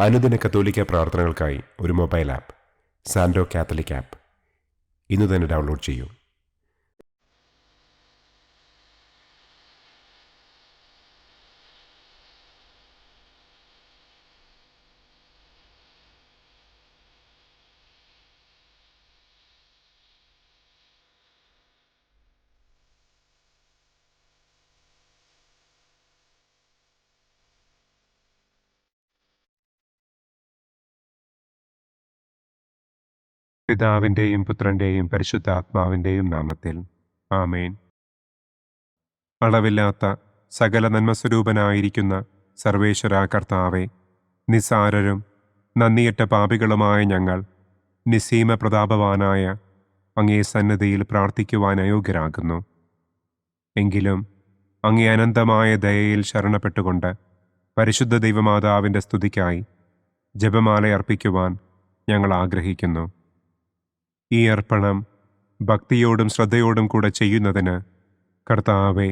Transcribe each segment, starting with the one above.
അനുദിന കത്തോലിക്ക പ്രാർത്ഥനകൾക്കായി ഒരു മൊബൈൽ ആപ്പ് സാൻഡോ കാത്തലിക് ആപ്പ് ഇന്ന് തന്നെ ഡൗൺലോഡ് ചെയ്യൂ. പിതാവിൻ്റെയും പുത്രൻ്റെയും പരിശുദ്ധാത്മാവിൻ്റെയും നാമത്തിൽ ആമേൻ. അളവില്ലാത്ത സകല നന്മസ്വരൂപനായിരിക്കുന്ന സർവേശ്വര കർത്താവെ, നിസ്സാരരും നന്ദിയറ്റ പാപികളുമായ ഞങ്ങൾ നിസ്സീമ പ്രതാപവാനായ അങ്ങേ സന്നിധിയിൽ പ്രാർത്ഥിക്കുവാൻ അയോഗ്യരാകുന്നു. എങ്കിലും അങ്ങേ അനന്തമായ ദയയിൽ ശരണപ്പെട്ടുകൊണ്ട് പരിശുദ്ധ ദൈവമാതാവിൻ്റെ സ്തുതിക്കായി ജപമാല അർപ്പിക്കുവാൻ ഞങ്ങൾ ആഗ്രഹിക്കുന്നു. ഈ അർപ്പണം ഭക്തിയോടും ശ്രദ്ധയോടും കൂടെ ചെയ്യുന്നതിന് കർത്താവെ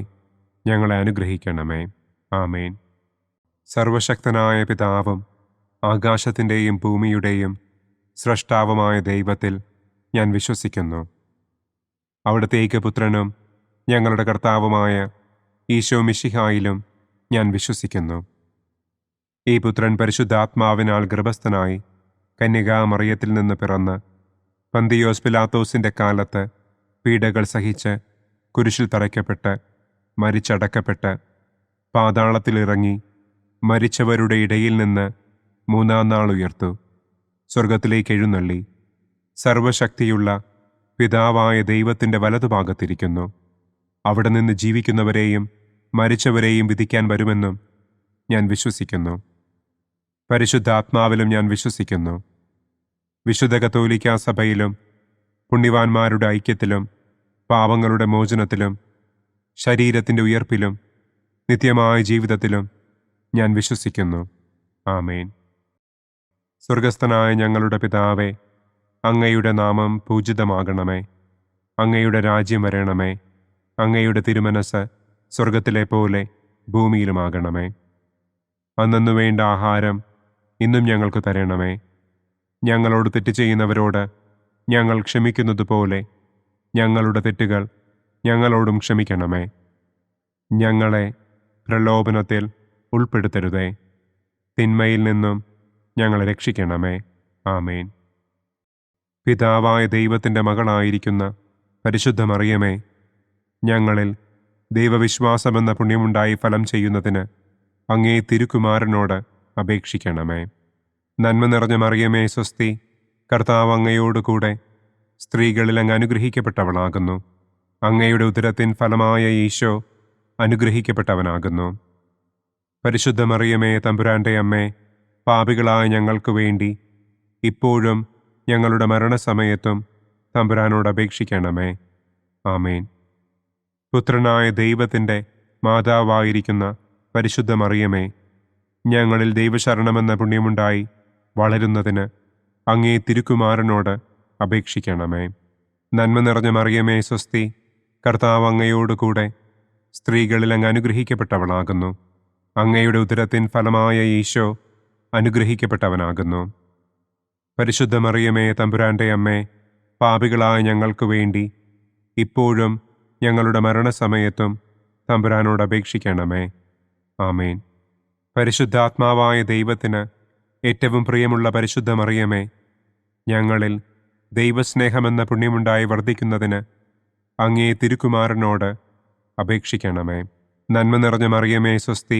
ഞങ്ങളെ അനുഗ്രഹിക്കണമേ. ആമേൻ. സർവശക്തനായ പിതാവും ആകാശത്തിൻ്റെയും ഭൂമിയുടെയും സ്രഷ്ടാവുമായ ദൈവത്തിൽ ഞാൻ വിശ്വസിക്കുന്നു. അവിടുത്തെ ഏകപുത്രനും ഞങ്ങളുടെ കർത്താവുമായ ഈശോ മിശിഹായിലും ഞാൻ വിശ്വസിക്കുന്നു. ഈ പുത്രൻ പരിശുദ്ധാത്മാവിനാൽ ഗർഭസ്ഥനായി കന്യകാമറിയത്തിൽ നിന്ന് പിറന്ന് പന്തിയോസ് പിലാത്തോസിൻ്റെ കാലത്ത് പീഡകൾ സഹിച്ച് കുരിശിൽ തറയ്ക്കപ്പെട്ട് മരിച്ചടക്കപ്പെട്ട് പാതാളത്തിലിറങ്ങി മരിച്ചവരുടെ ഇടയിൽ നിന്ന് മൂന്നാം നാൾ ഉയർത്തു, സ്വർഗത്തിലേക്ക് എഴുന്നള്ളി സർവശക്തിയുള്ള പിതാവായ ദൈവത്തിൻ്റെ വലതുഭാഗത്തിരിക്കുന്നു. അവിടെ നിന്ന് ജീവിക്കുന്നവരെയും മരിച്ചവരെയും വിധിക്കാൻ വരുമെന്നും ഞാൻ വിശ്വസിക്കുന്നു. പരിശുദ്ധാത്മാവിലും ഞാൻ വിശ്വസിക്കുന്നു. വിശുദ്ധ കത്തോലിക്കാ സഭയിലും പുണ്യവാന്മാരുടെ ഐക്യത്തിലും പാപങ്ങളുടെ മോചനത്തിലും ശരീരത്തിൻ്റെ ഉയർപ്പിലും നിത്യമായ ജീവിതത്തിലും ഞാൻ വിശ്വസിക്കുന്നു. ആമേൻ. സ്വർഗസ്ഥനായ ഞങ്ങളുടെ പിതാവേ, അങ്ങയുടെ നാമം പൂജിതമാകണമേ. അങ്ങയുടെ രാജ്യം വരണമേ. അങ്ങയുടെ തിരുമനസ് സ്വർഗത്തിലെ പോലെ ഭൂമിയിലുമാകണമേ. അന്നന്നു വേണ്ട ആഹാരം ഇന്നും ഞങ്ങൾക്ക് തരണമേ. ഞങ്ങളോട് തെറ്റ് ചെയ്യുന്നവരോട് ഞങ്ങൾ ക്ഷമിക്കുന്നത് പോലെ ഞങ്ങളുടെ തെറ്റുകൾ ഞങ്ങളോടും ക്ഷമിക്കണമേ. ഞങ്ങളെ പ്രലോഭനത്തിൽ ഉൾപ്പെടുത്തരുതേ, തിന്മയിൽ നിന്നും ഞങ്ങളെ രക്ഷിക്കണമേ. ആമേൻ. പിതാവായ ദൈവത്തിൻ്റെ മകളായിരിക്കുന്ന പരിശുദ്ധ മറിയമേ, ഞങ്ങളിൽ ദൈവവിശ്വാസമെന്ന പുണ്യമുണ്ടായി ഫലം ചെയ്യുന്നതിന് അങ്ങേ തിരുക്കുമാരനോട് അപേക്ഷിക്കണമേ. നന്മ നിറഞ്ഞ മറിയമേ സ്വസ്തി, കർത്താവ് അങ്ങയോടുകൂടെ സ്ത്രീകളിൽ അങ്ങ് അനുഗ്രഹിക്കപ്പെട്ടവളാകുന്നു. അങ്ങയുടെ ഉദരത്തിൻ ഫലമായ ഈശോ അനുഗ്രഹിക്കപ്പെട്ടവനാകുന്നു. പരിശുദ്ധ മറിയമേ തമ്പുരാൻ്റെ അമ്മേ, പാപികളായ ഞങ്ങൾക്ക് വേണ്ടി ഇപ്പോഴും ഞങ്ങളുടെ മരണസമയത്തും തമ്പുരാനോട് അപേക്ഷിക്കണമേ. ആമേൻ. പുത്രനായ ദൈവത്തിൻ്റെ മാതാവായിരിക്കുന്ന പരിശുദ്ധ മറിയമേ, ഞങ്ങളിൽ ദൈവശരണമെന്ന പുണ്യമുണ്ടായി വളരുന്നതിന് അങ്ങേ തിരുക്കുമാരനോട് അപേക്ഷിക്കണമേ. നന്മ നിറഞ്ഞ മറിയമേ സ്വസ്തി, കർത്താവ് അങ്ങയോടുകൂടെ സ്ത്രീകളിൽ അങ്ങ് അനുഗ്രഹിക്കപ്പെട്ടവളാകുന്നു. അങ്ങയുടെ ഉദരത്തിൻ ഫലമായ ഈശോ അനുഗ്രഹിക്കപ്പെട്ടവനാകുന്നു. പരിശുദ്ധ മറിയമേ തമ്പുരാൻ്റെ അമ്മേ, പാപികളായ ഞങ്ങൾക്ക് വേണ്ടി ഇപ്പോഴും ഞങ്ങളുടെ മരണസമയത്തും തമ്പുരാനോട് അപേക്ഷിക്കണമേ. ആമേൻ. പരിശുദ്ധാത്മാവായ ദൈവത്തിന് ഏറ്റവും പ്രിയമുള്ള പരിശുദ്ധ മറിയമേ, ഞങ്ങളിൽ ദൈവസ്നേഹമെന്ന പുണ്യമുണ്ടായി വർദ്ധിക്കുന്നതിന് അങ്ങേ തിരുക്കുമാരനോട് അപേക്ഷിക്കണമേ. നന്മ നിറഞ്ഞ മറിയമേ സ്വസ്തി,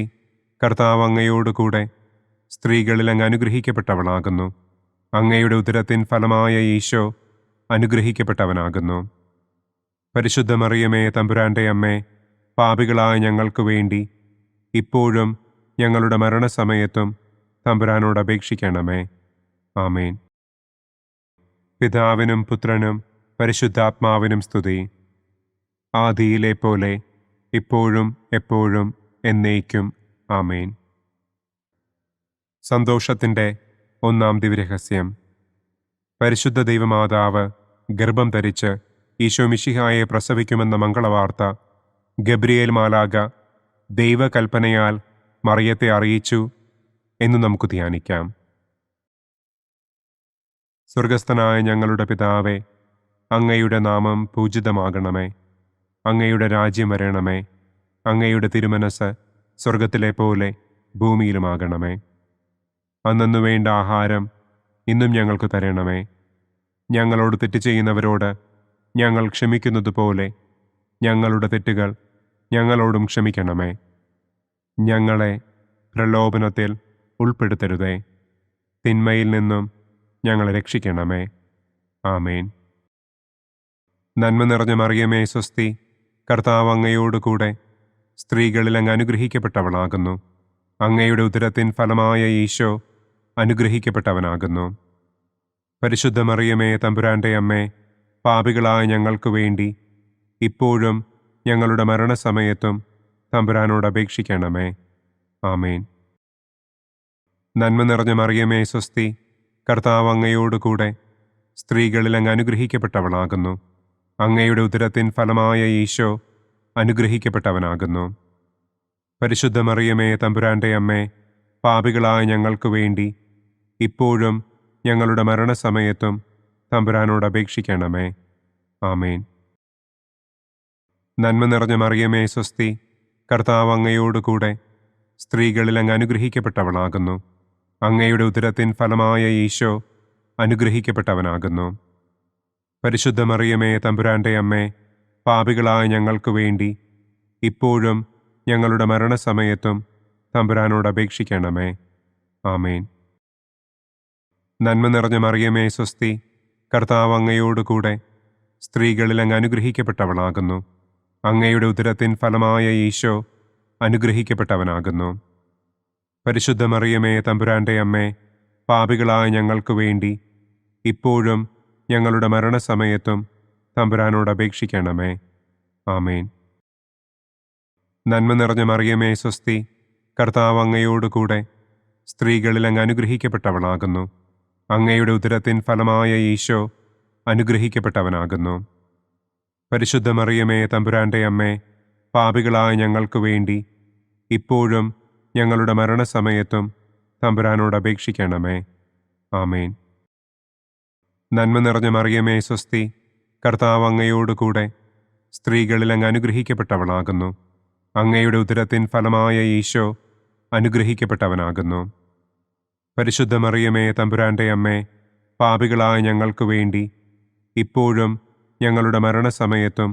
കർത്താവ് അങ്ങയോടുകൂടെ സ്ത്രീകളിൽ അങ്ങ് അനുഗ്രഹിക്കപ്പെട്ടവളാകുന്നു. അങ്ങയുടെ ഉദരത്തിൻ ഫലമായ ഈശോ അനുഗ്രഹിക്കപ്പെട്ടവനാകുന്നു. പരിശുദ്ധ മറിയമേ തമ്പുരാൻ്റെ അമ്മേ, പാപികളായ ഞങ്ങൾക്ക് വേണ്ടി ഇപ്പോഴും ഞങ്ങളുടെ മരണസമയത്തും തമ്പുരാനോട് അപേക്ഷിക്കണമേ. ആമേൻ. പിതാവിനും പുത്രനും പരിശുദ്ധാത്മാവിനും സ്തുതി, ആദിയിലെ പോലെ ഇപ്പോഴും എപ്പോഴും എന്നേക്കും. ആമേൻ. സന്തോഷത്തിൻ്റെ ഒന്നാം ദിവ്യരഹസ്യം. പരിശുദ്ധ ദൈവമാതാവ് ഗർഭം ധരിച്ച് ഈശോ മിശിഹായെ പ്രസവിക്കുമെന്ന മംഗളവാർത്ത ഗബ്രിയേൽ മാലാഖ ദൈവകൽപ്പനയാൽ മറിയത്തെ അറിയിച്ചു എന്ന് നമുക്ക് ധ്യാനിക്കാം. സ്വർഗസ്ഥനായ ഞങ്ങളുടെ പിതാവേ, അങ്ങയുടെ നാമം പൂജിതമാകണമേ. അങ്ങയുടെ രാജ്യം വരണമേ. അങ്ങയുടെ തിരുമനസ് സ്വർഗത്തിലെ പോലെ ഭൂമിയിലുമാകണമേ. അന്നന്നു വേണ്ട ആഹാരം ഇന്നും ഞങ്ങൾക്ക് തരണമേ. ഞങ്ങളോട് തെറ്റ് ചെയ്യുന്നവരോട് ഞങ്ങൾ ക്ഷമിക്കുന്നത് പോലെ ഞങ്ങളുടെ തെറ്റുകൾ ഞങ്ങളോടും ക്ഷമിക്കണമേ. ഞങ്ങളെ പ്രലോഭനത്തിൽ ഉൾപ്പെടുത്തരുതേ. തിന്മയിൽ നിന്നും ഞങ്ങളെ രക്ഷിക്കണമേ. ആമേൻ. നന്മ നിറഞ്ഞ മറിയമേ സ്വസ്തി, കർത്താവ് അങ്ങയോടുകൂടെ സ്ത്രീകളിൽ അങ്ങ് അനുഗ്രഹിക്കപ്പെട്ടവളാകുന്നു. അങ്ങയുടെ ഉദരത്തിൻ ഫലമായ ഈശോ അനുഗ്രഹിക്കപ്പെട്ടവനാകുന്നു. പരിശുദ്ധ മറിയമേ തമ്പുരാൻ്റെ അമ്മേ, പാപികളായ ഞങ്ങൾക്ക് വേണ്ടി ഇപ്പോഴും ഞങ്ങളുടെ മരണസമയത്തും തമ്പുരാനോട് അപേക്ഷിക്കണമേ. ആമേൻ. നന്മ നിറഞ്ഞ മറിയമേ സ്വസ്തി, കർത്താവ് അങ്ങയോടുകൂടെ സ്ത്രീകളിൽ അങ്ങ് അനുഗ്രഹിക്കപ്പെട്ടവളാകുന്നു. അങ്ങയുടെ ഉദരത്തിൻ ഫലമായ ഈശോ അനുഗ്രഹിക്കപ്പെട്ടവനാകുന്നു. പരിശുദ്ധ മറിയമേ തമ്പുരാൻ്റെ അമ്മേ, പാപികളായ ഞങ്ങൾക്ക് വേണ്ടി ഇപ്പോഴും ഞങ്ങളുടെ മരണസമയത്തും തമ്പുരാനോട് അപേക്ഷിക്കണമേ. ആമേൻ. നന്മ നിറഞ്ഞ മറിയമേ സ്വസ്തി, കർത്താവ് അങ്ങയോടുകൂടെ സ്ത്രീകളിൽ അങ്ങ് അനുഗ്രഹിക്കപ്പെട്ടവളാകുന്നു. അങ്ങയുടെ ഉദരത്തിൻ ഫലമായ ഈശോ അനുഗ്രഹിക്കപ്പെട്ടവനാകുന്നു. പരിശുദ്ധ മറിയമേ തമ്പുരാൻ്റെ അമ്മേ, പാപികളായ ഞങ്ങൾക്ക് വേണ്ടി ഇപ്പോഴും ഞങ്ങളുടെ മരണസമയത്തും തമ്പുരാനോട് അപേക്ഷിക്കണമേ. ആമേൻ. നന്മ നിറഞ്ഞ മറിയമേ സ്വസ്തി, കർത്താവ് അങ്ങയോടുകൂടെ സ്ത്രീകളിൽ അങ്ങ് അനുഗ്രഹിക്കപ്പെട്ടവളാകുന്നു. അങ്ങയുടെ ഉദരത്തിൻ ഫലമായ ഈശോ അനുഗ്രഹിക്കപ്പെട്ടവനാകുന്നു. പരിശുദ്ധ മറിയമേ തമ്പുരാൻ്റെ അമ്മേ, പാപികളായ ഞങ്ങൾക്ക് വേണ്ടി ഇപ്പോഴും ഞങ്ങളുടെ മരണസമയത്തും തമ്പുരാനോട് അപേക്ഷിക്കണമേ. ആമേൻ. നന്മ നിറഞ്ഞ മറിയമേ സ്വസ്തി, കർത്താവ് അങ്ങയോടുകൂടെ സ്ത്രീകളിൽ അങ്ങ് അനുഗ്രഹിക്കപ്പെട്ടവളാകുന്നു. അങ്ങയുടെ ഉദരത്തിൻ ഫലമായ ഈശോ അനുഗ്രഹിക്കപ്പെട്ടവനാകുന്നു. പരിശുദ്ധ മറിയമേ തമ്പുരാൻ്റെ അമ്മേ, പാപികളായ ഞങ്ങൾക്ക് വേണ്ടി ഇപ്പോഴും ഞങ്ങളുടെ മരണസമയത്തും തമ്പുരാനോട് അപേക്ഷിക്കണമേ. ആമേൻ. നന്മ നിറഞ്ഞ മറിയമേ സ്വസ്തി, കർത്താവ് അങ്ങയോടുകൂടെ സ്ത്രീകളിൽ അങ്ങ് അനുഗ്രഹിക്കപ്പെട്ടവളാകുന്നു. അങ്ങയുടെ ഉദരത്തിൻ ഫലമായ ഈശോ അനുഗ്രഹിക്കപ്പെട്ടവനാകുന്നു. പരിശുദ്ധ മറിയമേ തമ്പുരാൻ്റെ അമ്മേ, പാപികളായ ഞങ്ങൾക്ക് വേണ്ടി ഇപ്പോഴും ഞങ്ങളുടെ മരണസമയത്തും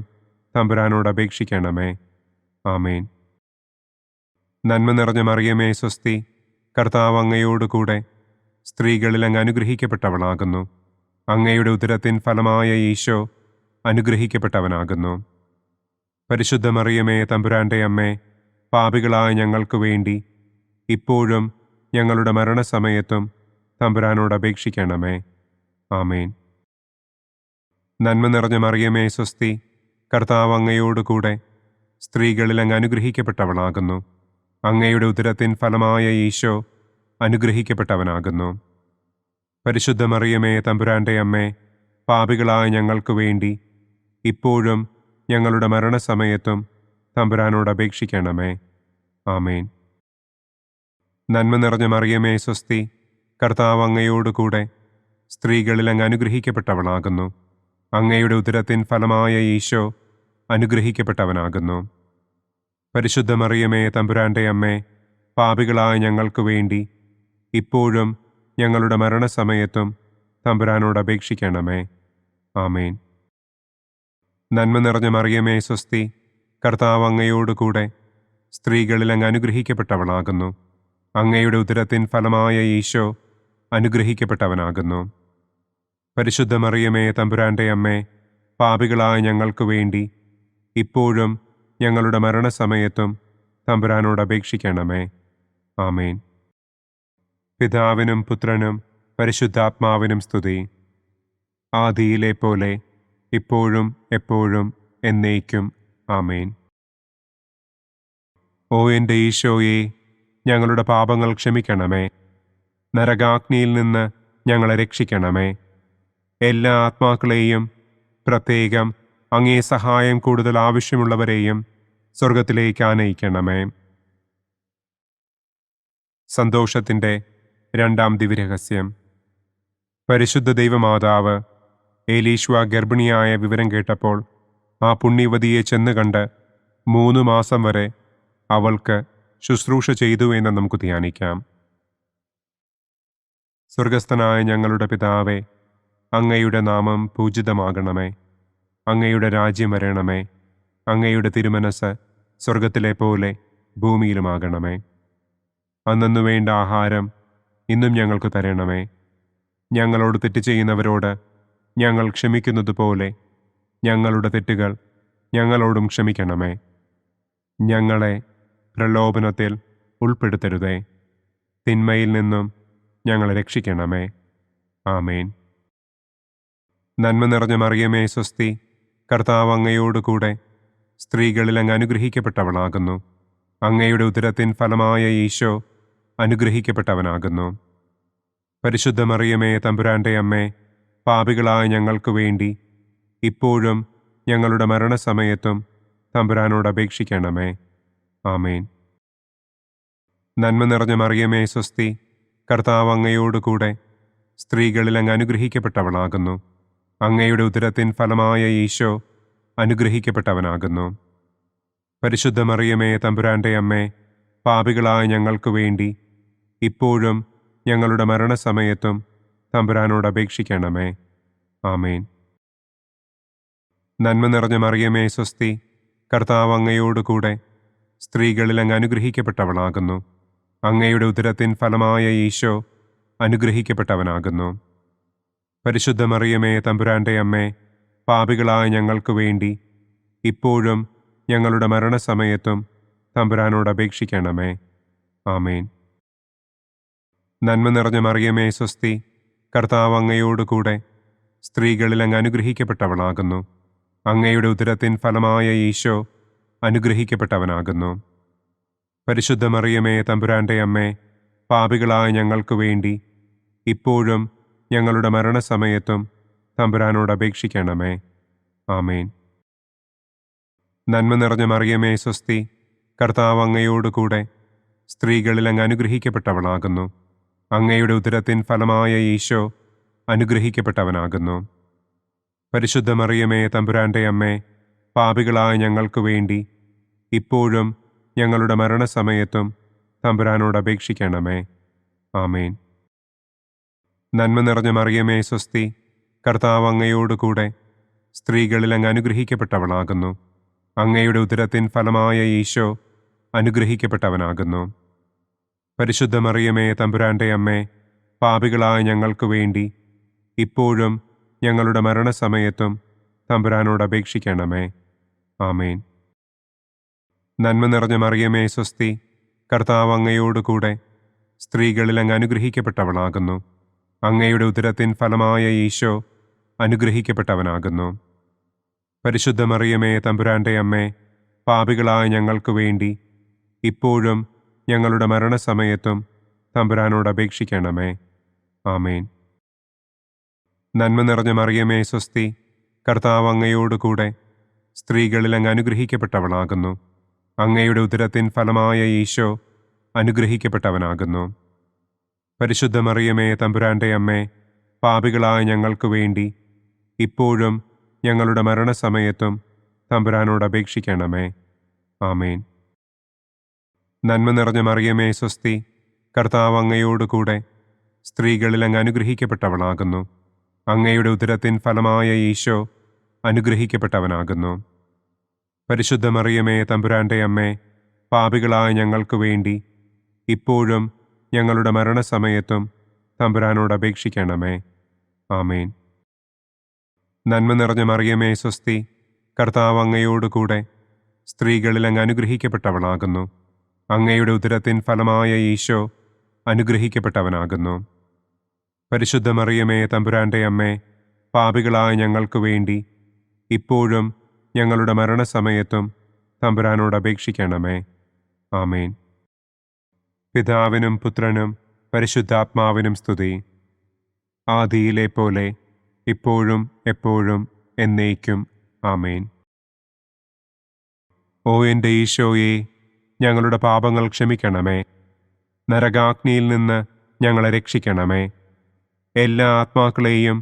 തമ്പുരാനോട് അപേക്ഷിക്കണമേ. ആമേൻ. നന്മ നിറഞ്ഞ മറിയമേ സ്വസ്തി, കർത്താവ് അങ്ങയോടുകൂടെ സ്ത്രീകളിൽ അങ്ങ് അനുഗ്രഹിക്കപ്പെട്ടവളാകുന്നു. അങ്ങയുടെ ഉദരത്തിൻ ഫലമായ ഈശോ അനുഗ്രഹിക്കപ്പെട്ടവനാകുന്നു. പരിശുദ്ധ മറിയമേ തമ്പുരാൻ്റെ അമ്മേ, പാപികളായ ഞങ്ങൾക്ക് വേണ്ടി ഇപ്പോഴും ഞങ്ങളുടെ മരണസമയത്തും തമ്പുരാനോട് അപേക്ഷിക്കണമേ. ആമേൻ. നന്മ നിറഞ്ഞ മറിയമേ സ്വസ്തി, കർത്താവ് അങ്ങയോടുകൂടെ സ്ത്രീകളിൽ അങ്ങ് അനുഗ്രഹിക്കപ്പെട്ടവളാകുന്നു. അങ്ങയുടെ ഉദരത്തിൻ ഫലമായ ഈശോ അനുഗ്രഹിക്കപ്പെട്ടവനാകുന്നു. പരിശുദ്ധ മറിയമേ തമ്പുരാൻ്റെ അമ്മേ, പാപികളായ ഞങ്ങൾക്ക് വേണ്ടി ഇപ്പോഴും ഞങ്ങളുടെ മരണസമയത്തും തമ്പുരാനോട് അപേക്ഷിക്കണമേ. ആമേൻ. നന്മ നിറഞ്ഞ മറിയമേ സ്വസ്തി, കർത്താവ് അങ്ങയോടുകൂടെ സ്ത്രീകളിൽ അങ്ങ് അനുഗ്രഹിക്കപ്പെട്ടവളാകുന്നു. അങ്ങയുടെ ഉദരത്തിൻ ഫലമായ ഈശോ അനുഗ്രഹിക്കപ്പെട്ടവനാകുന്നു. പരിശുദ്ധ മറിയമേ തമ്പുരാൻ്റെ അമ്മേ, പാപികളായ ഞങ്ങൾക്ക് വേണ്ടി ഇപ്പോഴും ഞങ്ങളുടെ മരണസമയത്തും തമ്പുരാനോട് അപേക്ഷിക്കണമേ. ആമേൻ. നന്മ നിറഞ്ഞ മറിയമേ സ്വസ്തി, കർത്താവ് അങ്ങയോടുകൂടെ സ്ത്രീകളിൽ അങ്ങ് അനുഗ്രഹിക്കപ്പെട്ടവളാകുന്നു. അങ്ങയുടെ ഉദരത്തിൻ ഫലമായ ഈശോ അനുഗ്രഹിക്കപ്പെട്ടവനാകുന്നു. പരിശുദ്ധ മറിയമേ തമ്പുരാൻ്റെ അമ്മേ, പാപികളായ ഞങ്ങൾക്ക് വേണ്ടി ഇപ്പോഴും ഞങ്ങളുടെ മരണസമയത്തും തമ്പുരാനോട് അപേക്ഷിക്കണമേ. ആമേൻ. പിതാവിനും പുത്രനും പരിശുദ്ധാത്മാവിനും സ്തുതി. ആദിയിലെ പോലെ ഇപ്പോഴും എപ്പോഴും എന്നേക്കും. ആമേൻ. ഓ എൻ്റെ ഈശോയെ, ഞങ്ങളുടെ പാപങ്ങൾ ക്ഷമിക്കണമേ. നരകാഗ്നിയിൽ നിന്ന് ഞങ്ങളെ രക്ഷിക്കണമേ. എല്ലാ ആത്മാക്കളെയും, പ്രത്യേകം അങ്ങേ സഹായം കൂടുതൽ ആവശ്യമുള്ളവരെയും സ്വർഗത്തിലേക്ക് ആനയിക്കണമേ. സന്തോഷത്തിൻ്റെ രണ്ടാം ദിവ്യരഹസ്യം. പരിശുദ്ധ ദൈവമാതാവ് ഏലീശ്വ ഗർഭിണിയായ വിവരം കേട്ടപ്പോൾ ആ പുണ്യവതിയെ ചെന്ന് കണ്ട് 3 മാസം വരെ അവൾക്ക് ശുശ്രൂഷ ചെയ്തു എന്ന് നമുക്ക് ധ്യാനിക്കാം. സ്വർഗസ്ഥനായ ഞങ്ങളുടെ പിതാവേ, അങ്ങയുടെ നാമം പൂജിതമാകണമേ. അങ്ങയുടെ രാജ്യം വരണമേ. അങ്ങയുടെ തിരുമനസ് സ്വർഗത്തിലെ പോലെ ഭൂമിയിലുമാകണമേ. അന്നന്നു വേണ്ട ആഹാരം ഇന്നും ഞങ്ങൾക്ക് തരണമേ. ഞങ്ങളോട് തെറ്റ് ചെയ്യുന്നവരോട് ഞങ്ങൾ ക്ഷമിക്കുന്നത് പോലെ ഞങ്ങളുടെ തെറ്റുകൾ ഞങ്ങളോടും ക്ഷമിക്കണമേ. ഞങ്ങളെ പ്രലോഭനത്തിൽ ഉൾപ്പെടുത്തരുതേ. തിന്മയിൽ നിന്നും ഞങ്ങളെ രക്ഷിക്കണമേ. ആമേൻ. നന്മ നിറഞ്ഞ മറിയമേ സ്വസ്തി, കർത്താവ് അങ്ങയോടുകൂടെ സ്ത്രീകളിൽ അങ്ങ് അനുഗ്രഹിക്കപ്പെട്ടവളാകുന്നു. അങ്ങയുടെ ഉദരത്തിൻ ഫലമായ ഈശോ അനുഗ്രഹിക്കപ്പെട്ടവനാകുന്നു. പരിശുദ്ധ മറിയമേ തമ്പുരാൻ്റെ അമ്മേ, പാപികളായ ഞങ്ങൾക്ക് വേണ്ടി ഇപ്പോഴും ഞങ്ങളുടെ മരണസമയത്തും തമ്പുരാനോട് അപേക്ഷിക്കണമേ. ആമേൻ. നന്മ നിറഞ്ഞ മറിയമേ സ്വസ്തി, കർത്താവ് അങ്ങയോടുകൂടെ സ്ത്രീകളിൽ അങ്ങ് അനുഗ്രഹിക്കപ്പെട്ടവളാകുന്നു. അങ്ങയുടെ ഉദരത്തിൻ ഫലമായ ഈശോ അനുഗ്രഹിക്കപ്പെട്ടവനാകുന്നു. പരിശുദ്ധ മറിയമേ തമ്പുരാൻ്റെ അമ്മേ, പാപികളായ ഞങ്ങൾക്ക് വേണ്ടി ഇപ്പോഴും ഞങ്ങളുടെ മരണസമയത്തും തമ്പുരാനോട് അപേക്ഷിക്കണമേ. ആമേൻ. നന്മ നിറഞ്ഞ മറിയമേ സ്വസ്തി, കർത്താവ് അങ്ങയോടുകൂടെ സ്ത്രീകളിൽ അങ്ങ് അനുഗ്രഹിക്കപ്പെട്ടവളാകുന്നു. അങ്ങയുടെ ഉദരത്തിൻ ഫലമായ ഈശോ അനുഗ്രഹിക്കപ്പെട്ടവനാകുന്നു. പരിശുദ്ധ മറിയമേ തമ്പുരാൻ്റെ അമ്മേ, പാപികളായ ഞങ്ങൾക്ക് വേണ്ടി ഇപ്പോഴും ഞങ്ങളുടെ മരണസമയത്തും തമ്പുരാനോട് അപേക്ഷിക്കണമേ. ആമേൻ. നന്മ നിറഞ്ഞ മറിയമേ സ്വസ്തി, കർത്താവ് അങ്ങയോടുകൂടെ സ്ത്രീകളിൽ അങ്ങ് അനുഗ്രഹിക്കപ്പെട്ടവളാകുന്നു. അങ്ങയുടെ ഉദരത്തിൻ ഫലമായ ഈശോ അനുഗ്രഹിക്കപ്പെട്ടവനാകുന്നു. പരിശുദ്ധ മറിയമേ തമ്പുരാൻ്റെ അമ്മേ, പാപികളായ ഞങ്ങൾക്ക് വേണ്ടി ഇപ്പോഴും ഞങ്ങളുടെ മരണസമയത്തും തമ്പുരാനോട് അപേക്ഷിക്കണമേ. ആമേൻ. നന്മ നിറഞ്ഞ മറിയമേ സ്വസ്തി, കർത്താവ് അങ്ങയോടുകൂടെ സ്ത്രീകളിൽ അങ്ങ് അനുഗ്രഹിക്കപ്പെട്ടവളാകുന്നു. അങ്ങയുടെ ഉദരത്തിൻ ഫലമായ ഈശോ അനുഗ്രഹിക്കപ്പെട്ടവനാകുന്നു. പരിശുദ്ധ മറിയമേ തമ്പുരാൻ്റെ അമ്മേ, പാപികളായ ഞങ്ങൾക്ക് വേണ്ടി ഇപ്പോഴും ഞങ്ങളുടെ മരണസമയത്തും തമ്പുരാനോട് അപേക്ഷിക്കണമേ. ആമേൻ. നന്മ നിറഞ്ഞ മറിയമേ സ്വസ്തി, കർത്താവ് അങ്ങയോടുകൂടെ സ്ത്രീകളിൽ അങ്ങ് അനുഗ്രഹിക്കപ്പെട്ടവളാകുന്നു. അങ്ങയുടെ ഉദരത്തിൻ ഫലമായ ഈശോ അനുഗ്രഹിക്കപ്പെട്ടവനാകുന്നു. പരിശുദ്ധ മറിയമേ തമ്പുരാൻ്റെ അമ്മേ, പാപികളായ ഞങ്ങൾക്ക് വേണ്ടി ഇപ്പോഴും ഞങ്ങളുടെ മരണസമയത്തും തമ്പുരാനോട് അപേക്ഷിക്കണമേ. ആമേൻ. നന്മ നിറഞ്ഞ മറിയമേ സ്വസ്തി, കർത്താവ് അങ്ങയോടുകൂടെ സ്ത്രീകളിൽ അങ്ങ് അനുഗ്രഹിക്കപ്പെട്ടവളാകുന്നു. അങ്ങയുടെ ഉദരത്തിൻ ഫലമായ ഈശോ അനുഗ്രഹിക്കപ്പെട്ടവനാകുന്നു. പരിശുദ്ധ മറിയമേ തമ്പുരാൻ്റെ അമ്മേ, പാപികളായ ഞങ്ങൾക്ക് വേണ്ടി ഇപ്പോഴും ഞങ്ങളുടെ മരണസമയത്തും തമ്പുരാനോട് അപേക്ഷിക്കണമേ. ആമേൻ. നന്മ നിറഞ്ഞ മറിയമേ സ്വസ്തി, കർത്താവ് അങ്ങയോടുകൂടെ സ്ത്രീകളിൽ അങ്ങ് അനുഗ്രഹിക്കപ്പെട്ടവളാകുന്നു. അങ്ങയുടെ ഉദരത്തിൻ ഫലമായ ഈശോ അനുഗ്രഹിക്കപ്പെട്ടവനാകുന്നു. പരിശുദ്ധ മറിയമേ തമ്പുരാൻ്റെ അമ്മേ, പാപികളായ ഞങ്ങൾക്ക് വേണ്ടി ഇപ്പോഴും ഞങ്ങളുടെ മരണസമയത്തും തമ്പുരാനോട് അപേക്ഷിക്കണമേ. ആമേൻ. നന്മ നിറഞ്ഞ മറിയമേ സ്വസ്തി, കർത്താവ് അങ്ങയോടുകൂടെ സ്ത്രീകളിൽ അങ്ങ് അനുഗ്രഹിക്കപ്പെട്ടവളാകുന്നു. അങ്ങയുടെ ഉദരത്തിൻ ഫലമായ ഈശോ അനുഗ്രഹിക്കപ്പെട്ടവനാകുന്നു. പരിശുദ്ധ മറിയമേ തമ്പുരാൻ്റെ അമ്മേ, പാപികളായ ഞങ്ങൾക്ക് വേണ്ടി ഇപ്പോഴും ഞങ്ങളുടെ മരണസമയത്തും തമ്പുരാനോട് അപേക്ഷിക്കണമേ. ആമേൻ. നന്മ നിറഞ്ഞ മറിയമേ സ്വസ്തി, കർത്താവ് അങ്ങയോടുകൂടെ സ്ത്രീകളിൽ അങ്ങ് അനുഗ്രഹിക്കപ്പെട്ടവളാകുന്നു. അങ്ങയുടെ ഉദരത്തിൻ ഫലമായ ഈശോ അനുഗ്രഹിക്കപ്പെട്ടവനാകുന്നു. പരിശുദ്ധ മറിയമേ തമ്പുരാൻ്റെ അമ്മേ, പാപികളായ ഞങ്ങൾക്ക് വേണ്ടി ഇപ്പോഴും ഞങ്ങളുടെ മരണസമയത്തും തമ്പുരാനോട് അപേക്ഷിക്കണമേ. ആമേൻ. പിതാവിനും പുത്രനും പരിശുദ്ധാത്മാവിനും സ്തുതി. ആദിയിലെ പോലെ ഇപ്പോഴും എപ്പോഴും എന്നേക്കും. ആമേൻ. ഓ എൻ്റെ ഈശോയെ, ഞങ്ങളുടെ പാപങ്ങൾ ക്ഷമിക്കണമേ. നരകാഗ്നിയിൽ നിന്ന് ഞങ്ങളെ രക്ഷിക്കണമേ. എല്ലാ ആത്മാക്കളെയും,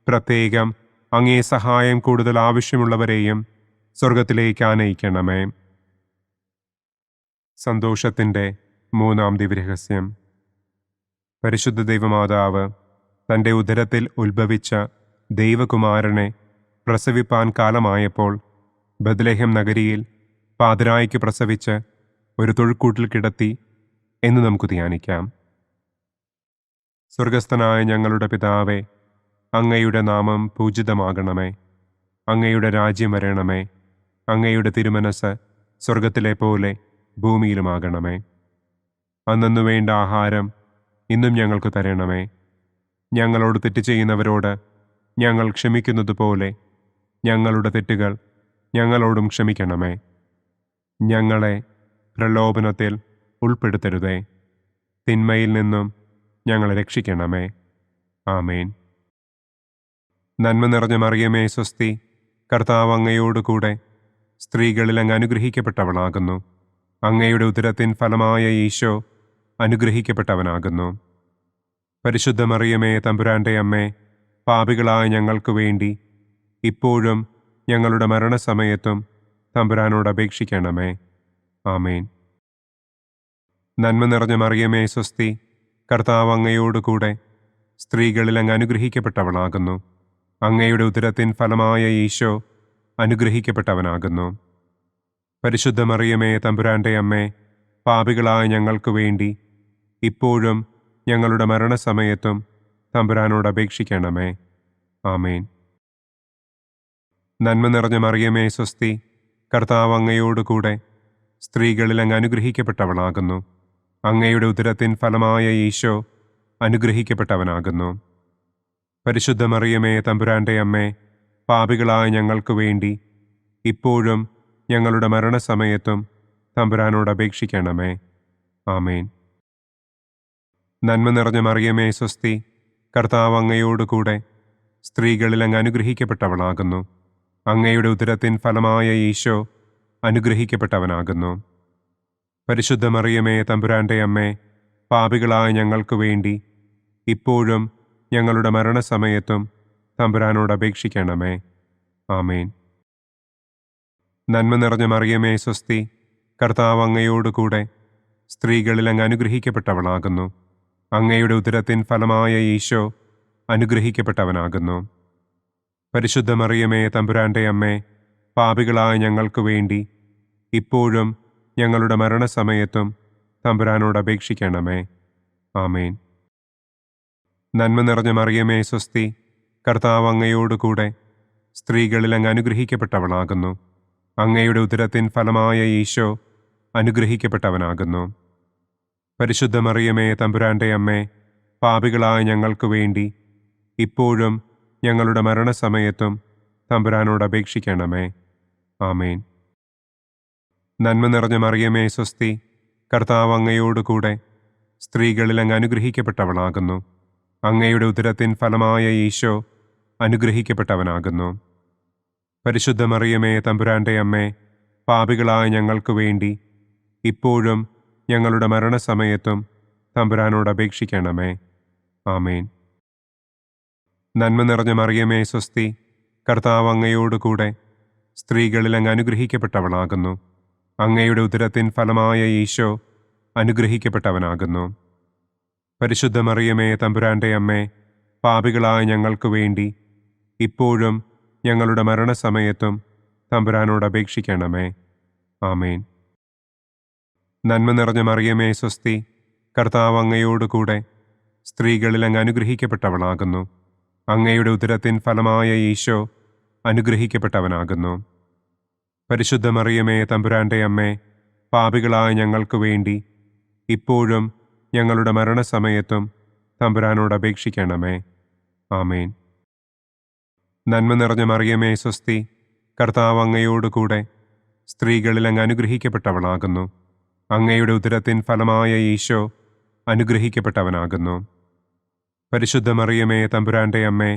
പ്രത്യേകം അങ്ങേ സഹായം കൂടുതൽ ആവശ്യമുള്ളവരെയും സ്വർഗത്തിലേക്ക് ആനയിക്കണമേ. സന്തോഷത്തിൻ്റെ മൂന്നാം ദിവ്യരഹസ്യം. പരിശുദ്ധ ദൈവമാതാവ് തൻ്റെ ഉദരത്തിൽ ഉത്ഭവിച്ച ദൈവകുമാരനെ പ്രസവിപ്പാൻ കാലമായപ്പോൾ ബത്ലഹേം നഗരിയിൽ പാതിരായ്ക്ക് പ്രസവിച്ച് ഒരു തൊഴുക്കൂട്ടിൽ കിടത്തി എന്ന് നമുക്ക് ധ്യാനിക്കാം. സ്വർഗസ്ഥനായ ഞങ്ങളുടെ പിതാവേ, അങ്ങയുടെ നാമം പൂജിതമാകണമേ. അങ്ങയുടെ രാജ്യം വരണമേ. അങ്ങയുടെ തിരുമനസ് സ്വർഗത്തിലെ പോലെ ഭൂമിയിലുമാകണമേ. അന്നന്നു വേണ്ട ആഹാരം ഇന്നും ഞങ്ങൾക്ക് തരണമേ. ഞങ്ങളോട് തെറ്റ് ചെയ്യുന്നവരോട് ഞങ്ങൾ ക്ഷമിക്കുന്നത് പോലെ ഞങ്ങളുടെ തെറ്റുകൾ ഞങ്ങളോടും ക്ഷമിക്കണമേ. ഞങ്ങളെ പ്രലോഭനത്തിൽ ഉൾപ്പെടുത്തരുതേ. തിന്മയിൽ നിന്നും ഞങ്ങളെ രക്ഷിക്കണമേ. ആമേൻ. നന്മ നിറഞ്ഞ മറിയമേ സ്വസ്തി, കർത്താവ് അങ്ങയോടുകൂടെ സ്ത്രീകളിൽ അങ്ങ് അനുഗ്രഹിക്കപ്പെട്ടവളാകുന്നു. അങ്ങയുടെ ഉദരത്തിൻ ഫലമായ ഈശോ അനുഗ്രഹിക്കപ്പെട്ടവനാകുന്നു. പരിശുദ്ധ മറിയമേ തമ്പുരാൻ്റെ അമ്മേ, പാപികളായ ഞങ്ങൾക്ക് വേണ്ടി ഇപ്പോഴും ഞങ്ങളുടെ മരണസമയത്തും തമ്പുരാനോട് അപേക്ഷിക്കണമേ. ആമേൻ. നന്മ നിറഞ്ഞ മറിയമേ സ്വസ്തി, കർത്താവ് അങ്ങയോടുകൂടെ സ്ത്രീകളിൽ അങ്ങ് അനുഗ്രഹിക്കപ്പെട്ടവളാകുന്നു. അങ്ങയുടെ ഉദരത്തിൻ ഫലമായ ഈശോ അനുഗ്രഹിക്കപ്പെട്ടവനാകുന്നു. പരിശുദ്ധ മറിയമേ തമ്പുരാൻ്റെ അമ്മേ, പാപികളായ ഞങ്ങൾക്ക് വേണ്ടി ഇപ്പോഴും ഞങ്ങളുടെ മരണസമയത്തും തമ്പുരാനോട് അപേക്ഷിക്കണമേ. ആമേൻ. നന്മ നിറഞ്ഞ മറിയമേ സ്വസ്തി, കർത്താവ് അങ്ങയോടുകൂടെ സ്ത്രീകളിൽ അങ്ങ് അനുഗ്രഹിക്കപ്പെട്ടവളാകുന്നു. അങ്ങയുടെ ഉദരത്തിൻ ഫലമായ ഈശോ അനുഗ്രഹിക്കപ്പെട്ടവനാകുന്നു. പരിശുദ്ധ മറിയമേ തമ്പുരാൻ്റെ അമ്മേ, പാപികളായ ഞങ്ങൾക്ക് വേണ്ടി ഇപ്പോഴും ഞങ്ങളുടെ മരണസമയത്തും തമ്പുരാനോട് അപേക്ഷിക്കണമേ. ആമേൻ. നന്മ നിറഞ്ഞ മറിയമേ സ്വസ്തി, കർത്താവ് അങ്ങയോടുകൂടെ സ്ത്രീകളിൽ അങ്ങ് അനുഗ്രഹിക്കപ്പെട്ടവളാകുന്നു. അങ്ങയുടെ ഉദരത്തിൻ ഫലമായ ഈശോ അനുഗ്രഹിക്കപ്പെട്ടവനാകുന്നു. പരിശുദ്ധ മറിയമേ തമ്പുരാൻ്റെ അമ്മേ, പാപികളായ ഞങ്ങൾക്ക് വേണ്ടി ഇപ്പോഴും ഞങ്ങളുടെ മരണസമയത്തും തമ്പുരാനോട് അപേക്ഷിക്കണമേ. ആമേൻ. നന്മ നിറഞ്ഞ മറിയമേ സ്വസ്തി, കർത്താവ് അങ്ങയോടുകൂടെ സ്ത്രീകളിൽ അങ്ങ് അനുഗ്രഹിക്കപ്പെട്ടവളാകുന്നു. അങ്ങയുടെ ഉദരത്തിൻ ഫലമായ ഈശോ അനുഗ്രഹിക്കപ്പെട്ടവനാകുന്നു. പരിശുദ്ധ മറിയമേ തമ്പുരാൻ്റെ അമ്മേ, പാപികളായ ഞങ്ങൾക്ക് വേണ്ടി ഇപ്പോഴും ഞങ്ങളുടെ മരണസമയത്തും തമ്പുരാനോട് അപേക്ഷിക്കണമേ. ആമേൻ. നന്മ നിറഞ്ഞ മറിയമേ സ്വസ്തി, കർത്താവ് അങ്ങയോടുകൂടെ സ്ത്രീകളിൽ അങ്ങ് അനുഗ്രഹിക്കപ്പെട്ടവളാകുന്നു. അങ്ങയുടെ ഉദരത്തിൻ ഫലമായ ഈശോ അനുഗ്രഹിക്കപ്പെട്ടവനാകുന്നു. പരിശുദ്ധ മറിയമേ തമ്പുരാൻ്റെ അമ്മേ, പാപികളായ ഞങ്ങൾക്ക് വേണ്ടി ഇപ്പോഴും ഞങ്ങളുടെ മരണസമയത്തും തമ്പുരാനോട് അപേക്ഷിക്കണമേ. ആമേൻ. നന്മ നിറഞ്ഞ മറിയമേ സ്വസ്തി, കർത്താവ് അങ്ങയോടുകൂടെ സ്ത്രീകളിൽ അങ്ങ് അനുഗ്രഹിക്കപ്പെട്ടവളാകുന്നു. അങ്ങയുടെ ഉദരത്തിൻ ഫലമായ ഈശോ അനുഗ്രഹിക്കപ്പെട്ടവനാകുന്നു. പരിശുദ്ധ മറിയമേ തമ്പുരാൻ്റെ അമ്മേ, പാപികളായ ഞങ്ങൾക്ക് വേണ്ടി ഇപ്പോഴും ഞങ്ങളുടെ മരണസമയത്തും തമ്പുരാനോട് അപേക്ഷിക്കണമേ. ആമേൻ. നന്മ നിറഞ്ഞ മറിയമേ സ്വസ്തി, കർത്താവ് അങ്ങയോടുകൂടെ സ്ത്രീകളിൽ അങ്ങ് അനുഗ്രഹിക്കപ്പെട്ടവളാകുന്നു. അങ്ങയുടെ ഉദരത്തിൻ ഫലമായ ഈശോ അനുഗ്രഹിക്കപ്പെട്ടവനാകുന്നു. പരിശുദ്ധ മറിയമേ തമ്പുരാൻ്റെ അമ്മേ, പാപികളായ ഞങ്ങൾക്ക് വേണ്ടി ഇപ്പോഴും ഞങ്ങളുടെ മരണസമയത്തും തമ്പുരാനോട് അപേക്ഷിക്കണമേ. ആമേൻ. നന്മ നിറഞ്ഞ മറിയമേ സ്വസ്തി, കർത്താവ് അങ്ങയോടുകൂടെ സ്ത്രീകളിൽ അങ്ങ് അനുഗ്രഹിക്കപ്പെട്ടവളാകുന്നു. അങ്ങയുടെ ഉദരത്തിൻ ഫലമായ ഈശോ അനുഗ്രഹിക്കപ്പെട്ടവനാകുന്നു. പരിശുദ്ധ മറിയമേ തമ്പുരാൻ്റെ അമ്മേ, പാപികളായ ഞങ്ങൾക്ക് വേണ്ടി ഇപ്പോഴും ഞങ്ങളുടെ മരണസമയത്തും തമ്പുരാനോട് അപേക്ഷിക്കണമേ. ആമേൻ. നന്മ നിറഞ്ഞ മറിയമേ സ്വസ്തി, കർത്താവ് അങ്ങയോടുകൂടെ സ്ത്രീകളിൽ അങ്ങ് അനുഗ്രഹിക്കപ്പെട്ടവളാകുന്നു. അങ്ങയുടെ ഉദരത്തിൻ ഫലമായ ഈശോ അനുഗ്രഹിക്കപ്പെട്ടവനാകുന്നു. പരിശുദ്ധ മറിയമേ തമ്പുരാൻ്റെ അമ്മേ,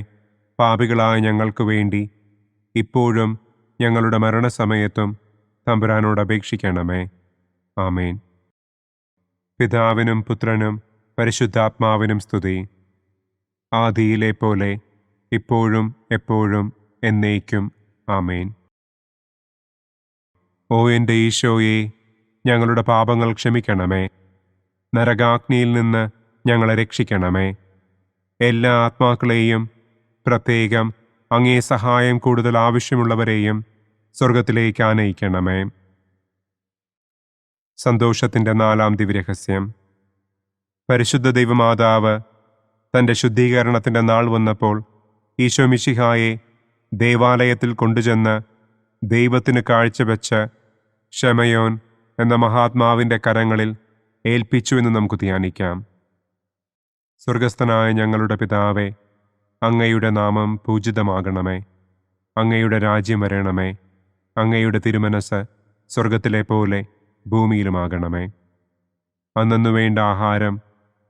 പാപികളായ ഞങ്ങൾക്ക് വേണ്ടി ഇപ്പോഴും ഞങ്ങളുടെ മരണസമയത്തും തമ്പുരാനോട് അപേക്ഷിക്കണമേ. ആമേൻ. പിതാവിനും പുത്രനും പരിശുദ്ധാത്മാവിനും സ്തുതി. ആദിയിലെ പോലെ ഇപ്പോഴും എപ്പോഴും എന്നേക്കും. ആമേൻ. ഓ എൻ്റെ ഈശോയെ, ഞങ്ങളുടെ പാപങ്ങൾ ക്ഷമിക്കണമേ. നരകാഗ്നിയിൽ നിന്ന് ഞങ്ങളെ രക്ഷിക്കണമേ. എല്ലാ ആത്മാക്കളെയും, പ്രത്യേകം അങ്ങേ സഹായം കൂടുതൽ ആവശ്യമുള്ളവരെയും സ്വർഗത്തിലേക്ക് ആനയിക്കണമേ. സന്തോഷത്തിൻ്റെ 4-ാം ദിവ്യരഹസ്യം. പരിശുദ്ധ ദൈവമാതാവ് തൻ്റെ ശുദ്ധീകരണത്തിൻ്റെ നാൾ വന്നപ്പോൾ ഈശോ മിശിഹായെ ദേവാലയത്തിൽ കൊണ്ടുചെന്ന് ദൈവത്തിന് കാഴ്ചവെച്ച് ശമയോൻ എന്ന മഹാത്മാവിൻ്റെ കരങ്ങളിൽ ഏൽപ്പിച്ചു എന്ന് നമുക്ക് ധ്യാനിക്കാം. സ്വർഗസ്ഥനായ ഞങ്ങളുടെ പിതാവേ, അങ്ങയുടെ നാമം പൂജിതമാകണമേ. അങ്ങയുടെ രാജ്യം വരണമേ. അങ്ങയുടെ തിരുമനസ് സ്വർഗത്തിലെ പോലെ ഭൂമിയിലുമാകണമേ. അന്നന്നു വേണ്ട ആഹാരം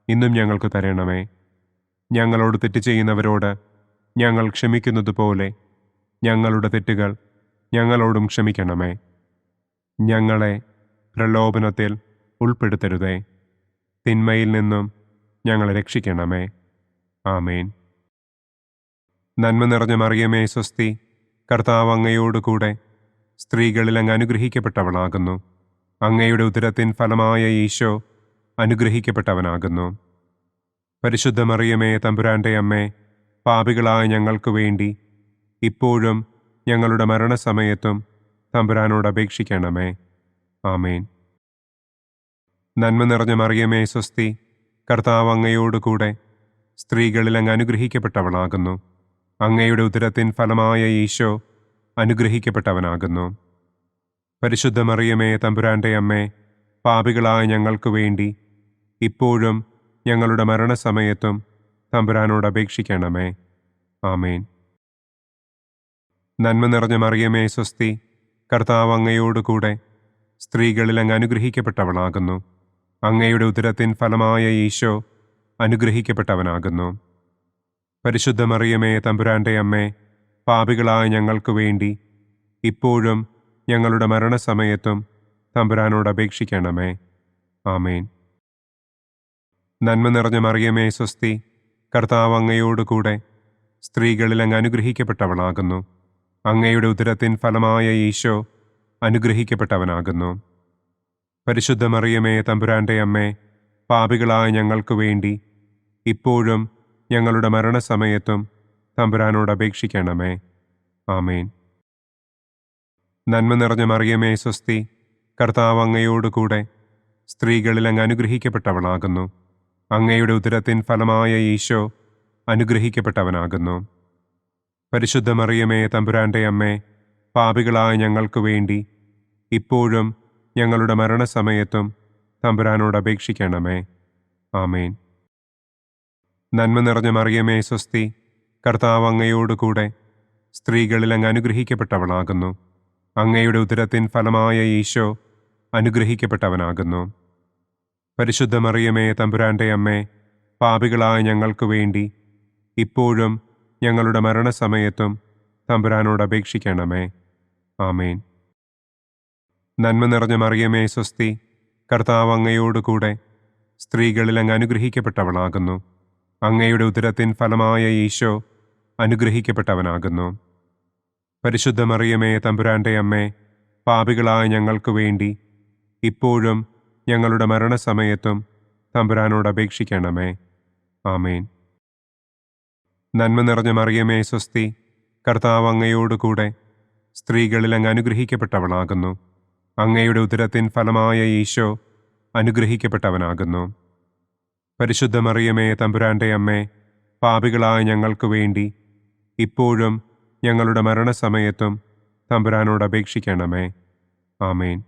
ഇന്നും ഞങ്ങൾക്ക് തരണമേ. ഞങ്ങളോട് തെറ്റ് ചെയ്യുന്നവരോട് ഞങ്ങൾ ക്ഷമിക്കുന്നത് പോലെ ഞങ്ങളുടെ തെറ്റുകൾ ഞങ്ങളോടും ക്ഷമിക്കണമേ. ഞങ്ങളെ പ്രലോഭനത്തിൽ ഉൾപ്പെടുത്തരുതേ. തിന്മയിൽ നിന്നും ഞങ്ങളെ രക്ഷിക്കണമേ. ആമേൻ. നന്മ നിറഞ്ഞ മറിയമേ സ്വസ്തി, കർത്താവ് അങ്ങയോടുകൂടെ സ്ത്രീകളിൽ അങ്ങ് അനുഗ്രഹിക്കപ്പെട്ടവളാകുന്നു. അങ്ങയുടെ ഉദരത്തിൻ ഫലമായ ഈശോ അനുഗ്രഹിക്കപ്പെട്ടവനാകുന്നു. പരിശുദ്ധ മറിയമേ തമ്പുരാൻ്റെ അമ്മേ, പാപികളായ ഞങ്ങൾക്ക് വേണ്ടി ഇപ്പോഴും ഞങ്ങളുടെ മരണസമയത്തും തമ്പുരാനോട് അപേക്ഷിക്കണമേ. ആമേൻ. നന്മ നിറഞ്ഞ മറിയമേ സ്വസ്തി, കർത്താവ് അങ്ങയോടുകൂടെ സ്ത്രീകളിൽ അങ്ങ് അനുഗ്രഹിക്കപ്പെട്ടവളാകുന്നു. അങ്ങയുടെ ഉദരത്തിൻ ഫലമായ ഈശോ അനുഗ്രഹിക്കപ്പെട്ടവനാകുന്നു. പരിശുദ്ധ മറിയമേ തമ്പുരാൻ്റെ അമ്മേ, പാപികളായ ഞങ്ങൾക്ക് വേണ്ടി ഇപ്പോഴും ഞങ്ങളുടെ മരണസമയത്തും തമ്പുരാനോട് അപേക്ഷിക്കണമേ. ആമേൻ. നന്മ നിറഞ്ഞ മറിയമേ സ്വസ്തി, കർത്താവ് അങ്ങയോടുകൂടെ സ്ത്രീകളിൽ അങ്ങ് അനുഗ്രഹിക്കപ്പെട്ടവളാകുന്നു. അങ്ങയുടെ ഉദരത്തിൻ ഫലമായ ഈശോ അനുഗ്രഹിക്കപ്പെട്ടവനാകുന്നു. പരിശുദ്ധ മറിയമേ തമ്പുരാൻ്റെ അമ്മേ, പാപികളായ ഞങ്ങൾക്ക് വേണ്ടി ഇപ്പോഴും ഞങ്ങളുടെ മരണസമയത്തും തമ്പുരാനോട് അപേക്ഷിക്കണമേ. ആമേൻ. നന്മ നിറഞ്ഞ മറിയമേ സ്വസ്തി, കർത്താവ് അങ്ങയോടുകൂടെ സ്ത്രീകളിൽ അങ്ങ് അനുഗ്രഹിക്കപ്പെട്ടവളാകുന്നു. അങ്ങയുടെ ഉദരത്തിൻ ഫലമായ ഈശോ അനുഗ്രഹിക്കപ്പെട്ടവനാകുന്നു. പരിശുദ്ധ മറിയമേ തമ്പുരാൻ്റെ അമ്മേ, പാപികളായ ഞങ്ങൾക്ക് വേണ്ടി ഇപ്പോഴും ഞങ്ങളുടെ മരണസമയത്തും തമ്പുരാനോട് അപേക്ഷിക്കണമേ. ആമേൻ. നന്മ നിറഞ്ഞ മറിയമേ സ്വസ്തി, കർത്താവ് അങ്ങയോടുകൂടെ സ്ത്രീകളിൽ അങ്ങ് അനുഗ്രഹിക്കപ്പെട്ടവളാകുന്നു. അങ്ങയുടെ ഉദരത്തിൻ ഫലമായ ഈശോ അനുഗ്രഹിക്കപ്പെട്ടവനാകുന്നു. പരിശുദ്ധ മറിയമേ തമ്പുരാൻ്റെ അമ്മേ, പാപികളായ ഞങ്ങൾക്ക് വേണ്ടി ഇപ്പോഴും ഞങ്ങളുടെ മരണസമയത്തും തമ്പുരാനോട് അപേക്ഷിക്കണമേ. ആമേൻ. നന്മ നിറഞ്ഞ മറിയമേ സ്വസ്തി, കർത്താവ് അങ്ങയോടുകൂടെ സ്ത്രീകളിൽ അങ്ങ് അനുഗ്രഹിക്കപ്പെട്ടവളാകുന്നു. അങ്ങയുടെ ഉദരത്തിൻ ഫലമായ ഈശോ അനുഗ്രഹിക്കപ്പെട്ടവനാകുന്നു. പരിശുദ്ധ മറിയമേ തമ്പുരാൻ്റെ അമ്മേ, പാപികളായ ഞങ്ങൾക്ക് വേണ്ടി ഇപ്പോഴും ഞങ്ങളുടെ മരണസമയത്തും തമ്പുരാനോട് അപേക്ഷിക്കണമേ. ആമേൻ. നന്മ നിറഞ്ഞ മറിയമേ സ്വസ്തി, കർത്താവ് അങ്ങയോടുകൂടെ സ്ത്രീകളിൽ അങ്ങ് അനുഗ്രഹിക്കപ്പെട്ടവളാകുന്നു. അങ്ങയുടെ ഉദരത്തിൻ ഫലമായ ഈശോ അനുഗ്രഹിക്കപ്പെട്ടവനാകുന്നു. പരിശുദ്ധ മറിയമേ തമ്പുരാൻ്റെ അമ്മേ, പാപികളായ ഞങ്ങൾക്ക് വേണ്ടി ഇപ്പോഴും ഞങ്ങളുടെ മരണസമയത്തും തമ്പുരാനോട് അപേക്ഷിക്കണമേ. ആമേൻ. നന്മ നിറഞ്ഞ മറിയമേ സ്വസ്തി, കർത്താവ് അങ്ങയോടുകൂടെ സ്ത്രീകളിൽ അങ്ങ് അനുഗ്രഹിക്കപ്പെട്ടവളാകുന്നു. അങ്ങയുടെ ഉദരത്തിൻ ഫലമായ ഈശോ അനുഗ്രഹിക്കപ്പെട്ടവനാകുന്നു. പരിശുദ്ധ മറിയമേ തമ്പുരാൻ്റെ അമ്മേ, പാപികളായ ഞങ്ങൾക്ക് വേണ്ടി ഇപ്പോഴും ഞങ്ങളുടെ മരണസമയത്തും തമ്പുരാനോട് അപേക്ഷിക്കണമേ. ആമേൻ.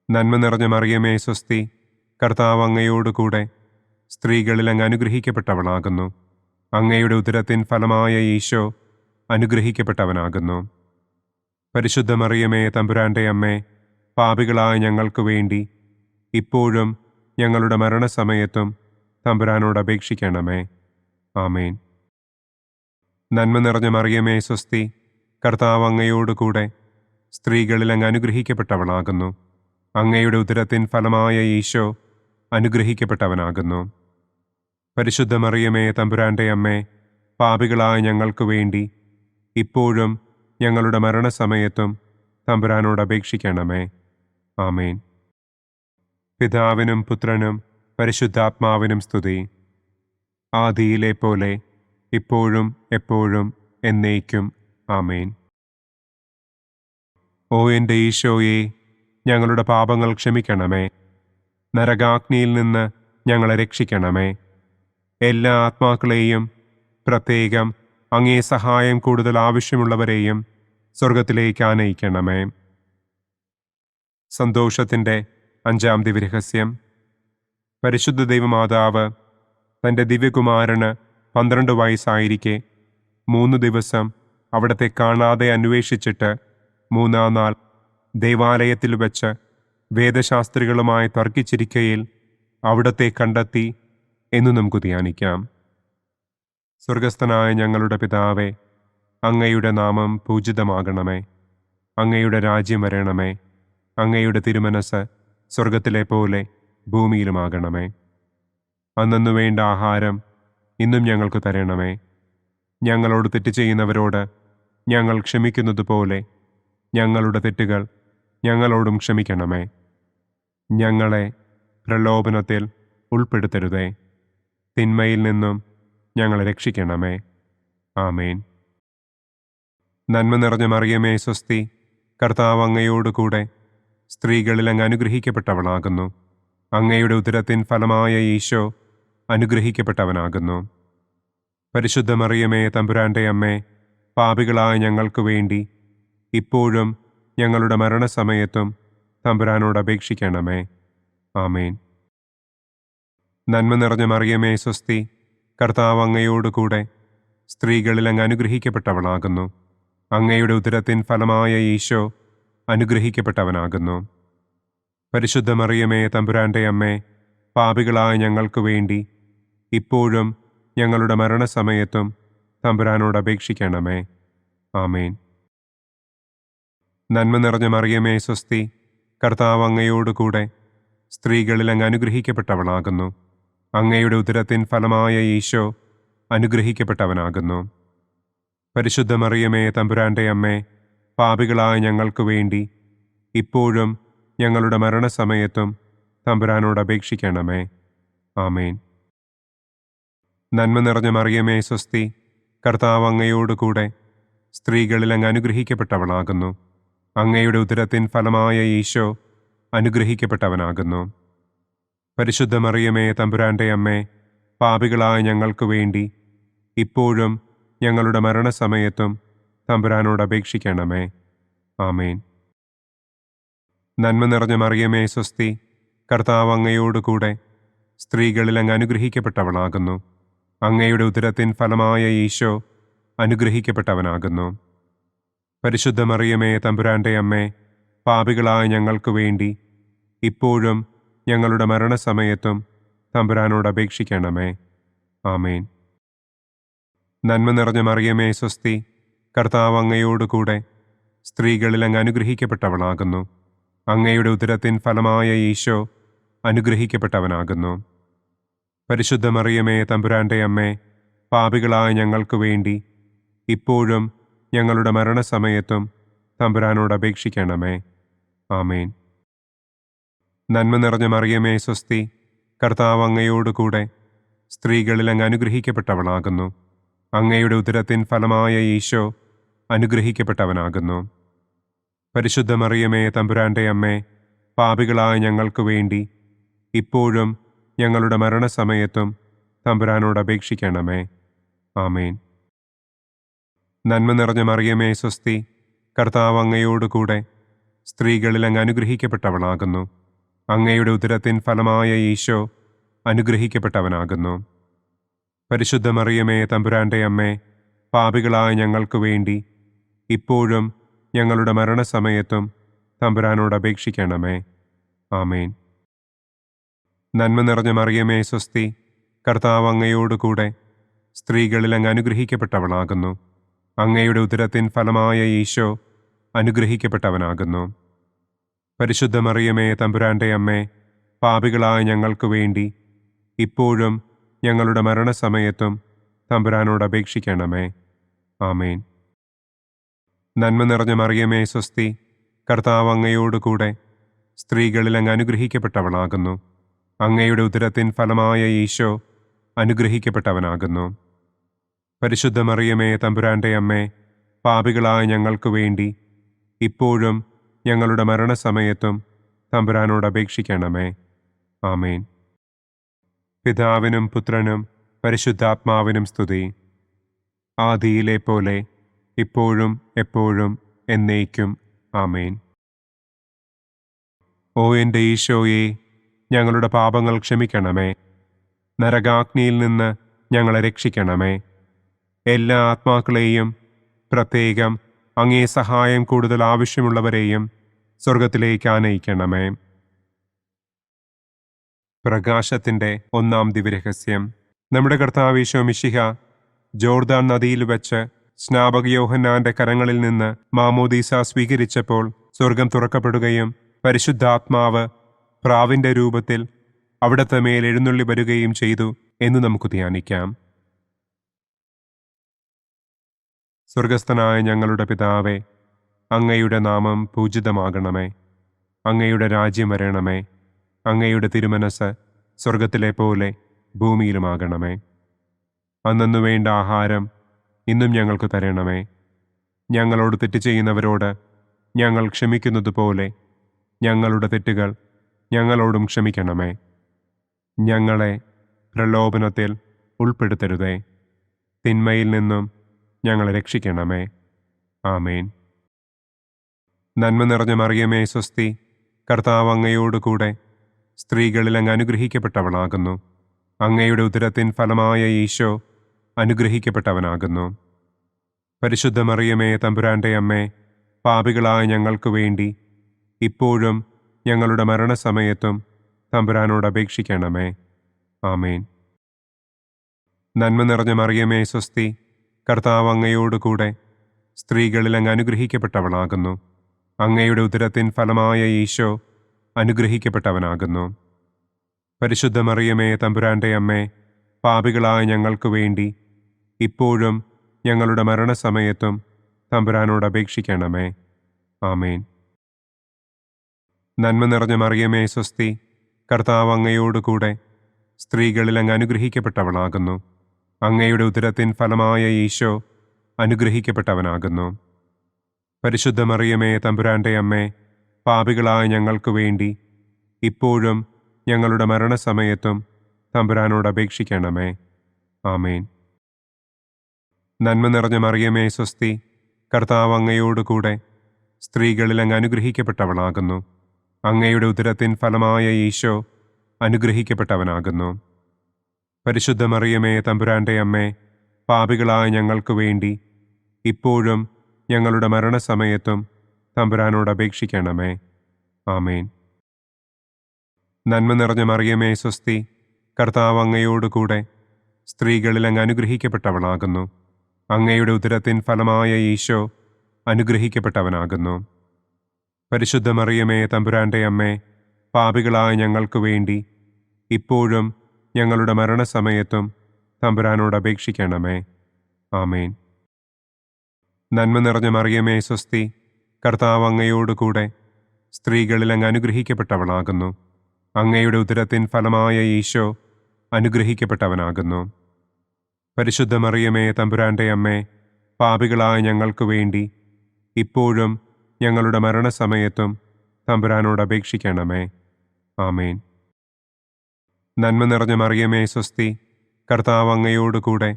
നന്മ നിറഞ്ഞ മറിയമേ സ്വസ്തി, കർത്താവ് അങ്ങയോടുകൂടെ സ്ത്രീകളിൽ അങ്ങ് അനുഗ്രഹിക്കപ്പെട്ടവളാകുന്നു. അങ്ങയുടെ ഉദരത്തിൻ ഫലമായ ഈശോ അനുഗ്രഹിക്കപ്പെട്ടവനാകുന്നു. പരിശുദ്ധ മറിയമേ തമ്പുരാൻ്റെ അമ്മേ, പാപികളായ ഞങ്ങൾക്ക് വേണ്ടി ഇപ്പോഴും ഞങ്ങളുടെ മരണസമയത്തും തമ്പുരാനോട് അപേക്ഷിക്കണമേ. ആമേൻ. നന്മ നിറഞ്ഞ മറിയമേ സ്വസ്തി, കർത്താവ് അങ്ങയോടുകൂടെ സ്ത്രീകളിൽ അങ്ങ് അനുഗ്രഹിക്കപ്പെട്ടവളാകുന്നു. അങ്ങയുടെ ഉദരത്തിൻ ഫലമായ ഈശോ അനുഗ്രഹിക്കപ്പെട്ടവനാകുന്നു. പരിശുദ്ധ മറിയമേ തമ്പുരാന്റെ അമ്മേ, പാപികളായ ഞങ്ങൾക്ക് വേണ്ടി ഇപ്പോഴും ഞങ്ങളുടെ മരണസമയത്തും തമ്പുരാനോട് അപേക്ഷിക്കണമേ. ആമേൻ. പിതാവിനും പുത്രനും പരിശുദ്ധാത്മാവിനും സ്തുതി. ആദിയിലെ പോലെ ഇപ്പോഴും എപ്പോഴും എന്നേക്കും. ആമേൻ. ഓ എൻ്റെ ഈശോയെ, ഞങ്ങളുടെ പാപങ്ങൾ ക്ഷമിക്കണമേ. നരകാഗ്നിയിൽ നിന്ന് ഞങ്ങളെ രക്ഷിക്കണമേ. എല്ലാ ആത്മാക്കളെയും, പ്രത്യേകം അങ്ങേ സഹായം കൂടുതൽ ആവശ്യമുള്ളവരെയും സ്വർഗത്തിലേക്ക് ആനയിക്കണമേ. സന്തോഷത്തിൻ്റെ 5-ാം ദിവ്യരഹസ്യം. പരിശുദ്ധ ദൈവമാതാവ് തൻ്റെ ദിവ്യകുമാരന് 12 വയസ്സായിരിക്കെ 3 ദിവസം അവിടത്തെ കാണാതെ അന്വേഷിച്ചിട്ട് 3-ാം നാൾ ദേവാലയത്തിൽ വെച്ച് വേദശാസ്ത്രികളുമായി തർക്കിച്ചിരിക്കയിൽ അവിടത്തെ കണ്ടെത്തി എന്ന് നമുക്ക് ധ്യാനിക്കാം. സ്വർഗസ്ഥനായ ഞങ്ങളുടെ പിതാവേ, അങ്ങയുടെ നാമം പൂജിതമാകണമേ. അങ്ങയുടെ രാജ്യം വരണമേ. അങ്ങയുടെ തിരുമനസ് സ്വർഗത്തിലെ പോലെ ഭൂമിയിലുമാകണമേ. അന്നന്നു വേണ്ട ആഹാരം ഇന്നും ഞങ്ങൾക്ക് തരണമേ. ഞങ്ങളോട് തെറ്റ് ചെയ്യുന്നവരോട് ഞങ്ങൾ ക്ഷമിക്കുന്നത് പോലെ ഞങ്ങളുടെ തെറ്റുകൾ ഞങ്ങളോടും ക്ഷമിക്കണമേ. ഞങ്ങളെ പ്രലോഭനത്തിൽ ഉൾപ്പെടുത്തരുതേ. തിന്മയിൽ നിന്നും ഞങ്ങളെ രക്ഷിക്കണമേ. ആമേൻ. നന്മ നിറഞ്ഞ മറിയമേ സ്വസ്തി, കർത്താവ് അങ്ങയോടുകൂടെ സ്ത്രീകളിൽ അങ്ങ് അനുഗ്രഹിക്കപ്പെട്ടവളാകുന്നു. അങ്ങയുടെ ഉദരത്തിൻ ഫലമായ ഈശോ അനുഗ്രഹിക്കപ്പെട്ടവനാകുന്നു. പരിശുദ്ധ മറിയമേ തമ്പുരാന്റെ അമ്മേ, പാപികളായ ഞങ്ങൾക്ക് വേണ്ടി ഇപ്പോഴും ഞങ്ങളുടെ മരണസമയത്തും തമ്പുരാനോട് അപേക്ഷിക്കണമേ. ആമേൻ. നന്മ നിറഞ്ഞ മറിയമേ സ്വസ്തി, കർത്താവ് അങ്ങയോടുകൂടെ സ്ത്രീകളിൽ അങ്ങ് അനുഗ്രഹിക്കപ്പെട്ടവളാകുന്നു. അങ്ങയുടെ ഉദരത്തിൻ ഫലമായ ഈശോ അനുഗ്രഹിക്കപ്പെട്ടവനാകുന്നു. പരിശുദ്ധ മറിയമേ തമ്പുരാന്റെ അമ്മേ, പാപികളായ ഞങ്ങൾക്ക് വേണ്ടി ഇപ്പോഴും ഞങ്ങളുടെ മരണസമയത്തും തമ്പുരാനോട് അപേക്ഷിക്കണമേ. ആമേൻ. നന്മ നിറഞ്ഞ മറിയമേ സ്വസ്തി, കർത്താവ് അങ്ങയോടുകൂടെ സ്ത്രീകളിൽ അങ്ങ് അനുഗ്രഹിക്കപ്പെട്ടവളാകുന്നു. അങ്ങയുടെ ഉദരത്തിൻ ഫലമായ ഈശോ അനുഗ്രഹിക്കപ്പെട്ടവനാകുന്നു. പരിശുദ്ധ മറിയമേ തമ്പുരാന്റെ അമ്മേ, പാപികളായ ഞങ്ങൾക്ക് വേണ്ടി ഇപ്പോഴും ഞങ്ങളുടെ മരണസമയത്തും തമ്പുരാനോട് അപേക്ഷിക്കണമേ. ആമേൻ. നന്മ നിറഞ്ഞ മറിയമേ സ്വസ്തി, കർത്താവ് അങ്ങയോടുകൂടെ സ്ത്രീകളിൽ അങ്ങ് അനുഗ്രഹിക്കപ്പെട്ടവളാകുന്നു. അങ്ങയുടെ ഉദരത്തിൻ ഫലമായ ഈശോ അനുഗ്രഹിക്കപ്പെട്ടവനാകുന്നു. പരിശുദ്ധ മറിയമേ തമ്പുരാന്റെ അമ്മേ, പാപികളായ ഞങ്ങൾക്ക് വേണ്ടി ഇപ്പോഴും ഞങ്ങളുടെ മരണസമയത്തും തമ്പുരാനോട് അപേക്ഷിക്കണമേ. ആമേൻ. നന്മ നിറഞ്ഞ മറിയമേ സ്വസ്തി, കർത്താവ് അങ്ങയോടുകൂടെ സ്ത്രീകളിൽ അങ്ങ് അനുഗ്രഹിക്കപ്പെട്ടവളാകുന്നു. അങ്ങയുടെ ഉദരത്തിൻ ഫലമായ ഈശോ അനുഗ്രഹിക്കപ്പെട്ടവനാകുന്നു. പരിശുദ്ധ മറിയമേ തമ്പുരാന്റെ അമ്മേ, പാപികളായ ഞങ്ങൾക്ക് വേണ്ടി ഇപ്പോഴും ഞങ്ങളുടെ മരണസമയത്തും തമ്പുരാനോട് അപേക്ഷിക്കണമേ. ആമേൻ. നന്മ നിറഞ്ഞ മറിയമേ സ്വസ്തി, കർത്താവ് അങ്ങയോടുകൂടെ സ്ത്രീകളിൽ അങ്ങ് അനുഗ്രഹിക്കപ്പെട്ടവളാകുന്നു. അങ്ങയുടെ ഉദരത്തിൻ ഫലമായ ഈശോ അനുഗ്രഹിക്കപ്പെട്ടവനാകുന്നു. പരിശുദ്ധ മറിയമേ തമ്പുരാന്റെ അമ്മേ, പാപികളായ ഞങ്ങൾക്ക് വേണ്ടി ഇപ്പോഴും ഞങ്ങളുടെ മരണസമയത്തും തമ്പുരാനോട് അപേക്ഷിക്കണമേ. ആമേൻ. നന്മ നിറഞ്ഞ മറിയമേ സ്വസ്തി, കർത്താവ് അങ്ങയോടുകൂടെ സ്ത്രീകളിൽ അങ്ങ് അനുഗ്രഹിക്കപ്പെട്ടവളാകുന്നു. അങ്ങയുടെ ഉദരത്തിൻ ഫലമായ ഈശോ അനുഗ്രഹിക്കപ്പെട്ടവനാകുന്നു. പരിശുദ്ധ മറിയമേ തമ്പുരാന്റെ അമ്മേ, പാപികളായ ഞങ്ങൾക്ക് വേണ്ടി ഇപ്പോഴും ഞങ്ങളുടെ മരണസമയത്തും തമ്പുരാനോട് അപേക്ഷിക്കണമേ. ആമേൻ. നന്മ നിറഞ്ഞ മറിയമേ സ്വസ്തി, കർത്താവ് അങ്ങയോടുകൂടെ സ്ത്രീകളിൽ അങ്ങ് അനുഗ്രഹിക്കപ്പെട്ടവളാകുന്നു. അങ്ങയുടെ ഉദരത്തിൻ ഫലമായ ഈശോ അനുഗ്രഹിക്കപ്പെട്ടവനാകുന്നു. പരിശുദ്ധ മറിയമേ തമ്പുരാന്റെ അമ്മേ, പാപികളായ ഞങ്ങൾക്ക് വേണ്ടി ഇപ്പോഴും ഞങ്ങളുടെ മരണസമയത്തും തമ്പുരാനോട് അപേക്ഷിക്കണമേ. ആമേൻ. നന്മ നിറഞ്ഞ മറിയമേ സ്വസ്തി, കർത്താവ് അങ്ങയോടുകൂടെ സ്ത്രീകളിൽ അങ്ങ് അനുഗ്രഹിക്കപ്പെട്ടവളാകുന്നു. അങ്ങയുടെ ഉദരത്തിൻ ഫലമായ ഈശോ അനുഗ്രഹിക്കപ്പെട്ടവനാകുന്നു. പരിശുദ്ധ മറിയമേ തമ്പുരാന്റെ അമ്മേ, പാപികളായ ഞങ്ങൾക്ക് വേണ്ടി ഇപ്പോഴും ഞങ്ങളുടെ മരണസമയത്തും തമ്പുരാനോട് അപേക്ഷിക്കണമേ. ആമേൻ. നന്മ നിറഞ്ഞ മറിയമേ സ്വസ്തി, കർത്താവ് അങ്ങയോടുകൂടെ സ്ത്രീകളിൽ അങ്ങ് അനുഗ്രഹിക്കപ്പെട്ടവളാകുന്നു. അങ്ങയുടെ ഉദരത്തിൻ ഫലമായ ഈശോ അനുഗ്രഹിക്കപ്പെട്ടവനാകുന്നു. പരിശുദ്ധ മറിയമേ തമ്പുരാൻ്റെ അമ്മേ, പാപികളായ ഞങ്ങൾക്ക് വേണ്ടി ഇപ്പോഴും ഞങ്ങളുടെ മരണസമയത്തും തമ്പുരാനോട് അപേക്ഷിക്കണമേ. ആമേൻ. പിതാവിനും പുത്രനും പരിശുദ്ധാത്മാവിനും സ്തുതി. ആദിയിലെ പോലെ ഇപ്പോഴും എപ്പോഴും എന്നേക്കും. ആമേൻ. ഓ എൻ്റെ ഈശോയെ, ഞങ്ങളുടെ പാപങ്ങൾ ക്ഷമിക്കണമേ. നരകാഗ്നിയിൽ നിന്ന് ഞങ്ങളെ രക്ഷിക്കണമേ. എല്ലാ ആത്മാക്കളെയും, പ്രത്യേകം അങ്ങേ സഹായം കൂടുതൽ ആവശ്യമുള്ളവരെയും സ്വർഗത്തിലേക്ക് ആനയിക്കണമേ. പ്രകാശത്തിൻ്റെ ഒന്നാം ദിവ്യരഹസ്യം. നമ്മുടെ കർത്താവ് ഈശോ മിശിഹ ജോർദാൻ നദിയിൽ വെച്ച് സ്നാപക യോഹന്നാന്റെ കരങ്ങളിൽ നിന്ന് മാമോദീസ സ്വീകരിച്ചപ്പോൾ സ്വർഗം തുറക്കപ്പെടുകയും പരിശുദ്ധാത്മാവ് പ്രാവിന്റെ രൂപത്തിൽ അവിടത്തെ മേൽ എഴുന്നള്ളി വരികയും ചെയ്തു എന്ന് നമുക്ക് ധ്യാനിക്കാം. സ്വർഗസ്ഥനായ ഞങ്ങളുടെ പിതാവേ, അങ്ങയുടെ നാമം പൂജിതമാകണമേ. അങ്ങയുടെ രാജ്യം വരണമേ. അങ്ങയുടെ തിരുമനസ് സ്വർഗത്തിലെ പോലെ ഭൂമിയിലുമാകണമേ. അന്നന്നു വേണ്ട ആഹാരം ഇന്നും ഞങ്ങൾക്ക് തരണമേ. ഞങ്ങളോട് തെറ്റ് ചെയ്യുന്നവരോട് ഞങ്ങൾ ക്ഷമിക്കുന്നത് പോലെ ഞങ്ങളുടെ തെറ്റുകൾ ഞങ്ങളോടും ക്ഷമിക്കണമേ. ഞങ്ങളെ പ്രലോഭനത്തിൽ ഉൾപ്പെടുത്തരുതേ, തിന്മയിൽ നിന്നും ഞങ്ങളെ രക്ഷിക്കണമേ. ആമേൻ. നന്മ നിറഞ്ഞ മറിയമേ സ്വസ്തി, കർത്താവ് അങ്ങയോടുകൂടെ സ്ത്രീകളിൽ അങ്ങ് അനുഗ്രഹിക്കപ്പെട്ടവളാകുന്നു. അങ്ങയുടെ ഉദരത്തിൻ ഫലമായ ഈശോ അനുഗ്രഹിക്കപ്പെട്ടവനാകുന്നു. പരിശുദ്ധ മറിയമേ തമ്പുരാൻ്റെ അമ്മേ, പാപികളായ ഞങ്ങൾക്ക് വേണ്ടി ഇപ്പോഴും ഞങ്ങളുടെ മരണസമയത്തും തമ്പുരാനോട് അപേക്ഷിക്കണമേ. ആമേൻ. നന്മ നിറഞ്ഞ മറിയമേ സ്വസ്തി, കർത്താവ് അങ്ങയോടുകൂടെ സ്ത്രീകളിൽ അങ്ങ് അനുഗ്രഹിക്കപ്പെട്ടവളാകുന്നു. അങ്ങയുടെ ഉദരത്തിൻ ഫലമായ ഈശോ അനുഗ്രഹിക്കപ്പെട്ടവനാകുന്നു. പരിശുദ്ധ മറിയമേ തമ്പുരാൻ്റെ അമ്മേ, പാപികളായ ഞങ്ങൾക്ക് വേണ്ടി ഇപ്പോഴും ഞങ്ങളുടെ മരണസമയത്തും തമ്പുരാനോട് അപേക്ഷിക്കണമേ. ആമേൻ. നന്മ നിറഞ്ഞ മറിയമേ സ്വസ്തി, കർത്താവ് അങ്ങയോടുകൂടെ സ്ത്രീകളിൽ അങ്ങ് അനുഗ്രഹിക്കപ്പെട്ടവളാകുന്നു. അങ്ങയുടെ ഉദരത്തിൻ ഫലമായ ഈശോ അനുഗ്രഹിക്കപ്പെട്ടവനാകുന്നു. പരിശുദ്ധ മറിയമേ തമ്പുരാൻ്റെ അമ്മേ, പാപികളായ ഞങ്ങൾക്ക് വേണ്ടി ഇപ്പോഴും ഞങ്ങളുടെ മരണസമയത്തും തമ്പുരാനോട് അപേക്ഷിക്കണമേ. ആമേൻ. നന്മ നിറഞ്ഞ മറിയമേ സ്വസ്തി, കർത്താവ് അങ്ങയോടുകൂടെ സ്ത്രീകളിൽ അങ്ങ് അനുഗ്രഹിക്കപ്പെട്ടവളാകുന്നു. അങ്ങയുടെ ഉദരത്തിൻ ഫലമായ ഈശോ അനുഗ്രഹിക്കപ്പെട്ടവനാകുന്നു. പരിശുദ്ധ മറിയമേ തമ്പുരാൻ്റെ അമ്മേ, പാപികളായ ഞങ്ങൾക്ക് വേണ്ടി ഇപ്പോഴും ഞങ്ങളുടെ മരണസമയത്തും തമ്പുരാനോട് അപേക്ഷിക്കണമേ. ആമേൻ. നന്മ നിറഞ്ഞ മറിയമേ സ്വസ്തി, കർത്താവ് അങ്ങയോടുകൂടെ സ്ത്രീകളിൽ അങ്ങ് അനുഗ്രഹിക്കപ്പെട്ടവളാകുന്നു. അങ്ങയുടെ ഉദരത്തിൻ ഫലമായ ഈശോ അനുഗ്രഹിക്കപ്പെട്ടവനാകുന്നു. പരിശുദ്ധ മറിയമേ തമ്പുരാൻ്റെ അമ്മേ, പാപികളായ ഞങ്ങൾക്ക് വേണ്ടി ഇപ്പോഴും ഞങ്ങളുടെ മരണസമയത്തും തമ്പുരാനോട് അപേക്ഷിക്കണമേ. ആമേൻ. നന്മ നിറഞ്ഞ മറിയമേ സ്വസ്തി, കർത്താവ് അങ്ങയോടുകൂടെ സ്ത്രീകളിൽ അങ്ങ് അനുഗ്രഹിക്കപ്പെട്ടവളാകുന്നു. അങ്ങയുടെ ഉദരത്തിൻ ഫലമായ ഈശോ അനുഗ്രഹിക്കപ്പെട്ടവനാകുന്നു. പരിശുദ്ധ മറിയമേ തമ്പുരാൻ്റെ അമ്മേ, പാപികളായ ഞങ്ങൾക്ക് വേണ്ടി ഇപ്പോഴും ഞങ്ങളുടെ മരണസമയത്തും തമ്പുരാനോട് അപേക്ഷിക്കണമേ. ആമേൻ. നന്മ നിറഞ്ഞ മറിയമേ സ്വസ്തി, കർത്താവ് അങ്ങയോടുകൂടെ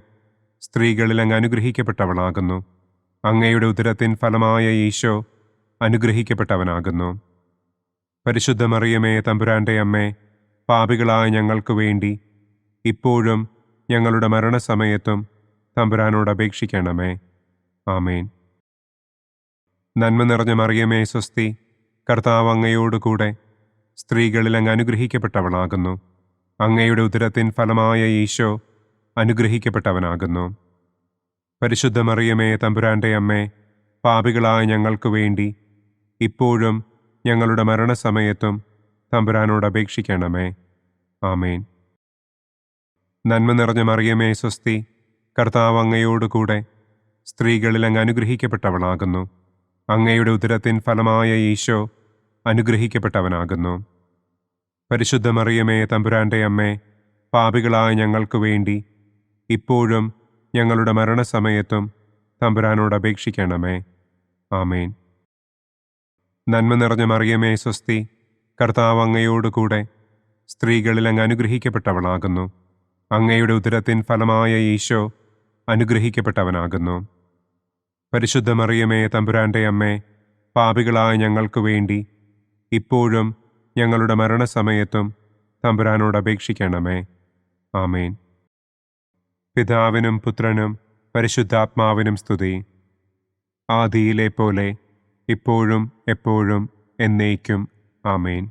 സ്ത്രീകളിൽ അങ്ങ് അനുഗ്രഹിക്കപ്പെട്ടവളാകുന്നു. അങ്ങയുടെ ഉദരത്തിൻ ഫലമായ ഈശോ അനുഗ്രഹിക്കപ്പെട്ടവനാകുന്നു. പരിശുദ്ധ മറിയമേ തമ്പുരാൻ്റെ അമ്മേ, പാപികളായ ഞങ്ങൾക്ക് വേണ്ടി ഇപ്പോഴും ഞങ്ങളുടെ മരണസമയത്തും തമ്പുരാനോട് അപേക്ഷിക്കണമേ. ആമേൻ. നന്മ നിറഞ്ഞ മറിയമേ സ്വസ്തി, കർത്താവ് അങ്ങയോടുകൂടെ സ്ത്രീകളിൽ അങ്ങ് അനുഗ്രഹിക്കപ്പെട്ടവളാകുന്നു. അങ്ങയുടെ ഉദരത്തിൻ ഫലമായ ഈശോ അനുഗ്രഹിക്കപ്പെട്ടവനാകുന്നു. പരിശുദ്ധ മറിയമേ തമ്പുരാൻ്റെ അമ്മേ, പാപികളായ ഞങ്ങൾക്ക് വേണ്ടി ഇപ്പോഴും ഞങ്ങളുടെ മരണസമയത്തും തമ്പുരാനോട് അപേക്ഷിക്കണമേ. ആമേൻ. നന്മ നിറഞ്ഞ മറിയമേ സ്വസ്തി, കർത്താവ് അങ്ങയോടുകൂടെ സ്ത്രീകളിൽ അങ്ങ് അനുഗ്രഹിക്കപ്പെട്ടവളാകുന്നു. അങ്ങയുടെ ഉദരത്തിൻ ഫലമായ ഈശോ അനുഗ്രഹിക്കപ്പെട്ടവനാകുന്നു. പരിശുദ്ധ മറിയമേ തമ്പുരാന്റെ അമ്മേ, പാപികളായ ഞങ്ങൾക്ക് വേണ്ടി ഇപ്പോഴും ഞങ്ങളുടെ മരണസമയത്തും തമ്പുരാനോട് അപേക്ഷിക്കണമേ. ആമേൻ. നന്മ നിറഞ്ഞ മറിയമേ സ്വസ്തി, കർത്താവ് അങ്ങയോടുകൂടെ സ്ത്രീകളിൽ അങ്ങ് അനുഗ്രഹിക്കപ്പെട്ടവളാകുന്നു. അങ്ങയുടെ ഉദരത്തിൻ ഫലമായ ഈശോ അനുഗ്രഹിക്കപ്പെട്ടവനാകുന്നു. പരിശുദ്ധ മറിയമേ തമ്പുരാന്റെ അമ്മേ, പാപികളായ ഞങ്ങൾക്ക് വേണ്ടി ഇപ്പോഴും ഞങ്ങളുടെ മരണസമയത്തും തമ്പുരാനോട് അപേക്ഷിക്കണമേ. ആമേൻ. പിതാവിനും പുത്രനും പരിശുദ്ധാത്മാവിനും സ്തുതി. ആദിയിലെ പോലെ ഇപ്പോഴും എപ്പോഴും എന്നേക്കും. ആമേൻ.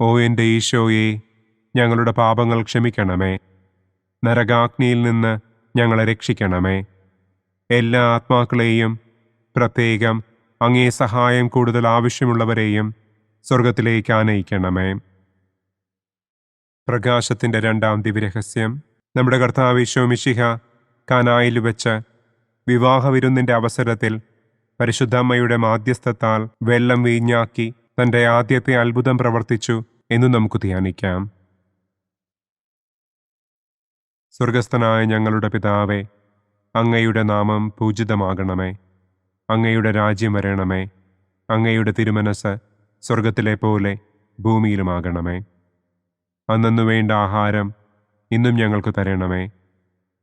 ഓ എൻ്റെ ഈശോയെ, ഞങ്ങളുടെ പാപങ്ങൾ ക്ഷമിക്കണമേ. നരകാഗ്നിയിൽ നിന്ന് ഞങ്ങളെ രക്ഷിക്കണമേ. എല്ലാ ആത്മാക്കളെയും, പ്രത്യേകം അങ്ങേ സഹായം കൂടുതൽ ആവശ്യമുള്ളവരെയും സ്വർഗത്തിലേക്ക് ആനയിക്കണമേ. പ്രകാശത്തിൻ്റെ രണ്ടാം ദിവ്യരഹസ്യം. നമ്മുടെ കർത്താവ് ഈശോ മിശിഹ കാനായിൽ വെച്ച് വിവാഹവിരുന്നിൻ്റെ അവസരത്തിൽ പരിശുദ്ധമ്മയുടെ മാധ്യസ്ഥത്താൽ വെള്ളം വീഞ്ഞാക്കി തൻ്റെ ആദ്യത്തെ അത്ഭുതം പ്രവർത്തിച്ചു എന്ന് നമുക്ക് ധ്യാനിക്കാം. സ്വർഗസ്ഥനായ ഞങ്ങളുടെ പിതാവേ, അങ്ങയുടെ നാമം പൂജിതമാകണമേ. അങ്ങയുടെ രാജ്യം വരണമേ. അങ്ങയുടെ തിരുമനസ് സ്വർഗത്തിലെ പോലെ ഭൂമിയിലുമാകണമേ. അന്നു വേണ്ട ആഹാരം ഇന്നും ഞങ്ങൾക്ക് തരണമേ.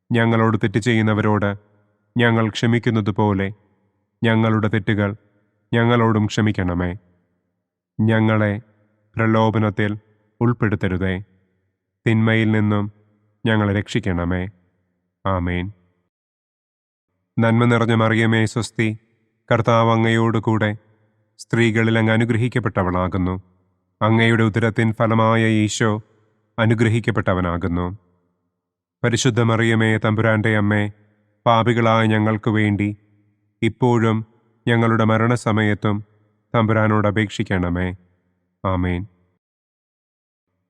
ഞങ്ങളോട് തെറ്റ് ചെയ്യുന്നവരോട് ഞങ്ങൾ ക്ഷമിക്കുന്നത് പോലെ ഞങ്ങളുടെ തെറ്റുകൾ ഞങ്ങളോടും ക്ഷമിക്കണമേ. ഞങ്ങളെ പ്രലോഭനത്തിൽ ഉൾപ്പെടുത്തരുതേ. തിന്മയിൽ നിന്നും ഞങ്ങളെ രക്ഷിക്കണമേ. ആമേൻ. നന്മ നിറഞ്ഞ മറിയമേ സ്വസ്തി, കർത്താവ് അങ്ങയോടുകൂടെ സ്ത്രീകളിൽ അങ്ങ് അനുഗ്രഹിക്കപ്പെട്ടവളാകുന്നു. അങ്ങയുടെ ഉദരത്തിൻ ഫലമായ ഈശോ അനുഗ്രഹിക്കപ്പെട്ടവനാകുന്നു. പരിശുദ്ധ മറിയമേ തമ്പുരാന്റെ അമ്മേ, പാപികളായ ഞങ്ങൾക്ക് വേണ്ടി ഇപ്പോഴും ഞങ്ങളുടെ മരണസമയത്തും തമ്പുരാനോട് അപേക്ഷിക്കണമേ. ആമേൻ.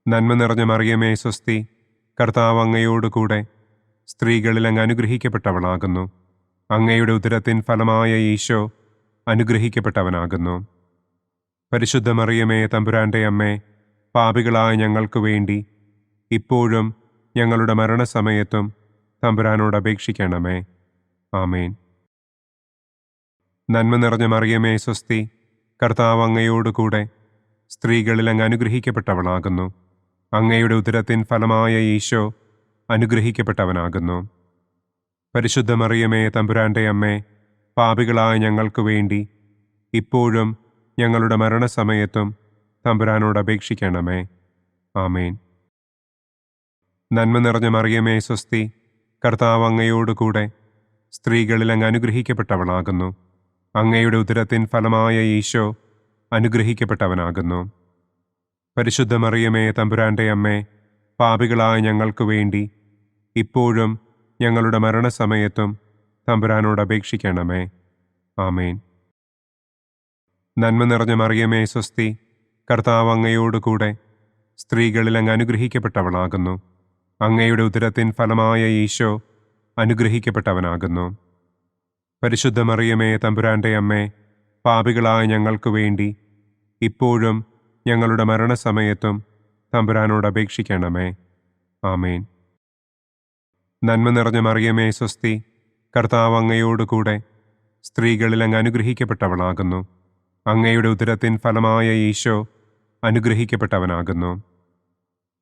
നന്മ നിറഞ്ഞ മറിയമേ സ്വസ്തി, കർത്താവ് അങ്ങയോടുകൂടെ സ്ത്രീകളിൽ അങ്ങ് അനുഗ്രഹിക്കപ്പെട്ടവളാകുന്നു. അങ്ങയുടെ ഉദരത്തിൻ ഫലമായ ഈശോ അനുഗ്രഹിക്കപ്പെട്ടവനാകുന്നു. പരിശുദ്ധ മറിയമേ തമ്പുരാന്റെ അമ്മേ, പാപികളായ ഞങ്ങൾക്ക് വേണ്ടി ഇപ്പോഴും ഞങ്ങളുടെ മരണസമയത്തും തമ്പുരാനോട് അപേക്ഷിക്കണമേ. ആമേൻ. നന്മ നിറഞ്ഞ മറിയമേ സ്വസ്തി, കർത്താവ് അങ്ങയോടുകൂടെ സ്ത്രീകളിൽ അങ്ങ് അനുഗ്രഹിക്കപ്പെട്ടവളാകുന്നു. അങ്ങയുടെ ഉദരത്തിൻ ഫലമായ ഈശോ അനുഗ്രഹിക്കപ്പെട്ടവനാകുന്നു. പരിശുദ്ധ മറിയമേ തമ്പുരാന്റെ അമ്മേ, പാപികളായ ഞങ്ങൾക്ക് വേണ്ടി ഇപ്പോഴും ഞങ്ങളുടെ മരണസമയത്തും തമ്പുരാനോട് അപേക്ഷിക്കണമേ. ആമേൻ. നന്മ നിറഞ്ഞ മറിയമേ സ്വസ്തി, കർത്താവ് അങ്ങയോടുകൂടെ സ്ത്രീകളിൽ അങ്ങ് അനുഗ്രഹിക്കപ്പെട്ടവളാകുന്നു. അങ്ങയുടെ ഉദരത്തിൻ ഫലമായ ഈശോ അനുഗ്രഹിക്കപ്പെട്ടവനാകുന്നു. പരിശുദ്ധ മറിയമേ തമ്പുരാന്റെ അമ്മേ, പാപികളായ ഞങ്ങൾക്ക് വേണ്ടി ഇപ്പോഴും ഞങ്ങളുടെ മരണസമയത്തും തമ്പുരാനോട് അപേക്ഷിക്കണമേ. ആമേൻ. നന്മ നിറഞ്ഞ മറിയമേ സ്വസ്തി, കർത്താവ് അങ്ങയോടുകൂടെ സ്ത്രീകളിൽ അങ്ങ് അനുഗ്രഹിക്കപ്പെട്ടവളാകുന്നു. അങ്ങയുടെ ഉദരത്തിൻ ഫലമായ ഈശോ അനുഗ്രഹിക്കപ്പെട്ടവനാകുന്നു. പരിശുദ്ധ മറിയമേ തമ്പുരാന്റെ അമ്മേ, പാപികളായ ഞങ്ങൾക്ക് വേണ്ടി ഇപ്പോഴും ഞങ്ങളുടെ മരണസമയത്തും തമ്പുരാനോട് അപേക്ഷിക്കണമേ. ആമേൻ. നന്മ നിറഞ്ഞ മറിയമേ സ്വസ്തി, കർത്താവ് അങ്ങയോടുകൂടെ സ്ത്രീകളിൽ അങ്ങ് അനുഗ്രഹിക്കപ്പെട്ടവളാകുന്നു. അങ്ങയുടെ ഉദരത്തിൻ ഫലമായ ഈശോ അനുഗ്രഹിക്കപ്പെട്ടവനാകുന്നു.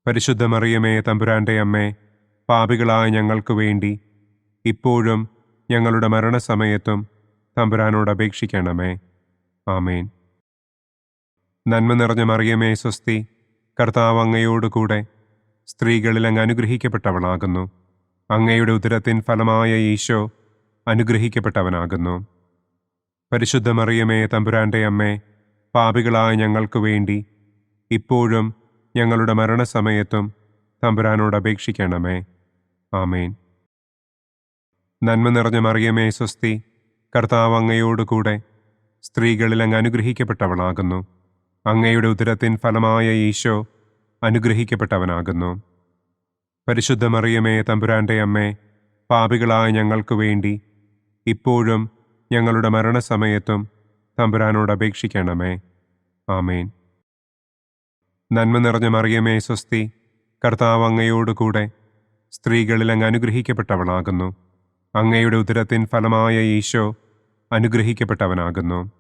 പരിശുദ്ധ മറിയമേ തമ്പുരാന്റെ അമ്മേ, പാപികളായ ഞങ്ങൾക്ക് വേണ്ടി ഇപ്പോഴും ഞങ്ങളുടെ മരണസമയത്തും തമ്പുരാനോട് അപേക്ഷിക്കണമേ. ആമേൻ. നന്മ നിറഞ്ഞ മറിയമേ സ്വസ്തി, കർത്താവ് അങ്ങയോടുകൂടെ സ്ത്രീകളിൽ അങ്ങ് അനുഗ്രഹിക്കപ്പെട്ടവളാകുന്നു. അങ്ങയുടെ ഉദരത്തിൻ ഫലമായ ഈശോ അനുഗ്രഹിക്കപ്പെട്ടവനാകുന്നു. പരിശുദ്ധ മറിയമേ തമ്പുരാന്റെ അമ്മേ, പാപികളായ ഞങ്ങൾക്ക് വേണ്ടി ഇപ്പോഴും ഞങ്ങളുടെ മരണസമയത്തും തമ്പുരാനോട് അപേക്ഷിക്കണമേ. ആമേൻ. നന്മ നിറഞ്ഞ മറിയമേ സ്വസ്തി, കർത്താവ് അങ്ങയോടുകൂടെ സ്ത്രീകളിൽ അങ്ങ് അനുഗ്രഹിക്കപ്പെട്ടവളാകുന്നു. അങ്ങയുടെ ഉദരത്തിൻ ഫലമായ ഈശോ അനുഗ്രഹിക്കപ്പെട്ടവനാകുന്നു. പരിശുദ്ധ മറിയമേ തമ്പുരാന്റെ അമ്മേ, പാപികളായ ഞങ്ങൾക്ക് വേണ്ടി ഇപ്പോഴും ഞങ്ങളുടെ മരണസമയത്തും തമ്പുരാനോട് അപേക്ഷിക്കണമേ. ആമേൻ. നന്മ നിറഞ്ഞ മറിയമേ സ്വസ്തി, കർത്താവ് അങ്ങയോടുകൂടെ സ്ത്രീകളിൽ അങ്ങ് അനുഗ്രഹിക്കപ്പെട്ടവളാകുന്നു. അങ്ങയുടെ ഉദരത്തിൻ ഫലമായ ഈശോ അനുഗ്രഹിക്കപ്പെട്ടവനാകുന്നു.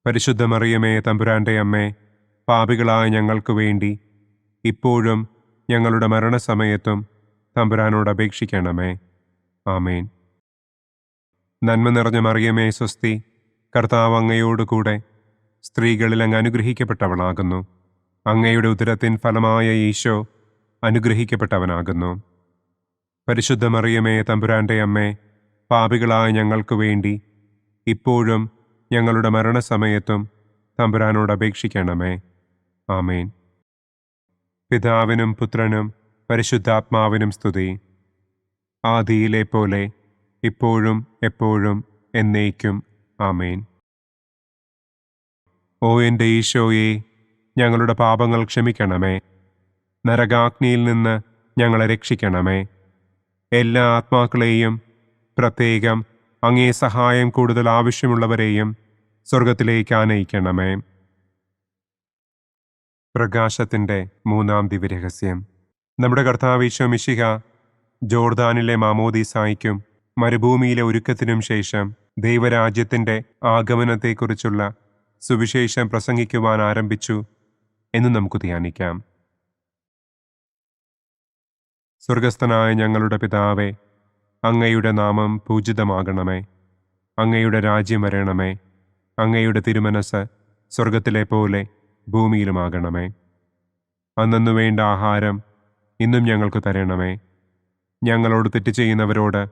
പരിശുദ്ധ മറിയമേ തമ്പുരാന്റെ അമ്മേ, പാപികളായ ഞങ്ങൾക്ക് വേണ്ടി ഇപ്പോഴും ഞങ്ങളുടെ മരണസമയത്തും തമ്പുരാനോട് അപേക്ഷിക്കണമേ. ആമേൻ. നന്മ നിറഞ്ഞ മറിയമേ സ്വസ്തി, കർത്താവ് അങ്ങയോടുകൂടെ സ്ത്രീകളിൽ അങ്ങ് അനുഗ്രഹിക്കപ്പെട്ടവളാകുന്നു. അങ്ങയുടെ ഉദരത്തിൻ ഫലമായ ഈശോ അനുഗ്രഹിക്കപ്പെട്ടവനാകുന്നു. പരിശുദ്ധ മറിയമേ തമ്പുരാന്റെ അമ്മേ, പാപികളായ ഞങ്ങൾക്ക് വേണ്ടി ഇപ്പോഴും ഞങ്ങളുടെ മരണസമയത്തും തമ്പുരാനോട് അപേക്ഷിക്കണമേ. ആമേൻ. പിതാവിനും പുത്രനും പരിശുദ്ധാത്മാവിനും സ്തുതി. ആദിയിലെ പോലെ ഇപ്പോഴും എപ്പോഴും എന്നേക്കും. ആമേൻ. ഓ എൻ്റെ ഈശോയെ, ഞങ്ങളുടെ പാപങ്ങൾ ക്ഷമിക്കണമേ. നരകാഗ്നിയിൽ നിന്ന് ഞങ്ങളെ രക്ഷിക്കണമേ. എല്ലാ ആത്മാക്കളെയും, പ്രത്യേകം അങ്ങേ സഹായം കൂടുതൽ ആവശ്യമുള്ളവരെയും സ്വർഗത്തിലേക്ക് ആനയിക്കണമേ. പ്രകാശത്തിൻ്റെ മൂന്നാം ദിവ്യരഹസ്യം. നമ്മുടെ കർത്താവ് ഈശോ മിശിഹ ജോർദാനിലെ മാമോദീസായ്ക്കും മരുഭൂമിയിലെ ഒരുക്കത്തിനും ശേഷം ദൈവരാജ്യത്തിൻ്റെ ആഗമനത്തെക്കുറിച്ചുള്ള സുവിശേഷം പ്രസംഗിക്കുവാൻ ആരംഭിച്ചു എന്ന് നമുക്ക് ധ്യാനിക്കാം. സ്വർഗസ്ഥനായ ഞങ്ങളുടെ പിതാവേ, അങ്ങയുടെ നാമം പൂജിതമാകണമേ. അങ്ങയുടെ രാജ്യം വരണമേ. അങ്ങയുടെ തിരുമനസ് സ്വർഗത്തിലെ പോലെ ഭൂമിയിലുമാകണമേ. അന്നന്നു വേണ്ട ആഹാരം ഇന്നും ഞങ്ങൾക്ക് തരണമേ. ഞങ്ങളോട് തെറ്റ് ചെയ്യുന്നവരോട്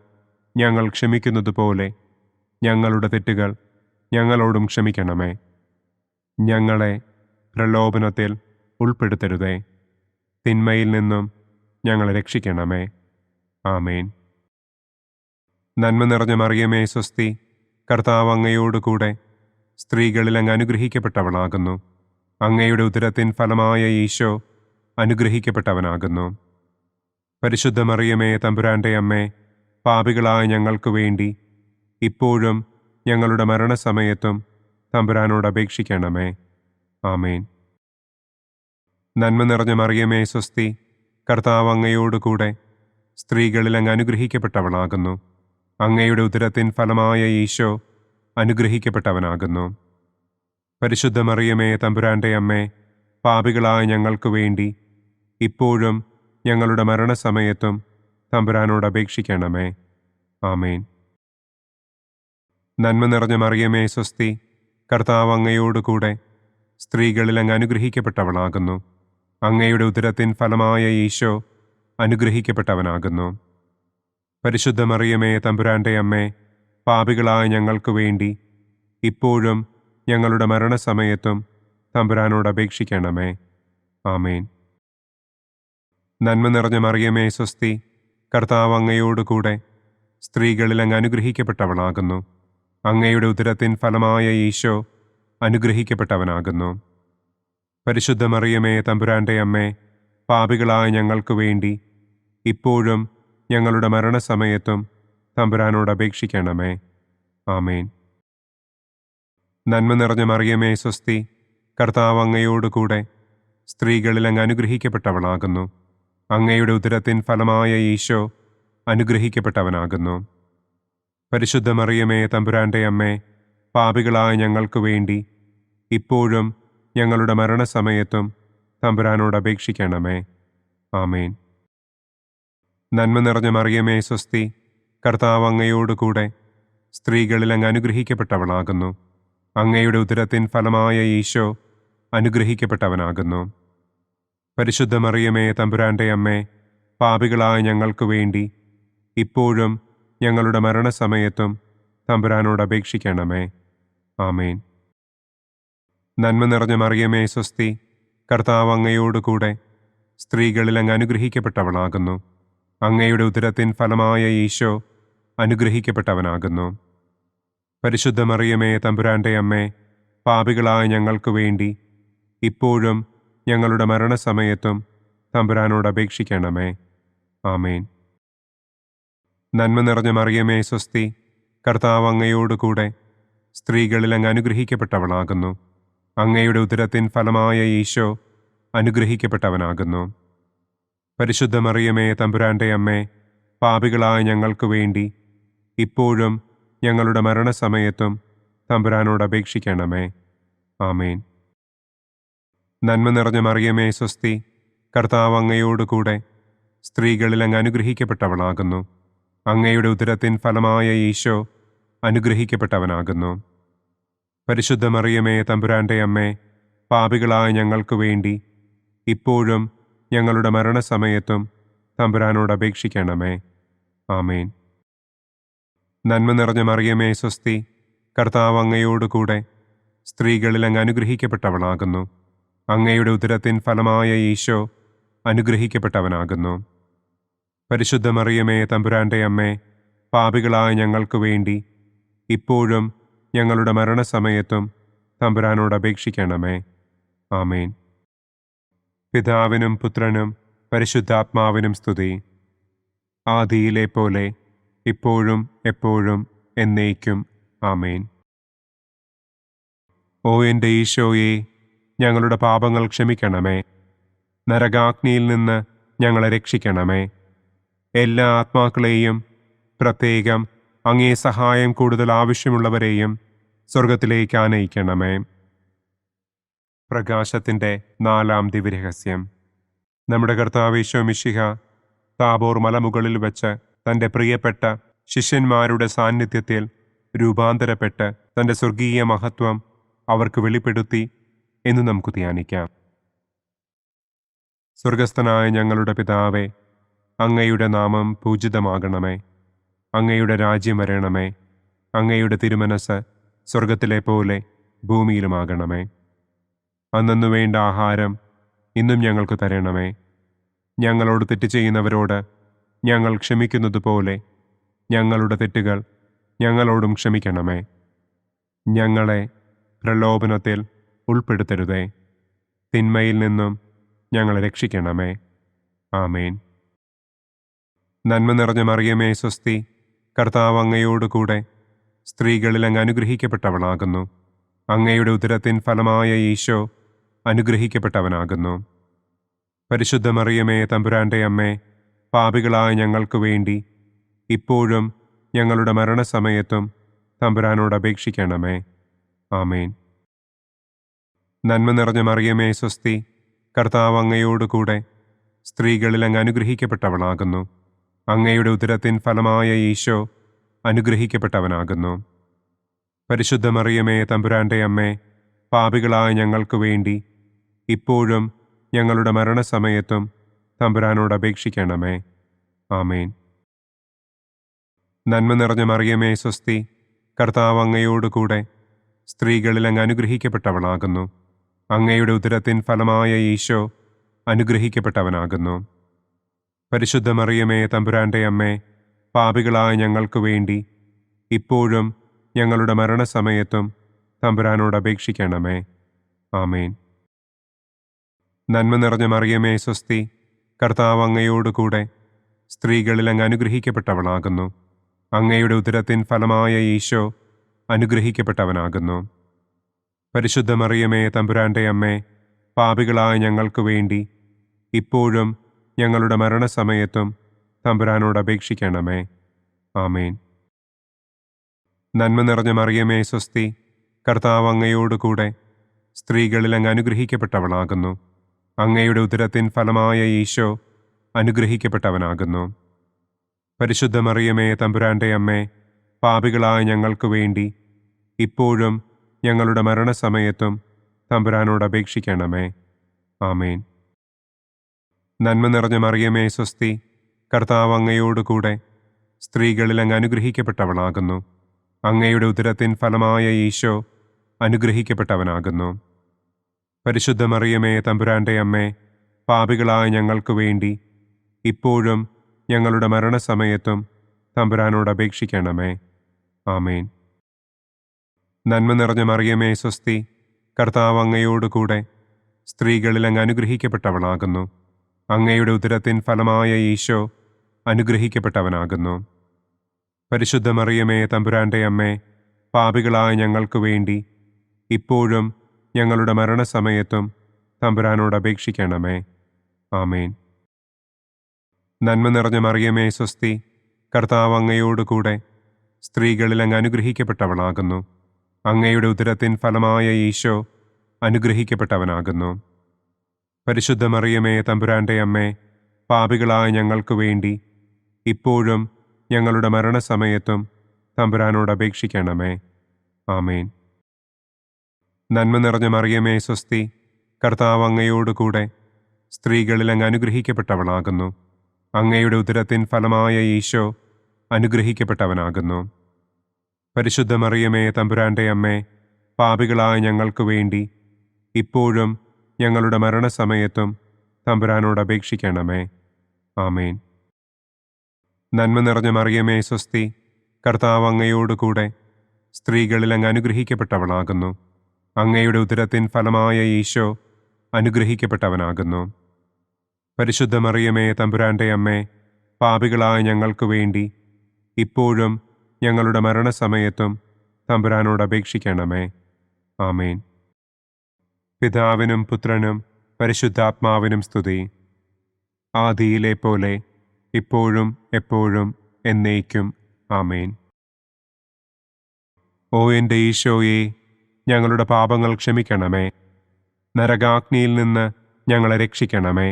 ഞങ്ങൾ ക്ഷമിക്കുന്നതുപോലെ ഞങ്ങളുടെ തെറ്റുകൾ ഞങ്ങളോടും ക്ഷമിക്കണമേ. ഞങ്ങളെ പ്രലോഭനത്തിൽ ഉൾപ്പെടുത്തരുതേ. തിന്മയിൽ നിന്നും ഞങ്ങളെ രക്ഷിക്കണമേ. ആമേൻ. നന്മ നിറഞ്ഞ മറിയമേ സ്വസ്തി, കർത്താവ് അങ്ങയോടുകൂടെ സ്ത്രീകളിൽ അങ്ങ് അനുഗ്രഹിക്കപ്പെട്ടവളാകുന്നു. അങ്ങയുടെ ഉദരത്തിൻ ഫലമായ ഈശോ അനുഗ്രഹിക്കപ്പെട്ടവനാകുന്നു. പരിശുദ്ധ മറിയമേ തമ്പുരാന്റെ അമ്മേ, പാപികളായ ഞങ്ങൾക്ക് വേണ്ടി ഇപ്പോഴും ഞങ്ങളുടെ മരണസമയത്തും തമ്പുരാനോട് അപേക്ഷിക്കണമേ. ആമേൻ. നന്മ നിറഞ്ഞ മറിയമേ സ്വസ്തി, കർത്താവ് അങ്ങയോടുകൂടെ സ്ത്രീകളിൽ അങ്ങ് അനുഗ്രഹിക്കപ്പെട്ടവളാകുന്നു. അങ്ങയുടെ ഉദരത്തിൻ ഫലമായ ഈശോ അനുഗ്രഹിക്കപ്പെട്ടവനാകുന്നു. പരിശുദ്ധ മറിയമേ തമ്പുരാന്റെ അമ്മേ, പാപികളായ ഞങ്ങൾക്ക് വേണ്ടി ഇപ്പോഴും ഞങ്ങളുടെ മരണസമയത്തും തമ്പുരാനോട് അപേക്ഷിക്കണമേ. ആമേൻ. നന്മ നിറഞ്ഞ മറിയമേ സ്വസ്തി, കർത്താവ് അങ്ങയോടുകൂടെ സ്ത്രീകളിൽ അങ്ങ് അനുഗ്രഹിക്കപ്പെട്ടവളാകുന്നു. അങ്ങയുടെ ഉദരത്തിൻ ഫലമായ ഈശോ അനുഗ്രഹിക്കപ്പെട്ടവനാകുന്നു. പരിശുദ്ധ മറിയമേ തമ്പുരാന്റെ അമ്മേ, പാപികളായ ഞങ്ങൾക്ക് വേണ്ടി ഇപ്പോഴും ഞങ്ങളുടെ മരണസമയത്തും തമ്പുരാനോട് അപേക്ഷിക്കണമേ. ആമേൻ. നന്മ നിറഞ്ഞ മറിയമേ സ്വസ്തി, കർത്താവ് അങ്ങയോടുകൂടെ സ്ത്രീകളിൽ അങ്ങ് അനുഗ്രഹിക്കപ്പെട്ടവളാകുന്നു. അങ്ങയുടെ ഉദരത്തിൻ ഫലമായ ഈശോ അനുഗ്രഹിക്കപ്പെട്ടവനാകുന്നു. പരിശുദ്ധ മറിയമേ തമ്പുരാന്റെ അമ്മേ, പാപികളായ ഞങ്ങൾക്ക് വേണ്ടി ഇപ്പോഴും ഞങ്ങളുടെ മരണസമയത്തും തമ്പുരാനോട് അപേക്ഷിക്കണമേ. ആമേൻ. നന്മ നിറഞ്ഞ മറിയമേ സ്വസ്തി, കർത്താവ് അങ്ങയോടുകൂടെ സ്ത്രീകളിൽ അങ്ങ് അനുഗ്രഹിക്കപ്പെട്ടവളാകുന്നു. അങ്ങയുടെ ഉദരത്തിൻ ഫലമായ ഈശോ അനുഗ്രഹിക്കപ്പെട്ടവനാകുന്നു. പരിശുദ്ധ മറിയമേ തമ്പുരാന്റെ അമ്മേ, പാപികളായ ഞങ്ങൾക്ക് വേണ്ടി ഇപ്പോഴും ഞങ്ങളുടെ മരണസമയത്തും തമ്പുരാനോട് അപേക്ഷിക്കണമേ. ആമേൻ. നന്മ നിറഞ്ഞ മറിയമേ സ്വസ്തി, കർത്താവ് അങ്ങയോടുകൂടെ സ്ത്രീകളിൽ അങ്ങ് അനുഗ്രഹിക്കപ്പെട്ടവളാകുന്നു. അങ്ങയുടെ ഉദരത്തിൻ ഫലമായ ഈശോ അനുഗ്രഹിക്കപ്പെട്ടവനാകുന്നു. പരിശുദ്ധ മറിയമേ തമ്പുരാന്റെ അമ്മേ, പാപികളായ ഞങ്ങൾക്ക് വേണ്ടി ഇപ്പോഴും ഞങ്ങളുടെ മരണസമയത്തും തമ്പുരാനോട് അപേക്ഷിക്കണമേ. ആമേൻ. നന്മ നിറഞ്ഞ മറിയമേ സ്വസ്തി, കർത്താവ് അങ്ങയോടുകൂടെ സ്ത്രീകളിൽ അങ്ങ് അനുഗ്രഹിക്കപ്പെട്ടവളാകുന്നു. അങ്ങയുടെ ഉദരത്തിൻ ഫലമായ ഈശോ അനുഗ്രഹിക്കപ്പെട്ടവനാകുന്നു. പരിശുദ്ധ മറിയമേ തമ്പുരാന്റെ അമ്മേ, പാപികളായ ഞങ്ങൾക്ക് വേണ്ടി ഇപ്പോഴും ഞങ്ങളുടെ മരണസമയത്തും തമ്പുരാനോട് അപേക്ഷിക്കണമേ. ആമേൻ. നന്മ നിറഞ്ഞ മറിയമേ സ്വസ്തി, കർത്താവ് അങ്ങയോടുകൂടെ സ്ത്രീകളിൽ അങ്ങ് അനുഗ്രഹിക്കപ്പെട്ടവളാകുന്നു. അങ്ങയുടെ ഉദരത്തിൻ ഫലമായ ഈശോ അനുഗ്രഹിക്കപ്പെട്ടവനാകുന്നു. പരിശുദ്ധ മറിയമേ തമ്പുരാന്റെ അമ്മേ, പാപികളായ ഞങ്ങൾക്ക് വേണ്ടി ഇപ്പോഴും ഞങ്ങളുടെ മരണസമയത്തും തമ്പുരാനോട് അപേക്ഷിക്കണമേ. ആമേൻ. നന്മ നിറഞ്ഞ മറിയമേ സ്വസ്തി, കർത്താവ് അങ്ങയോടുകൂടെ സ്ത്രീകളിൽ അങ്ങ് അനുഗ്രഹിക്കപ്പെട്ടവളാകുന്നു. അങ്ങയുടെ ഉദരത്തിൻ ഫലമായ ഈശോ അനുഗ്രഹിക്കപ്പെട്ടവനാകുന്നു. പരിശുദ്ധ മറിയമേ തമ്പുരാന്റെ അമ്മേ, പാപികളായ ഞങ്ങൾക്ക് വേണ്ടി ഇപ്പോഴും ഞങ്ങളുടെ മരണസമയത്തും തമ്പുരാനോട് അപേക്ഷിക്കണമേ. ആമേൻ. നന്മ നിറഞ്ഞ മറിയമേ സ്വസ്തി, കർത്താവ് അങ്ങയോടുകൂടെ സ്ത്രീകളിൽ അങ്ങ് അനുഗ്രഹിക്കപ്പെട്ടവളാകുന്നു. അങ്ങയുടെ ഉദരത്തിൻ ഫലമായ ഈശോ അനുഗ്രഹിക്കപ്പെട്ടവനാകുന്നു. പരിശുദ്ധ മറിയമേ തമ്പുരാന്റെ അമ്മേ, പാപികളായ ഞങ്ങൾക്ക് വേണ്ടി ഇപ്പോഴും ഞങ്ങളുടെ മരണസമയത്തും തമ്പുരാനോട് അപേക്ഷിക്കണമേ. ആമേൻ. പിതാവിനും പുത്രനും പരിശുദ്ധാത്മാവിനും സ്തുതി. ആദിയിലെ പോലെ ഇപ്പോഴും എപ്പോഴും എന്നേക്കും. ആമേൻ. ഓ എൻ്റെ ഈശോയെ, ഞങ്ങളുടെ പാപങ്ങൾ ക്ഷമിക്കണമേ. നരകാഗ്നിയിൽ നിന്ന് ഞങ്ങളെ രക്ഷിക്കണമേ. എല്ലാ ആത്മാക്കളെയും, പ്രത്യേകം അങ്ങേ സഹായം കൂടുതൽ ആവശ്യമുള്ളവരെയും സ്വർഗത്തിലേക്ക് ആനയിക്കണമേ. പ്രകാശത്തിൻ്റെ 4-ാം ദിവ്യരഹസ്യം. നമ്മുടെ കർത്താവ് ഈശോ മിശിഹ താബോർ മലമുകളിൽ വെച്ച് തൻ്റെ പ്രിയപ്പെട്ട ശിഷ്യന്മാരുടെ സാന്നിധ്യത്തിൽ രൂപാന്തരപ്പെട്ട് തൻ്റെ സ്വർഗീയ മഹത്വം അവർക്ക് വെളിപ്പെടുത്തി എന്ന് നമുക്ക് ധ്യാനിക്കാം. സ്വർഗസ്ഥനായ ഞങ്ങളുടെ പിതാവേ, അങ്ങയുടെ നാമം പൂജിതമാകണമേ. അങ്ങയുടെ രാജ്യം വരണമേ. അങ്ങയുടെ തിരുമനസ് സ്വർഗത്തിലെ പോലെ ഭൂമിയിലുമാകണമേ. അന്നു വേണ്ട ആഹാരം ഇന്നും ഞങ്ങൾക്ക് തരണമേ. ഞങ്ങളോട് തെറ്റ് ചെയ്യുന്നവരോട് ഞങ്ങൾ ക്ഷമിക്കുന്നത് പോലെ ഞങ്ങളുടെ തെറ്റുകൾ ഞങ്ങളോടും ക്ഷമിക്കണമേ. ഞങ്ങളെ പ്രലോഭനത്തിൽ ഉൾപ്പെടുത്തരുതേ. തിന്മയിൽ നിന്നും ഞങ്ങളെ രക്ഷിക്കണമേ. ആമേൻ. നന്മ നിറഞ്ഞ മറിയമേ സ്വസ്തി, കർത്താവ് അങ്ങയോടുകൂടെ സ്ത്രീകളിൽ അങ്ങ് അനുഗ്രഹിക്കപ്പെട്ടവളാകുന്നു. അങ്ങയുടെ ഉദരത്തിൻ ഫലമായ ഈശോ അനുഗ്രഹിക്കപ്പെട്ടവനാകുന്നു. പരിശുദ്ധ മറിയമേ തമ്പുരാന്റെ അമ്മേ, പാപികളായ ഞങ്ങൾക്ക് വേണ്ടി ഇപ്പോഴും ഞങ്ങളുടെ മരണസമയത്തും തമ്പുരാനോട് അപേക്ഷിക്കണമേ. ആമേൻ. നന്മ നിറഞ്ഞ മറിയമേ സ്വസ്തി, കർത്താവ് അങ്ങയോടുകൂടെ സ്ത്രീകളിൽ അങ്ങ് അനുഗ്രഹിക്കപ്പെട്ടവളാകുന്നു. അങ്ങയുടെ ഉദരത്തിൻ ഫലമായ ഈശോ അനുഗ്രഹിക്കപ്പെട്ടവനാകുന്നു. പരിശുദ്ധ മറിയമേ തമ്പുരാന്റെ അമ്മേ, പാപികളായ ഞങ്ങൾക്ക് വേണ്ടി ഇപ്പോഴും ഞങ്ങളുടെ മരണസമയത്തും തമ്പുരാനോട് അപേക്ഷിക്കണമേ. ആമേൻ. നന്മ നിറഞ്ഞ മറിയമേ സ്വസ്തി, കർത്താവ് അങ്ങയോടുകൂടെ സ്ത്രീകളിൽ അങ്ങ് അനുഗ്രഹിക്കപ്പെട്ടവളാകുന്നു. അങ്ങയുടെ ഉദരത്തിൻ ഫലമായ ഈശോ അനുഗ്രഹിക്കപ്പെട്ടവനാകുന്നു. പരിശുദ്ധ മറിയമേ തമ്പുരാന്റെ അമ്മേ, പാപികളായ ഞങ്ങൾക്ക് വേണ്ടി ഇപ്പോഴും ഞങ്ങളുടെ മരണസമയത്തും തമ്പുരാനോട് അപേക്ഷിക്കണമേ. ആമേൻ. നന്മ നിറഞ്ഞ മറിയമേ സ്വസ്തി, കർത്താവ് അങ്ങയോടുകൂടെ സ്ത്രീകളിൽ അങ്ങ് അനുഗ്രഹിക്കപ്പെട്ടവളാകുന്നു. അങ്ങയുടെ ഉദരത്തിൻ ഫലമായ ഈശോ അനുഗ്രഹിക്കപ്പെട്ടവനാകുന്നു. പരിശുദ്ധ മറിയമേ തമ്പുരാന്റെ അമ്മേ, പാപികളായ ഞങ്ങൾക്ക് വേണ്ടി ഇപ്പോഴും ഞങ്ങളുടെ മരണസമയത്തും തമ്പുരാനോട് അപേക്ഷിക്കണമേ. ആമേൻ. നന്മ നിറഞ്ഞ മറിയമേ സ്വസ്തി, കർത്താവ് അങ്ങയോടുകൂടെ സ്ത്രീകളിൽ അങ്ങ് അനുഗ്രഹിക്കപ്പെട്ടവളാകുന്നു. അങ്ങയുടെ ഉദരത്തിൻ ഫലമായ ഈശോ അനുഗ്രഹിക്കപ്പെട്ടവനാകുന്നു. പരിശുദ്ധ മറിയമേ തമ്പുരാന്റെ അമ്മേ, പാപികളായ ഞങ്ങൾക്ക് വേണ്ടി ഇപ്പോഴും ഞങ്ങളുടെ മരണസമയത്തും തമ്പുരാനോട് അപേക്ഷിക്കണമേ. ആമേൻ. നന്മ നിറഞ്ഞ മറിയമേ സ്വസ്തി, കർത്താവ് അങ്ങയോടുകൂടെ സ്ത്രീകളിൽ അങ്ങ് അനുഗ്രഹിക്കപ്പെട്ടവളാകുന്നു. അങ്ങയുടെ ഉദരത്തിൻ ഫലമായ ഈശോ അനുഗ്രഹിക്കപ്പെട്ടവനാകുന്നു. പരിശുദ്ധ മറിയമേ തമ്പുരാന്റെ അമ്മേ, പാപികളായ ഞങ്ങൾക്ക് വേണ്ടി ഇപ്പോഴും ഞങ്ങളുടെ മരണസമയത്തും തമ്പുരാനോട് അപേക്ഷിക്കണമേ. ആമേൻ. നന്മ നിറഞ്ഞ മറിയമേ സ്വസ്തി, കർത്താവ് അങ്ങയോടുകൂടെ സ്ത്രീകളിൽ അങ്ങ് അനുഗ്രഹിക്കപ്പെട്ടവളാകുന്നു. അങ്ങയുടെ ഉദരത്തിൻ ഫലമായ ഈശോ അനുഗ്രഹിക്കപ്പെട്ടവനാകുന്നു. പരിശുദ്ധ മറിയമേ തമ്പുരാന്റെ അമ്മേ, പാപികളായ ഞങ്ങൾക്ക് വേണ്ടി ഇപ്പോഴും ഞങ്ങളുടെ മരണസമയത്തും തമ്പുരാനോട് അപേക്ഷിക്കണമേ. ആമേൻ. നന്മ നിറഞ്ഞ മറിയമേ സ്വസ്തി, കർത്താവ് അങ്ങയോടുകൂടെ സ്ത്രീകളിൽ അങ്ങ് അനുഗ്രഹിക്കപ്പെട്ടവളാകുന്നു. അങ്ങയുടെ ഉദരത്തിൻ ഫലമായ ഈശോ അനുഗ്രഹിക്കപ്പെട്ടവനാകുന്നു. പരിശുദ്ധ മറിയമേ തമ്പുരാന്റെ അമ്മേ, പാപികളായ ഞങ്ങൾക്ക് വേണ്ടി ഇപ്പോഴും ഞങ്ങളുടെ മരണസമയത്തും തമ്പുരാനോട് അപേക്ഷിക്കണമേ. ആമേൻ. നന്മ നിറഞ്ഞ മറിയമേ സ്വസ്തി, കർത്താവ് അങ്ങയോടുകൂടെ സ്ത്രീകളിൽ അങ്ങ് അനുഗ്രഹിക്കപ്പെട്ടവളാകുന്നു. അങ്ങയുടെ ഉദരത്തിൻ ഫലമായ ഈശോ അനുഗ്രഹിക്കപ്പെട്ടവനാകുന്നു. പരിശുദ്ധ മറിയമേ തമ്പുരാന്റെ അമ്മേ, പാപികളായ ഞങ്ങൾക്ക് വേണ്ടി ഇപ്പോഴും ഞങ്ങളുടെ മരണസമയത്തും തമ്പുരാനോട് അപേക്ഷിക്കണമേ. ആമേൻ. നന്മ നിറഞ്ഞ മറിയമേ സ്വസ്തി, കർത്താവ് അങ്ങയോടുകൂടെ സ്ത്രീകളിൽ അങ്ങ് അനുഗ്രഹിക്കപ്പെട്ടവളാകുന്നു. അങ്ങയുടെ ഉദരത്തിൻ ഫലമായ ഈശോ അനുഗ്രഹിക്കപ്പെട്ടവനാകുന്നു. പരിശുദ്ധ മറിയമേ തമ്പുരാന്റെ അമ്മേ, പാപികളായ ഞങ്ങൾക്ക് വേണ്ടി ഇപ്പോഴും ഞങ്ങളുടെ മരണസമയത്തും തമ്പുരാനോട് അപേക്ഷിക്കണമേ. ആമേൻ. പിതാവിനും പുത്രനും പരിശുദ്ധാത്മാവിനും സ്തുതി. ആദിയിലെ പോലെ ഇപ്പോഴും എപ്പോഴും എന്നേക്കും. ആമേൻ. ഓ എൻ്റെ ഈശോയെ, ഞങ്ങളുടെ പാപങ്ങൾ ക്ഷമിക്കണമേ. നരകാഗ്നിയിൽ നിന്ന് ഞങ്ങളെ രക്ഷിക്കണമേ.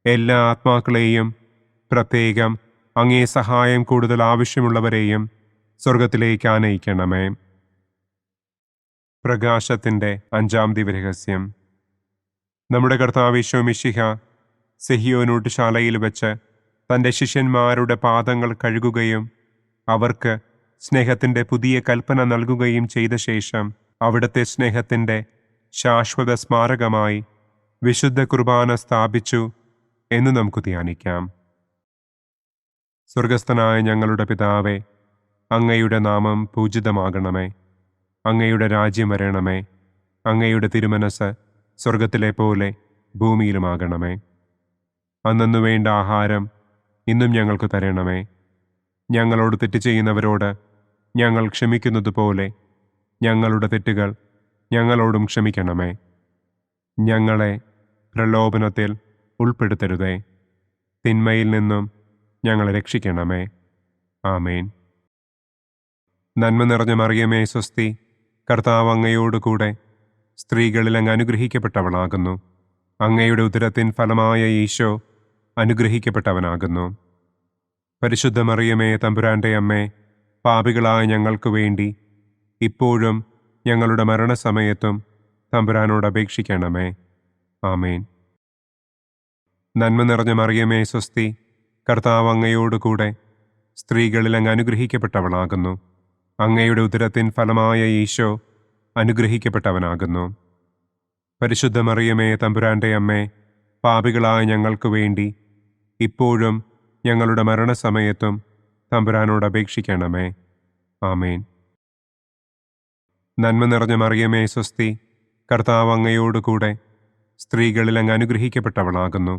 എല്ലാ ആത്മാക്കളെയും, പ്രത്യേകം അങ്ങേ സഹായം കൂടുതൽ ആവശ്യമുള്ളവരെയും സ്വർഗത്തിലേക്ക് ആനയിക്കണമേ. പ്രകാശത്തിൻ്റെ 5-ാം ദിവ്യരഹസ്യം. നമ്മുടെ കർത്താവ് ഈശോ മിശിഹ സെഹിയോനൂട്ടുശാലയിൽ വെച്ച് തൻ്റെ ശിഷ്യന്മാരുടെ പാദങ്ങൾ കഴുകുകയും അവർക്ക് സ്നേഹത്തിൻ്റെ പുതിയ കൽപ്പന നൽകുകയും ചെയ്ത ശേഷം അവിടുത്തെ സ്നേഹത്തിൻ്റെ ശാശ്വത സ്മാരകമായി വിശുദ്ധ കുർബാന സ്ഥാപിച്ചു എന്ന് നമുക്ക് ധ്യാനിക്കാം. സ്വർഗസ്ഥനായ ഞങ്ങളുടെ പിതാവേ, അങ്ങയുടെ നാമം പൂജിതമാകണമേ. അങ്ങയുടെ രാജ്യം വരണമേ. അങ്ങയുടെ തിരുമനസ് സ്വർഗത്തിലെ പോലെ ഭൂമിയിലുമാകണമേ. അന്നന്നു വേണ്ട ആഹാരം ഇന്നും ഞങ്ങൾക്ക് തരണമേ. ഞങ്ങളോട് തെറ്റ് ചെയ്യുന്നവരോട് ഞങ്ങൾ ക്ഷമിക്കുന്നത് പോലെ ഞങ്ങളുടെ തെറ്റുകൾ ഞങ്ങളോടും ക്ഷമിക്കണമേ. ഞങ്ങളെ പ്രലോഭനത്തിൽ ഉൾപ്പെടുത്തരുതേ. തിന്മയിൽ നിന്നും ഞങ്ങളെ രക്ഷിക്കണമേ. ആമേൻ. നന്മ നിറഞ്ഞ മറിയമേ സ്വസ്തി, കർത്താവ് അങ്ങയോടുകൂടെ സ്ത്രീകളിൽ അങ്ങ് അനുഗ്രഹിക്കപ്പെട്ടവളാകുന്നു. അങ്ങയുടെ ഉദരത്തിൻ ഫലമായ ഈശോ അനുഗ്രഹിക്കപ്പെട്ടവനാകുന്നു. പരിശുദ്ധ മറിയമേ തമ്പുരാന്റെ അമ്മേ, പാപികളായ ഞങ്ങൾക്ക് വേണ്ടി ഇപ്പോഴും ഞങ്ങളുടെ മരണസമയത്തും തമ്പുരാനോട് അപേക്ഷിക്കണമേ. ആമേൻ. നന്മ നിറഞ്ഞ മറിയമേ സ്വസ്തി, കർത്താവ് അങ്ങയോടുകൂടെ സ്ത്രീകളിൽ അങ്ങ് അനുഗ്രഹിക്കപ്പെട്ടവളാകുന്നു. അങ്ങയുടെ ഉദരത്തിൻ ഫലമായ ഈശോ അനുഗ്രഹിക്കപ്പെട്ടവനാകുന്നു. പരിശുദ്ധ മറിയമേ തമ്പുരാന്റെ അമ്മേ, പാപികളായ ഞങ്ങൾക്ക് വേണ്ടി ഇപ്പോഴും ഞങ്ങളുടെ മരണസമയത്തും തമ്പുരാനോട് അപേക്ഷിക്കണമേ. ആമേൻ. നന്മ നിറഞ്ഞ മറിയമേ സ്വസ്തി, കർത്താവ് അങ്ങയോടുകൂടെ സ്ത്രീകളിൽ അങ്ങ് അനുഗ്രഹിക്കപ്പെട്ടവളാകുന്നു.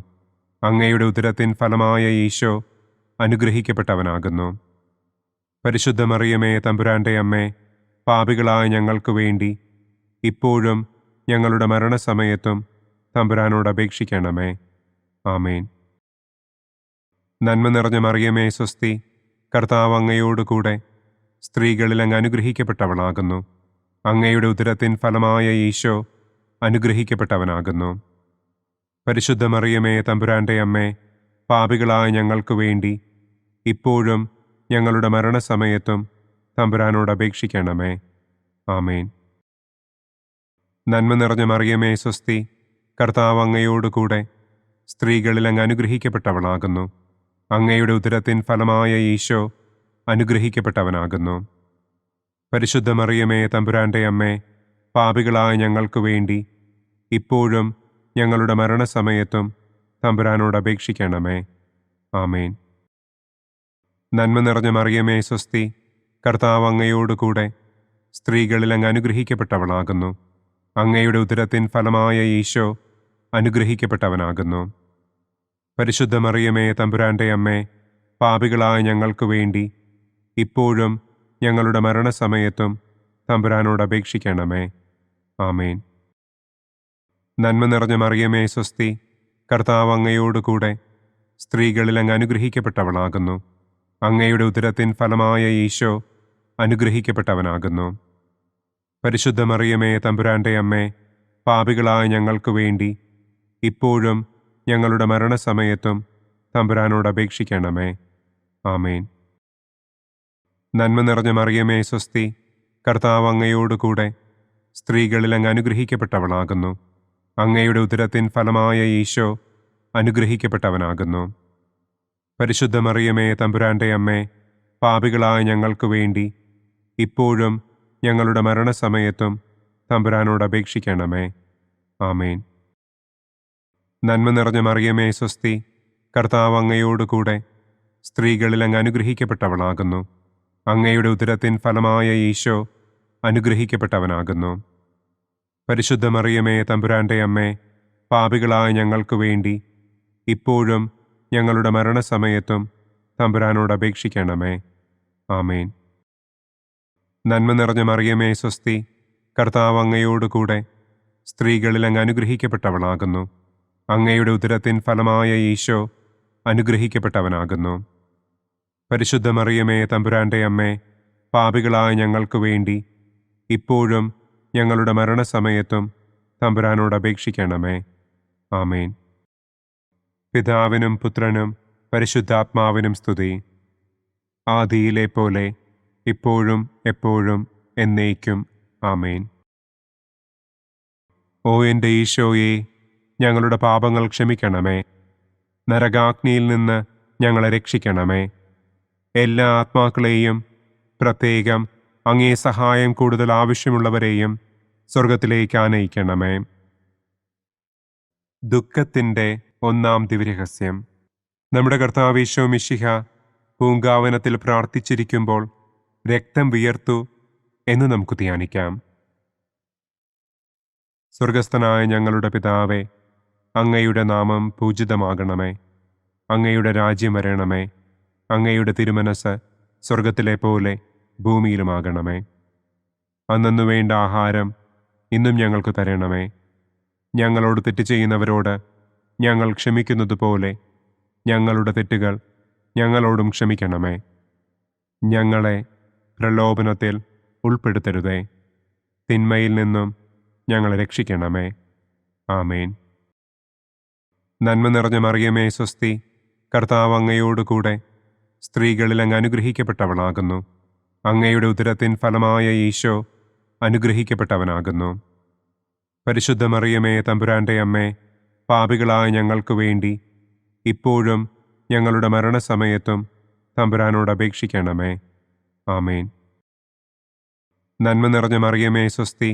അങ്ങയുടെ ഉദരത്തിൻ ഫലമായ ഈശോ അനുഗ്രഹിക്കപ്പെട്ടവനാകുന്നു. പരിശുദ്ധ മറിയമേ തമ്പുരാന്റെ അമ്മേ, പാപികളായ ഞങ്ങൾക്ക് വേണ്ടി ഇപ്പോഴും ഞങ്ങളുടെ മരണസമയത്തും തമ്പുരാനോട് അപേക്ഷിക്കണമേ. ആമേൻ. നന്മ നിറഞ്ഞ മറിയമേ സ്വസ്തി, കർത്താവ് അങ്ങയോടുകൂടെ സ്ത്രീകളിൽ അങ്ങ് അനുഗ്രഹിക്കപ്പെട്ടവളാകുന്നു. അങ്ങയുടെ ഉദരത്തിൻ ഫലമായ ഈശോ അനുഗ്രഹിക്കപ്പെട്ടവനാകുന്നു. പരിശുദ്ധ മറിയമേ തമ്പുരാന്റെ അമ്മേ, പാപികളായ ഞങ്ങൾക്ക് വേണ്ടി ഇപ്പോഴും ഞങ്ങളുടെ മരണസമയത്തും തമ്പുരാനോട് അപേക്ഷിക്കണമേ. ആമേൻ. നന്മ നിറഞ്ഞ മറിയമേ സ്വസ്തി, കർത്താവ് അങ്ങയോടുകൂടെ സ്ത്രീകളിൽ അങ്ങ് അനുഗ്രഹിക്കപ്പെട്ടവളാകുന്നു. അങ്ങയുടെ ഉദരത്തിൻ ഫലമായ ഈശോ അനുഗ്രഹിക്കപ്പെട്ടവനാകുന്നു. പരിശുദ്ധ മറിയമേ തമ്പുരാന്റെ അമ്മേ, പാപികളായ ഞങ്ങൾക്ക് വേണ്ടി ഇപ്പോഴും ഞങ്ങളുടെ മരണസമയത്തും തമ്പുരാനോട് അപേക്ഷിക്കണമേ. ആമേൻ. നന്മ നിറഞ്ഞ മറിയമേ സ്വസ്തി, കർത്താവ് അങ്ങയോടുകൂടെ സ്ത്രീകളിൽ അങ്ങ് അനുഗ്രഹിക്കപ്പെട്ടവളാകുന്നു. അങ്ങയുടെ ഉദരത്തിൻ ഫലമായ ഈശോ അനുഗ്രഹിക്കപ്പെട്ടവനാകുന്നു. പരിശുദ്ധ മറിയമേ തമ്പുരാന്റെ അമ്മേ, പാപികളായ ഞങ്ങൾക്ക് വേണ്ടി ഇപ്പോഴും ഞങ്ങളുടെ മരണസമയത്തും തമ്പുരാനോട് അപേക്ഷിക്കണമേ. ആമേൻ. നന്മ നിറഞ്ഞ മറിയമേ സ്വസ്തി, കർത്താവ് അങ്ങയോട് കൂടെ സ്ത്രീകളിൽ അങ്ങ് അനുഗ്രഹിക്കപ്പെട്ടവളാകുന്നു. അങ്ങയുടെ ഉദരത്തിൻ ഫലമായ ഈശോ അനുഗ്രഹിക്കപ്പെട്ടവനാകുന്നു. പരിശുദ്ധ മറിയമേ തമ്പുരാൻ്റെ അമ്മേ, പാപികളായ ഞങ്ങൾക്ക് വേണ്ടി ഇപ്പോഴും ഞങ്ങളുടെ മരണസമയത്തും തമ്പുരാനോട് അപേക്ഷിക്കണമേ. ആമേൻ. നന്മ നിറഞ്ഞ മറിയമേ സ്വസ്തി, കർത്താവ് അങ്ങയോട് കൂടെ സ്ത്രീകളിൽ അങ്ങ് അനുഗ്രഹിക്കപ്പെട്ടവളാകുന്നു. അങ്ങയുടെ ഉദരത്തിൻ ഫലമായ ഈശോ അനുഗ്രഹിക്കപ്പെട്ടവനാകുന്നു. പരിശുദ്ധ മറിയമേ തമ്പുരാൻ്റെ അമ്മേ, പാപികളായ ഞങ്ങൾക്ക് വേണ്ടി ഇപ്പോഴും ഞങ്ങളുടെ മരണസമയത്തും തമ്പുരാനോട് അപേക്ഷിക്കണമേ. ആമേൻ. നന്മ നിറഞ്ഞ മറിയമേ സ്വസ്തി, കർത്താവ് അങ്ങയോട് കൂടെ സ്ത്രീകളിൽ അങ്ങ് അനുഗ്രഹിക്കപ്പെട്ടവളാകുന്നു. അങ്ങയുടെ ഉദരത്തിൻ ഫലമായ ഈശോ അനുഗ്രഹിക്കപ്പെട്ടവനാകുന്നു. പരിശുദ്ധ മറിയമേ തമ്പുരാൻ്റെ അമ്മേ, പാപികളായ ഞങ്ങൾക്ക് വേണ്ടി ഇപ്പോഴും ഞങ്ങളുടെ മരണസമയത്തും തമ്പുരാനോട് അപേക്ഷിക്കണമേ. ആമേൻ. നന്മ നിറഞ്ഞ മറിയമേ സ്വസ്തി, കർത്താവ് അങ്ങയോട് കൂടെ സ്ത്രീകളിൽ അങ്ങ് അനുഗ്രഹിക്കപ്പെട്ടവളാകുന്നു. അങ്ങയുടെ ഉദരത്തിൻ ഫലമായ ഈശോ അനുഗ്രഹിക്കപ്പെട്ടവനാകുന്നു. പരിശുദ്ധ മറിയമേ തമ്പുരാൻ്റെ അമ്മേ, പാപികളായ ഞങ്ങൾക്ക് വേണ്ടി ഇപ്പോഴും ഞങ്ങളുടെ മരണസമയത്തും തമ്പുരാനോട് അപേക്ഷിക്കണമേ. ആമേൻ. പിതാവിനും പുത്രനും പരിശുദ്ധാത്മാവിനും സ്തുതി. ആദിയിലെ പോലെ ഇപ്പോഴും എപ്പോഴും എന്നേക്കും. ആമേൻ. ഓ എൻ്റെ ഈശോയെ, ഞങ്ങളുടെ പാപങ്ങൾ ക്ഷമിക്കണമേ. നരകാഗ്നിയിൽ നിന്ന് ഞങ്ങളെ രക്ഷിക്കണമേ. എല്ലാ ആത്മാക്കളെയും, പ്രത്യേകം അങ്ങേ സഹായം കൂടുതൽ ആവശ്യമുള്ളവരെയും സ്വർഗത്തിലേക്ക് ആനയിക്കണമേ. ദുഃഖത്തിൻ്റെ ഒന്നാം ദിവ്യരഹസ്യം. നമ്മുടെ കർത്താവ് ഈശോ മിശിഹ പൂങ്കാവനത്തിൽ പ്രാർത്ഥിച്ചിരിക്കുമ്പോൾ രക്തം വിയർത്തു എന്ന് നമുക്ക് ധ്യാനിക്കാം. സ്വർഗസ്ഥനായ ഞങ്ങളുടെ പിതാവേ, അങ്ങയുടെ നാമം പൂജിതമാകണമേ. അങ്ങയുടെ രാജ്യം വരണമേ. അങ്ങയുടെ തിരുമനസ് സ്വർഗത്തിലെ പോലെ ഭൂമിയിലുമാകണമേ. അന്നു വേണ്ട ആഹാരം ഇന്നും ഞങ്ങൾക്ക് തരണമേ. ഞങ്ങളോട് തെറ്റ് ചെയ്യുന്നവരോട് ഞങ്ങൾ ക്ഷമിക്കുന്നതുപോലെ ഞങ്ങളുടെ തെറ്റുകൾ ഞങ്ങളോടും ക്ഷമിക്കണമേ. ഞങ്ങളെ പ്രലോഭനത്തിൽ ഉൾപ്പെടുത്തരുതേ. തിന്മയിൽ നിന്നും ഞങ്ങളെ രക്ഷിക്കണമേ. ആമേൻ. നന്മ നിറഞ്ഞ മറിയമേ സ്വസ്തി, കർത്താവ് അങ്ങയോട് കൂടെ സ്ത്രീകളിൽ അങ്ങ് അനുഗ്രഹിക്കപ്പെട്ടവളാകുന്നു. അങ്ങയുടെ ഉദരത്തിൻ ഫലമായ ഈശോ അനുഗ്രഹിക്കപ്പെട്ടവനാകുന്നു. പരിശുദ്ധ മറിയമേ തമ്പുരാൻ്റെ അമ്മേ, പാപികളായ ഞങ്ങൾക്ക് വേണ്ടി ഇപ്പോഴും ഞങ്ങളുടെ മരണസമയത്തും തമ്പുരാനോട് അപേക്ഷിക്കണമേ. ആമേൻ. നന്മ നിറഞ്ഞ മറിയമേ സ്വസ്തി,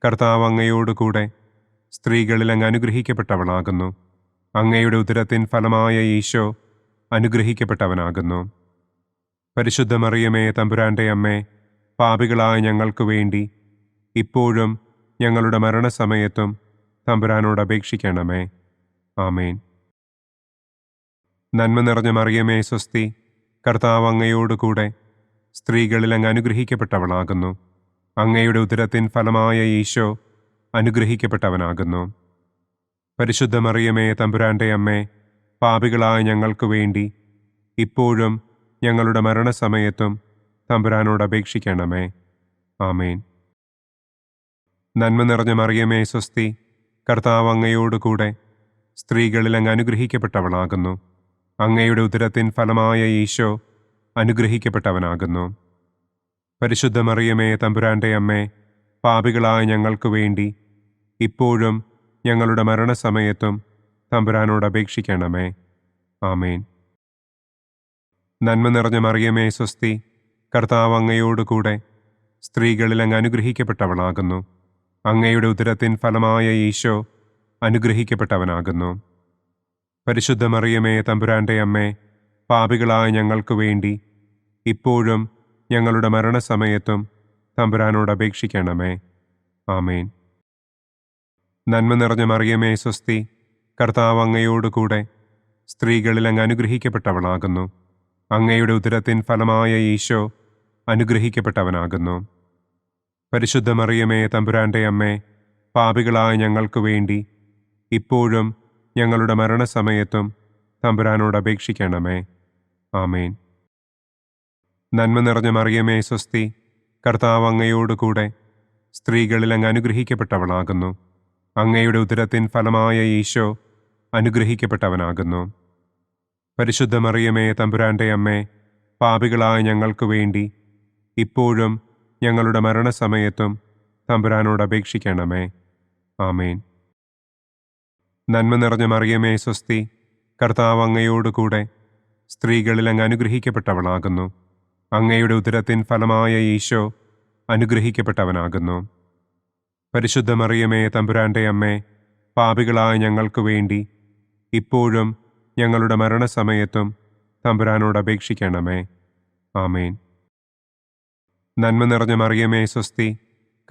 കർത്താവ് അങ്ങയോട് കൂടെ സ്ത്രീകളിൽ അങ്ങ് അനുഗ്രഹിക്കപ്പെട്ടവളാകുന്നു. അങ്ങയുടെ ഉദരത്തിൻ ഫലമായ ഈശോ അനുഗ്രഹിക്കപ്പെട്ടവനാകുന്നു. പരിശുദ്ധ മറിയമേ തമ്പുരാൻ്റെ അമ്മേ, പാപികളായ ഞങ്ങൾക്ക് വേണ്ടി ഇപ്പോഴും ഞങ്ങളുടെ മരണസമയത്തും തമ്പുരാനോട് അപേക്ഷിക്കണമേ. ആമേൻ. നന്മ നിറഞ്ഞ മറിയമേ സ്വസ്തി, കർത്താവ് അങ്ങയോട് കൂടെ സ്ത്രീകളിൽ അങ്ങ് അനുഗ്രഹിക്കപ്പെട്ടവളാകുന്നു. അങ്ങയുടെ ഉദരത്തിൻ ഫലമായ ഈശോ അനുഗ്രഹിക്കപ്പെട്ടവനാകുന്നു. പരിശുദ്ധ മറിയമേ തമ്പുരാൻ്റെ അമ്മേ, പാപികളായ ഞങ്ങൾക്ക് വേണ്ടി ഇപ്പോഴും ഞങ്ങളുടെ മരണസമയത്തും തമ്പുരാനോട് അപേക്ഷിക്കണമേ. ആമേൻ. നന്മ നിറഞ്ഞ മറിയമേ സ്വസ്തി, കർത്താവ് അങ്ങയോട് കൂടെ സ്ത്രീകളിൽ അങ്ങ് അനുഗ്രഹിക്കപ്പെട്ടവളാകുന്നു. അങ്ങയുടെ ഉദരത്തിൻ ഫലമായ ഈശോ അനുഗ്രഹിക്കപ്പെട്ടവനാകുന്നു. പരിശുദ്ധ മറിയമേ തമ്പുരാൻ്റെ അമ്മേ, പാപികളായ ഞങ്ങൾക്ക് വേണ്ടി ഇപ്പോഴും ഞങ്ങളുടെ മരണസമയത്തും തമ്പുരാനോട് അപേക്ഷിക്കണമേ. ആമേൻ. നന്മ നിറഞ്ഞ മറിയമേ സ്വസ്തി, കർത്താവ് അങ്ങയോട് കൂടെ സ്ത്രീകളിൽ അങ്ങ് അനുഗ്രഹിക്കപ്പെട്ടവളാകുന്നു. അങ്ങയുടെ ഉദരത്തിൻ ഫലമായ ഈശോ അനുഗ്രഹിക്കപ്പെട്ടവനാകുന്നു. പരിശുദ്ധ മറിയമേ തമ്പുരാൻ്റെ അമ്മേ, പാപികളായ ഞങ്ങൾക്ക് വേണ്ടി ഇപ്പോഴും ഞങ്ങളുടെ മരണസമയത്തും തമ്പുരാനോട് അപേക്ഷിക്കണമേ. ആമേൻ. നന്മ നിറഞ്ഞ മറിയമേ സ്വസ്തി, കർത്താവ് അങ്ങയോട് കൂടെ സ്ത്രീകളിൽ അങ്ങ് അനുഗ്രഹിക്കപ്പെട്ടവളാകുന്നു. അങ്ങയുടെ ഉദരത്തിൻ ഫലമായ ഈശോ അനുഗ്രഹിക്കപ്പെട്ടവനാകുന്നു. പരിശുദ്ധ മറിയമേ, തമ്പുരാന്റെ അമ്മേ, പാപികളായ ഞങ്ങൾക്ക് വേണ്ടി ഇപ്പോഴും ഞങ്ങളുടെ മരണസമയത്തും തമ്പുരാനോട് അപേക്ഷിക്കണമേ. ആമേൻ. നന്മ നിറഞ്ഞ മറിയമേ, സ്വസ്തി, കർത്താവ് അങ്ങയോടുകൂടെ സ്ത്രീകളിൽ അങ്ങ് അനുഗ്രഹിക്കപ്പെട്ടവളാകുന്നു. അങ്ങയുടെ ഉദരത്തിൻ ഫലമായ ഈശോ അനുഗ്രഹിക്കപ്പെട്ടവനാകുന്നു. പരിശുദ്ധ മറിയമേ, തമ്പുരാന്റെ അമ്മേ, പാപികളായ ഞങ്ങൾക്ക് വേണ്ടി ഇപ്പോഴും ഞങ്ങളുടെ മരണസമയത്തും തമ്പുരാനോട് അപേക്ഷിക്കണമേ. ആമേൻ. നന്മ നിറഞ്ഞ മറിയമേ, സ്വസ്തി, കർത്താവ് അങ്ങയോടുകൂടെ സ്ത്രീകളിൽ അങ്ങ് അനുഗ്രഹിക്കപ്പെട്ടവളാകുന്നു. അങ്ങയുടെ ഉദരത്തിൻ ഫലമായ ഈശോ അനുഗ്രഹിക്കപ്പെട്ടവനാകുന്നു. പരിശുദ്ധ മറിയമേ, തമ്പുരാന്റെ അമ്മേ, പാപികളായ ഞങ്ങൾക്ക് വേണ്ടി ഇപ്പോഴും ഞങ്ങളുടെ മരണസമയത്തും തമ്പുരാനോട് അപേക്ഷിക്കണമേ. ആമേൻ. നന്മ നിറഞ്ഞ മറിയമേ, സ്വസ്തി,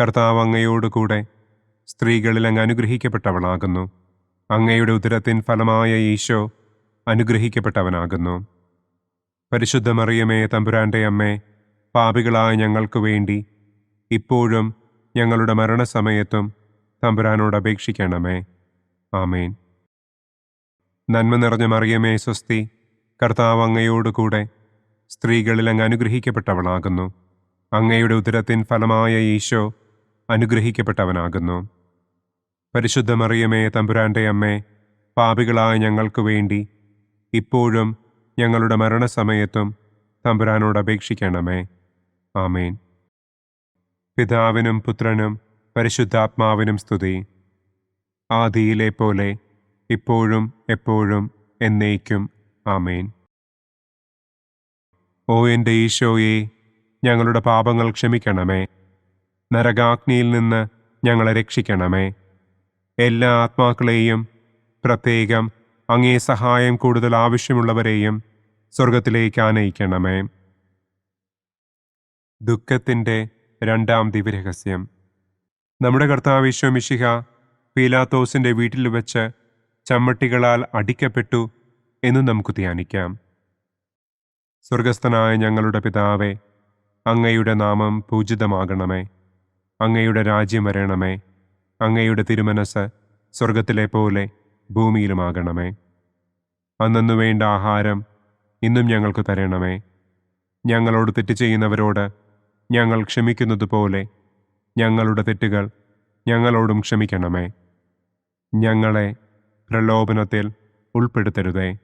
കർത്താവ് അങ്ങയോടുകൂടെ സ്ത്രീകളിൽ അങ്ങ് അനുഗ്രഹിക്കപ്പെട്ടവളാകുന്നു. അങ്ങയുടെ ഉദരത്തിൻ ഫലമായ ഈശോ അനുഗ്രഹിക്കപ്പെട്ടവനാകുന്നു. പരിശുദ്ധ മറിയമേ, തമ്പുരാന്റെ അമ്മേ, പാപികളായ ഞങ്ങൾക്ക് വേണ്ടി ഇപ്പോഴും ഞങ്ങളുടെ മരണസമയത്തും തമ്പുരാനോട് അപേക്ഷിക്കണമേ. ആമേൻ. നന്മ നിറഞ്ഞ മറിയമേ, സ്വസ്തി, കർത്താവ് അങ്ങയോടുകൂടെ സ്ത്രീകളിൽ അങ്ങ് അനുഗ്രഹിക്കപ്പെട്ടവളാകുന്നു. അങ്ങയുടെ ഉദരത്തിൻ ഫലമായ ഈശോ അനുഗ്രഹിക്കപ്പെട്ടവനാകുന്നു. പരിശുദ്ധ മറിയമേ, തമ്പുരാന്റെ അമ്മേ, പാപികളായ ഞങ്ങൾക്ക് വേണ്ടി ഇപ്പോഴും ഞങ്ങളുടെ മരണസമയത്തും തമ്പുരാനോട് അപേക്ഷിക്കണമേ. ആമേൻ. പിതാവിനും പുത്രനും പരിശുദ്ധാത്മാവിനും സ്തുതി. ആദിയിലെ പോലെ ഇപ്പോഴും എപ്പോഴും എന്നേക്കും. ആമേൻ. ഓ എൻ്റെ ഈശോയെ, ഞങ്ങളുടെ പാപങ്ങൾ ക്ഷമിക്കണമേ. നരകാഗ്നിയിൽ നിന്ന് ഞങ്ങളെ രക്ഷിക്കണമേ. എല്ലാ ആത്മാക്കളെയും, പ്രത്യേകം അങ്ങേ സഹായം കൂടുതൽ ആവശ്യമുള്ളവരെയും സ്വർഗത്തിലേക്ക് ആനയിക്കണമേ. ദുഃഖത്തിൻ്റെ രണ്ടാം ദിവ്യരഹസ്യം. നമ്മുടെ കർത്താവ് ഈശോ മിശിഹ പീലാത്തോസിൻ്റെ വീട്ടിൽ വെച്ച് ചമ്മട്ടികളാൽ അടിക്കപ്പെട്ടു എന്ന് നമുക്ക് ധ്യാനിക്കാം. സ്വർഗസ്ഥനായ ഞങ്ങളുടെ പിതാവേ, അങ്ങയുടെ നാമം പൂജിതമാകണമേ. അങ്ങയുടെ രാജ്യം വരണമേ. അങ്ങയുടെ തിരുമനസ് സ്വർഗത്തിലെ പോലെ ഭൂമിയിലുമാകണമേ. അന്നന്നു വേണ്ട ആഹാരം ഇന്നും ഞങ്ങൾക്ക് തരണമേ. ഞങ്ങളോട് തെറ്റ് ചെയ്യുന്നവരോട് ഞങ്ങൾ ക്ഷമിക്കുന്നത് പോലെ ഞങ്ങളുടെ തെറ്റുകൾ ഞങ്ങളോടും ക്ഷമിക്കണമേ. ഞങ്ങളെ പ്രലോഭനത്തിൽ ഉൾപ്പെടുത്തരുതേ.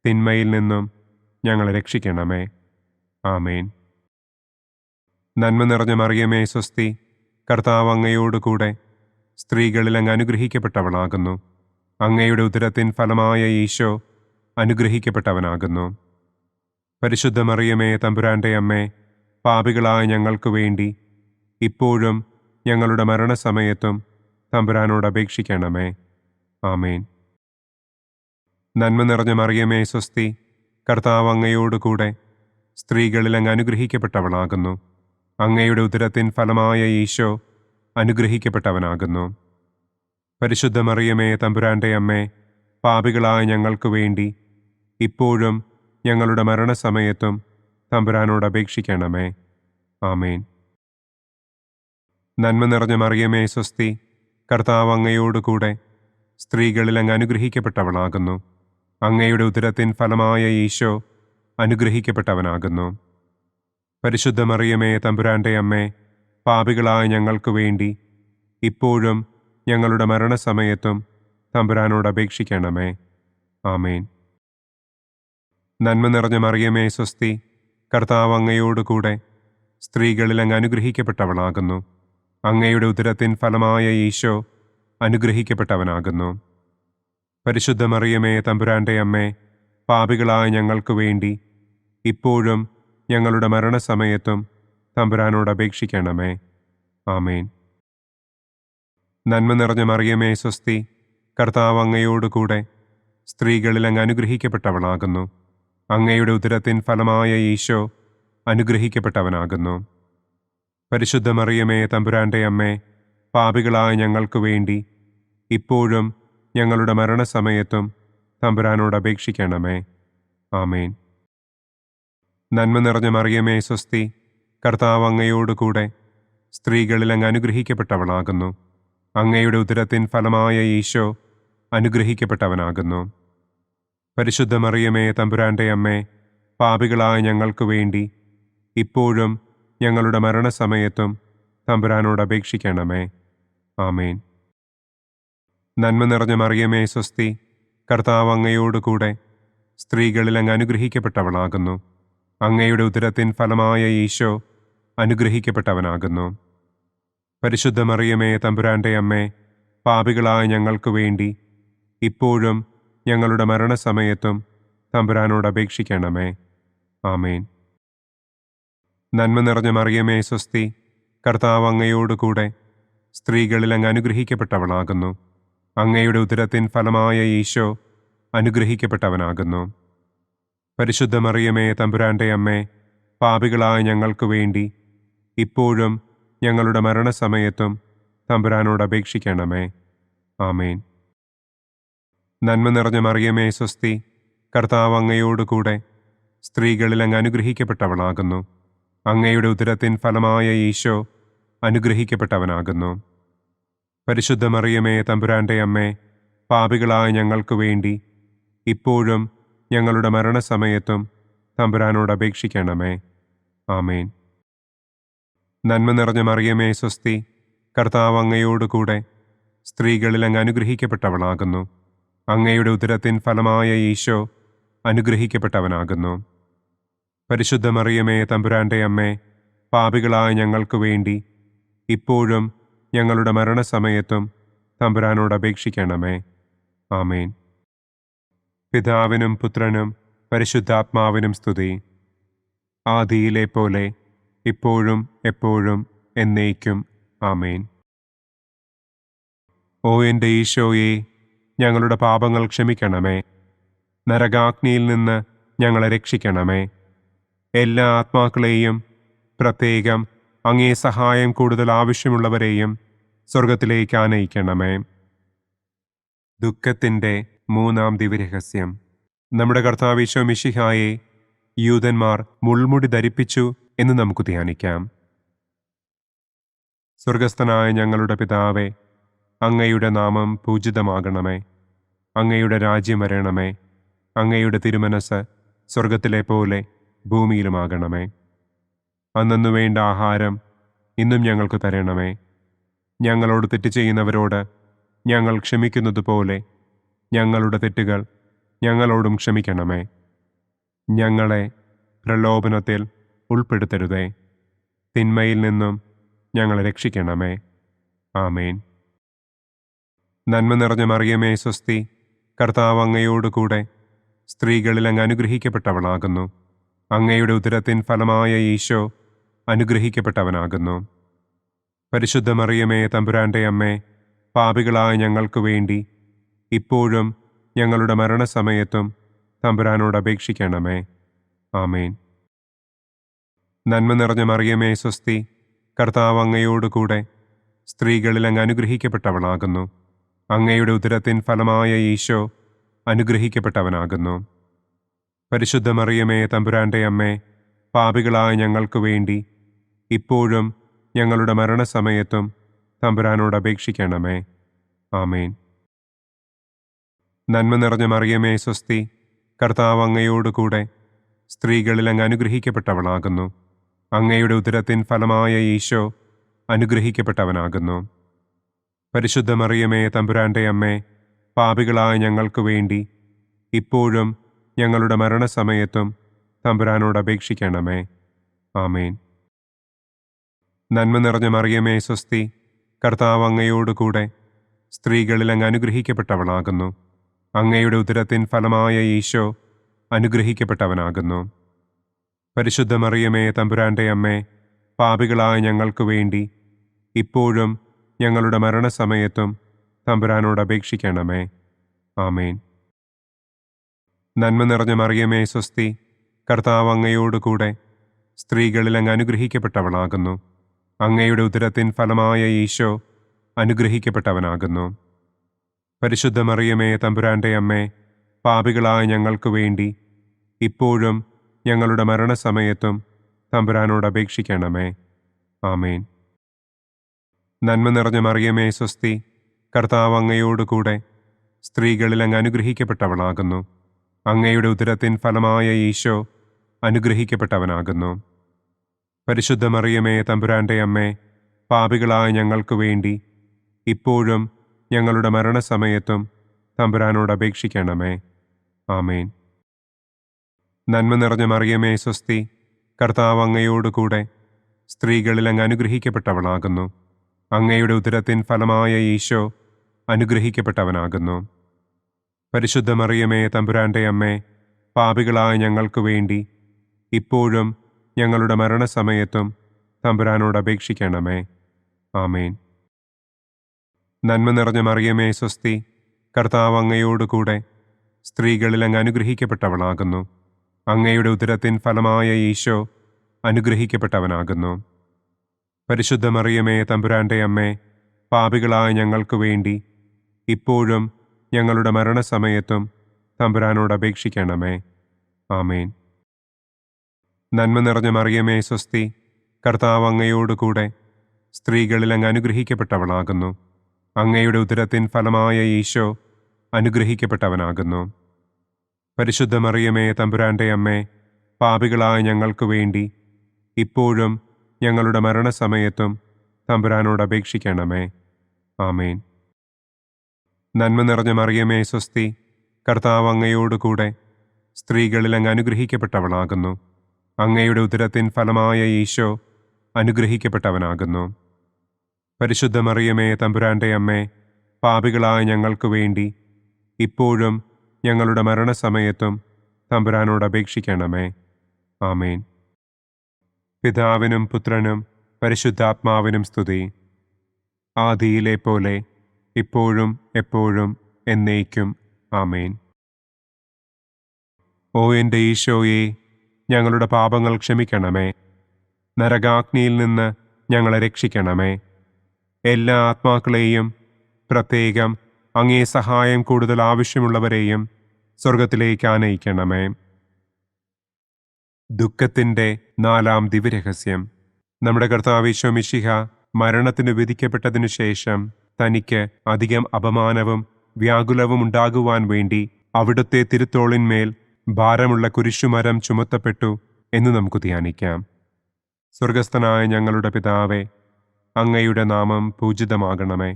തിന്മയിൽ നിന്നും ഞങ്ങളെ രക്ഷിക്കണമേ. ആമേൻ. നന്മ നിറഞ്ഞ മറിയമേ, സ്വസ്തി, കർത്താവ് അങ്ങയോടുകൂടെ സ്ത്രീകളിൽ അങ്ങ് അനുഗ്രഹിക്കപ്പെട്ടവളാകുന്നു. അങ്ങയുടെ ഉദരത്തിൻ ഫലമായ ഈശോ അനുഗ്രഹിക്കപ്പെട്ടവനാകുന്നു. പരിശുദ്ധ മറിയമേ, തമ്പുരാന്റെ അമ്മേ, പാപികളായ ഞങ്ങൾക്ക് വേണ്ടി ഇപ്പോഴും ഞങ്ങളുടെ മരണസമയത്തും തമ്പുരാനോട് അപേക്ഷിക്കണമേ. ആമേൻ. നന്മ നിറഞ്ഞ മറിയമേ, സ്വസ്തി, കർത്താവ് അങ്ങയോടുകൂടെ സ്ത്രീകളിൽ അങ്ങ് അനുഗ്രഹിക്കപ്പെട്ടവളാകുന്നു. അങ്ങയുടെ ഉദരത്തിൻ ഫലമായ ഈശോ അനുഗ്രഹിക്കപ്പെട്ടവനാകുന്നു. പരിശുദ്ധ മറിയമേ, തമ്പുരാന്റെ അമ്മേ, പാപികളായ ഞങ്ങൾക്ക് വേണ്ടി ഇപ്പോഴും ഞങ്ങളുടെ മരണസമയത്തും തമ്പുരാനോട് അപേക്ഷിക്കണമേ. ആമേൻ. നന്മ നിറഞ്ഞ മറിയമേ, സ്വസ്തി, കർത്താവ് അങ്ങയോടുകൂടെ സ്ത്രീകളിൽ അങ്ങ് അനുഗ്രഹിക്കപ്പെട്ടവളാകുന്നു. അങ്ങയുടെ ഉദരത്തിൻ ഫലമായ ഈശോ അനുഗ്രഹിക്കപ്പെട്ടവനാകുന്നു. പരിശുദ്ധ മറിയമേ, തമ്പുരാന്റെ അമ്മേ, പാപികളായ ഞങ്ങൾക്ക് വേണ്ടി ഇപ്പോഴും ഞങ്ങളുടെ മരണസമയത്തും തമ്പുരാനോട് അപേക്ഷിക്കണമേ. ആമേൻ. നന്മ നിറഞ്ഞ മറിയമേ, സ്വസ്തി, കർത്താവ് അങ്ങയോടുകൂടെ സ്ത്രീകളിൽ അങ്ങ് അനുഗ്രഹിക്കപ്പെട്ടവളാകുന്നു. അങ്ങയുടെ ഉദരത്തിൻ ഫലമായ ഈശോ അനുഗ്രഹിക്കപ്പെട്ടവനാകുന്നു. പരിശുദ്ധ മറിയമേ, തമ്പുരാന്റെ അമ്മേ, പാപികളായ ഞങ്ങൾക്ക് വേണ്ടി ഇപ്പോഴും ഞങ്ങളുടെ മരണസമയത്തും തമ്പുരാനോട് അപേക്ഷിക്കണമേ. ആമേൻ. നന്മ നിറഞ്ഞ മറിയമേ, സ്വസ്തി, കർത്താവ് അങ്ങയോടുകൂടെ സ്ത്രീകളിൽ അങ്ങ് അനുഗ്രഹിക്കപ്പെട്ടവളാകുന്നു. അങ്ങയുടെ ഉദരത്തിൻ ഫലമായ ഈശോ അനുഗ്രഹിക്കപ്പെട്ടവനാകുന്നു. പരിശുദ്ധ മറിയമേ, തമ്പുരാന്റെ അമ്മേ, പാപികളായ ഞങ്ങൾക്ക് വേണ്ടി ഇപ്പോഴും ഞങ്ങളുടെ മരണസമയത്തും തമ്പുരാനോട് അപേക്ഷിക്കണമേ. ആമേൻ. നന്മ നിറഞ്ഞ മറിയമേ സ്വസ്തി, കർത്താവ് അങ്ങയോടുകൂടെ സ്ത്രീകളിൽ അങ്ങ് അനുഗ്രഹിക്കപ്പെട്ടവളാകുന്നു. അങ്ങയുടെ ഉദരത്തിൻ ഫലമായ ഈശോ അനുഗ്രഹിക്കപ്പെട്ടവനാകുന്നു. പരിശുദ്ധ മറിയമേ തമ്പുരാന്റെ അമ്മേ, പാപികളായ ഞങ്ങൾക്ക് വേണ്ടി ഇപ്പോഴും ഞങ്ങളുടെ മരണസമയത്തും തമ്പുരാനോട് അപേക്ഷിക്കണമേ. ആമേൻ. നന്മ നിറഞ്ഞ മറിയമേ സ്വസ്തി, കർത്താവ് അങ്ങയോടുകൂടെ സ്ത്രീകളിൽ അങ്ങ് അനുഗ്രഹിക്കപ്പെട്ടവളാകുന്നു. അങ്ങയുടെ ഉദരത്തിൻ ഫലമായ ഈശോ അനുഗ്രഹിക്കപ്പെട്ടവനാകുന്നു. പരിശുദ്ധ മറിയമേ തമ്പുരാന്റെ അമ്മേ, പാപികളായ ഞങ്ങൾക്ക് വേണ്ടി ഇപ്പോഴും ഞങ്ങളുടെ മരണസമയത്തും തമ്പുരാനോട് അപേക്ഷിക്കണമേ. ആമേൻ. നന്മ നിറഞ്ഞ മറിയമേ സ്വസ്തി, കർത്താവ് അങ്ങയോടുകൂടെ സ്ത്രീകളിൽ അങ്ങ് അനുഗ്രഹിക്കപ്പെട്ടവളാകുന്നു. അങ്ങയുടെ ഉദരത്തിൻ ഫലമായ ഈശോ അനുഗ്രഹിക്കപ്പെട്ടവനാകുന്നു. പരിശുദ്ധ മറിയമേ തമ്പുരാന്റെ അമ്മേ, പാപികളായ ഞങ്ങൾക്ക് വേണ്ടി ഇപ്പോഴും ഞങ്ങളുടെ മരണസമയത്തും തമ്പുരാനോട് അപേക്ഷിക്കണമേ. ആമേൻ. നന്മ നിറഞ്ഞ മറിയമേ സ്വസ്തി, കർത്താവ് അങ്ങയോടുകൂടെ സ്ത്രീകളിൽ അങ്ങ് അനുഗ്രഹിക്കപ്പെട്ടവളാകുന്നു. അങ്ങയുടെ ഉദരത്തിൻ ഫലമായ ഈശോ അനുഗ്രഹിക്കപ്പെട്ടവനാകുന്നു. പരിശുദ്ധ മറിയമേ തമ്പുരാന്റെ അമ്മേ, പാപികളായ ഞങ്ങൾക്ക് വേണ്ടി ഇപ്പോഴും ഞങ്ങളുടെ മരണസമയത്തും തമ്പുരാനോട് അപേക്ഷിക്കണമേ. ആമേൻ. നന്മ നിറഞ്ഞ മറിയമേ സ്വസ്തി, കർത്താവ് അങ്ങയോടുകൂടെ സ്ത്രീകളിൽ അങ്ങ് അനുഗ്രഹിക്കപ്പെട്ടവളാകുന്നു. അങ്ങയുടെ ഉദരത്തിൻ ഫലമായ ഈശോ അനുഗ്രഹിക്കപ്പെട്ടവനാകുന്നു. പരിശുദ്ധ മറിയമേ തമ്പുരാന്റെ അമ്മേ, പാപികളായ ഞങ്ങൾക്ക് വേണ്ടി ഇപ്പോഴും ഞങ്ങളുടെ മരണസമയത്തും തമ്പുരാനോട് അപേക്ഷിക്കണമേ. ആമേൻ. പിതാവിനും പുത്രനും പരിശുദ്ധാത്മാവിനും സ്തുതി. ആദിയിലെ പോലെ ഇപ്പോഴും എപ്പോഴും എന്നേക്കും. ആമേൻ. ഓ എൻ്റെ ഈശോയെ, ഞങ്ങളുടെ പാപങ്ങൾ ക്ഷമിക്കണമേ. നരകാഗ്നിയിൽ നിന്ന് ഞങ്ങളെ രക്ഷിക്കണമേ. എല്ലാ ആത്മാക്കളെയും, പ്രത്യേകം അങ്ങേ സഹായം കൂടുതൽ ആവശ്യമുള്ളവരെയും സ്വർഗത്തിലേക്ക് ആനയിക്കണമേ. ദുഃഖത്തിൻ്റെ മൂന്നാം ദിവ്യരഹസ്യം. നമ്മുടെ കർത്താവ് ഈശോ മിശിഹായെ യൂദന്മാർ മുൾമുടി ധരിപ്പിച്ചു എന്ന് നമുക്ക് ധ്യാനിക്കാം. സ്വർഗസ്ഥനായ ഞങ്ങളുടെ പിതാവേ, അങ്ങയുടെ നാമം പൂജിതമാകണമേ. അങ്ങയുടെ രാജ്യം വരണമേ. അങ്ങയുടെ തിരുമനസ് സ്വർഗത്തിലെ പോലെ ഭൂമിയിലുമാകണമേ. അന്നന്നു വേണ്ട ആഹാരം ഇന്നും ഞങ്ങൾക്ക് തരണമേ. ഞങ്ങളോട് തെറ്റ് ചെയ്യുന്നവരോട് ഞങ്ങൾ ക്ഷമിക്കുന്നത് പോലെ ഞങ്ങളുടെ തെറ്റുകൾ ഞങ്ങളോടും ക്ഷമിക്കണമേ. ഞങ്ങളെ പ്രലോഭനത്തിൽ ഉൾപ്പെടുത്തരുതേ. തിന്മയിൽ നിന്നും ഞങ്ങളെ രക്ഷിക്കണമേ. ആമേൻ. നന്മ നിറഞ്ഞ മറിയമേ സ്വസ്തി, കർത്താവ് അങ്ങയോടുകൂടെ സ്ത്രീകളിൽ അങ്ങ് അനുഗ്രഹിക്കപ്പെട്ടവളാകുന്നു. അങ്ങയുടെ ഉദരത്തിൻ ഫലമായ ഈശോ അനുഗ്രഹിക്കപ്പെട്ടവനാകുന്നു. പരിശുദ്ധ മറിയമേ തമ്പുരാന്റെ അമ്മേ, പാപികളായ ഞങ്ങൾക്ക് വേണ്ടി ഇപ്പോഴും ഞങ്ങളുടെ മരണസമയത്തും തമ്പുരാനോട് അപേക്ഷിക്കണമേ. ആമേൻ. നന്മ നിറഞ്ഞ മറിയമേ സ്വസ്തി, കർത്താവ് അങ്ങയോടുകൂടെ സ്ത്രീകളിൽ അങ്ങ് അനുഗ്രഹിക്കപ്പെട്ടവളാകുന്നു. അങ്ങയുടെ ഉദരത്തിൻ ഫലമായ ഈശോ അനുഗ്രഹിക്കപ്പെട്ടവനാകുന്നു. പരിശുദ്ധ മറിയമേ തമ്പുരാന്റെ അമ്മേ, പാപികളായ ഞങ്ങൾക്ക് വേണ്ടി ഇപ്പോഴും ഞങ്ങളുടെ മരണസമയത്തും തമ്പുരാനോട് അപേക്ഷിക്കണമേ. ആമേൻ. നന്മ നിറഞ്ഞ മറിയമേ സ്വസ്തി, കർത്താവ് അങ്ങയോടുകൂടെ സ്ത്രീകളിൽ അങ്ങ് അനുഗ്രഹിക്കപ്പെട്ടവളാകുന്നു. അങ്ങയുടെ ഉദരത്തിൻ ഫലമായ ഈശോ അനുഗ്രഹിക്കപ്പെട്ടവനാകുന്നു. പരിശുദ്ധ മറിയമേ തമ്പുരാന്റെ അമ്മേ, പാപികളായ ഞങ്ങൾക്ക് വേണ്ടി ഇപ്പോഴും ഞങ്ങളുടെ മരണസമയത്തും തമ്പുരാനോട് അപേക്ഷിക്കണമേ. ആമേൻ. നന്മ നിറഞ്ഞ മറിയമേ സ്വസ്തി, കർത്താവ് അങ്ങയോടുകൂടെ സ്ത്രീകളിൽ അങ്ങ് അനുഗ്രഹിക്കപ്പെട്ടവളാകുന്നു. അങ്ങയുടെ ഉദരത്തിൻ ഫലമായ ഈശോ അനുഗ്രഹിക്കപ്പെട്ടവനാകുന്നു. പരിശുദ്ധ മറിയമേ തമ്പുരാന്റെ അമ്മേ, പാപികളായ ഞങ്ങൾക്ക് വേണ്ടി ഇപ്പോഴും ഞങ്ങളുടെ മരണസമയത്തും തമ്പുരാനോട് അപേക്ഷിക്കണമേ. ആമേൻ. നന്മ നിറഞ്ഞ മറിയമേ സ്വസ്തി, കർത്താവ് അങ്ങയോടുകൂടെ സ്ത്രീകളിൽ അങ്ങ് അനുഗ്രഹിക്കപ്പെട്ടവളാകുന്നു. അങ്ങയുടെ ഉദരത്തിൻ ഫലമായ ഈശോ അനുഗ്രഹിക്കപ്പെട്ടവനാകുന്നു. പരിശുദ്ധ മറിയമേ തമ്പുരാന്റെ അമ്മേ, പാപികളായ ഞങ്ങൾക്ക് വേണ്ടി ഇപ്പോഴും ഞങ്ങളുടെ മരണസമയത്തും തമ്പുരാനോട് അപേക്ഷിക്കണമേ. ആമേൻ. നന്മ നിറഞ്ഞ മറിയമേ സ്വസ്തി, കർത്താവ് അങ്ങയോട് കൂടെ സ്ത്രീകളിൽ അങ്ങ് അനുഗ്രഹിക്കപ്പെട്ടവളാകുന്നു. അങ്ങയുടെ ഉദരത്തിൻ ഫലമായ ഈശോ അനുഗ്രഹിക്കപ്പെട്ടവനാകുന്നു. പരിശുദ്ധ മറിയമേ തമ്പുരാന്റെ അമ്മേ, പാപികളായ ഞങ്ങൾക്ക് വേണ്ടി ഇപ്പോഴും ഞങ്ങളുടെ മരണസമയത്തും തമ്പുരാനോട് അപേക്ഷിക്കണമേ. ആമേൻ. നന്മ നിറഞ്ഞ മറിയമേ സ്വസ്തി, കർത്താവ് അങ്ങയോട് കൂടെ സ്ത്രീകളിൽ അങ്ങ് അനുഗ്രഹിക്കപ്പെട്ടവളാകുന്നു. അങ്ങയുടെ ഉദരത്തിൻ ഫലമായ ഈശോ അനുഗ്രഹിക്കപ്പെട്ടവനാകുന്നു. പരിശുദ്ധ മറിയമേ തമ്പുരാന്റെ അമ്മേ, പാപികളായ ഞങ്ങൾക്ക് വേണ്ടി ഇപ്പോഴും ഞങ്ങളുടെ മരണസമയത്തും തമ്പുരാനോട് അപേക്ഷിക്കണമേ. ആമേൻ. നന്മ നിറഞ്ഞ മറിയമേ സ്വസ്തി, കർത്താവ് അങ്ങയോട് കൂടെ സ്ത്രീകളിൽ അങ്ങ് അനുഗ്രഹിക്കപ്പെട്ടവളാകുന്നു. അങ്ങയുടെ ഉദരത്തിൻ ഫലമായ ഈശോ അനുഗ്രഹിക്കപ്പെട്ടവനാകുന്നു. പരിശുദ്ധ മറിയമേ തമ്പുരാന്റെ അമ്മേ, പാപികളായ ഞങ്ങൾക്ക് വേണ്ടി ഇപ്പോഴും ഞങ്ങളുടെ മരണസമയത്തും തമ്പുരാനോട് അപേക്ഷിക്കണമേ. ആമേൻ. നന്മ നിറഞ്ഞ മറിയമേ സ്വസ്തി, കർത്താവ് അങ്ങയോട് കൂടെ സ്ത്രീകളിൽ അങ്ങ് അനുഗ്രഹിക്കപ്പെട്ടവളാകുന്നു. അങ്ങയുടെ ഉദരത്തിൻ ഫലമായ ഈശോ അനുഗ്രഹിക്കപ്പെട്ടവനാകുന്നു. പരിശുദ്ധ മറിയമേ തമ്പുരാന്റെ അമ്മേ, പാപികളായ ഞങ്ങൾക്ക് വേണ്ടി ഇപ്പോഴും ഞങ്ങളുടെ മരണസമയത്തും തമ്പുരാനോട് അപേക്ഷിക്കണമേ. ആമേൻ. നന്മ നിറഞ്ഞ മറിയമേ സ്വസ്തി, കർത്താവ് അങ്ങയോട് കൂടെ സ്ത്രീകളിൽ അങ്ങ് അനുഗ്രഹിക്കപ്പെട്ടവളാകുന്നു. അങ്ങയുടെ ഉദരത്തിൻ ഫലമായ ഈശോ അനുഗ്രഹിക്കപ്പെട്ടവനാകുന്നു. പരിശുദ്ധ മറിയമേ തമ്പുരാന്റെ അമ്മേ, പാപികളായ ഞങ്ങൾക്ക് വേണ്ടി ഇപ്പോഴും ഞങ്ങളുടെ മരണസമയത്തും തമ്പുരാനോട് അപേക്ഷിക്കണമേ. ആമേൻ. പിതാവിനും പുത്രനും പരിശുദ്ധാത്മാവിനും സ്തുതി. ആദിയിലെ പോലെ ഇപ്പോഴും എപ്പോഴും എന്നേക്കും. ആമേൻ. ഓ എൻ്റെ ഈശോയെ, ഞങ്ങളുടെ പാപങ്ങൾ ക്ഷമിക്കണമേ. നരകാഗ്നിയിൽ നിന്ന് ഞങ്ങളെ രക്ഷിക്കണമേ. എല്ലാ ആത്മാക്കളെയും, പ്രത്യേകം അങ്ങേ സഹായം കൂടുതൽ ആവശ്യമുള്ളവരെയും സ്വർഗത്തിലേക്ക് ആനയിക്കണമേ. ദുഃഖത്തിൻ്റെ 4-ാം ദിവ്യരഹസ്യം. നമ്മുടെ കർത്താവ് ഈശോ മിശിഹ മരണത്തിന് വിധിക്കപ്പെട്ടതിനു ശേഷം തനിക്ക് അധികം അപമാനവും വ്യാകുലവും ഉണ്ടാകുവാൻ വേണ്ടി അവിടുത്തെ തിരുത്തോളിന്മേൽ ഭാരമുള്ള കുരിശുമരം ചുമത്തപ്പെട്ടു എന്ന് നമുക്ക് ധ്യാനിക്കാം. സ്വർഗസ്ഥനായ ഞങ്ങളുടെ പിതാവേ, അങ്ങയുടെ നാമം പൂജിതമാകണമേ.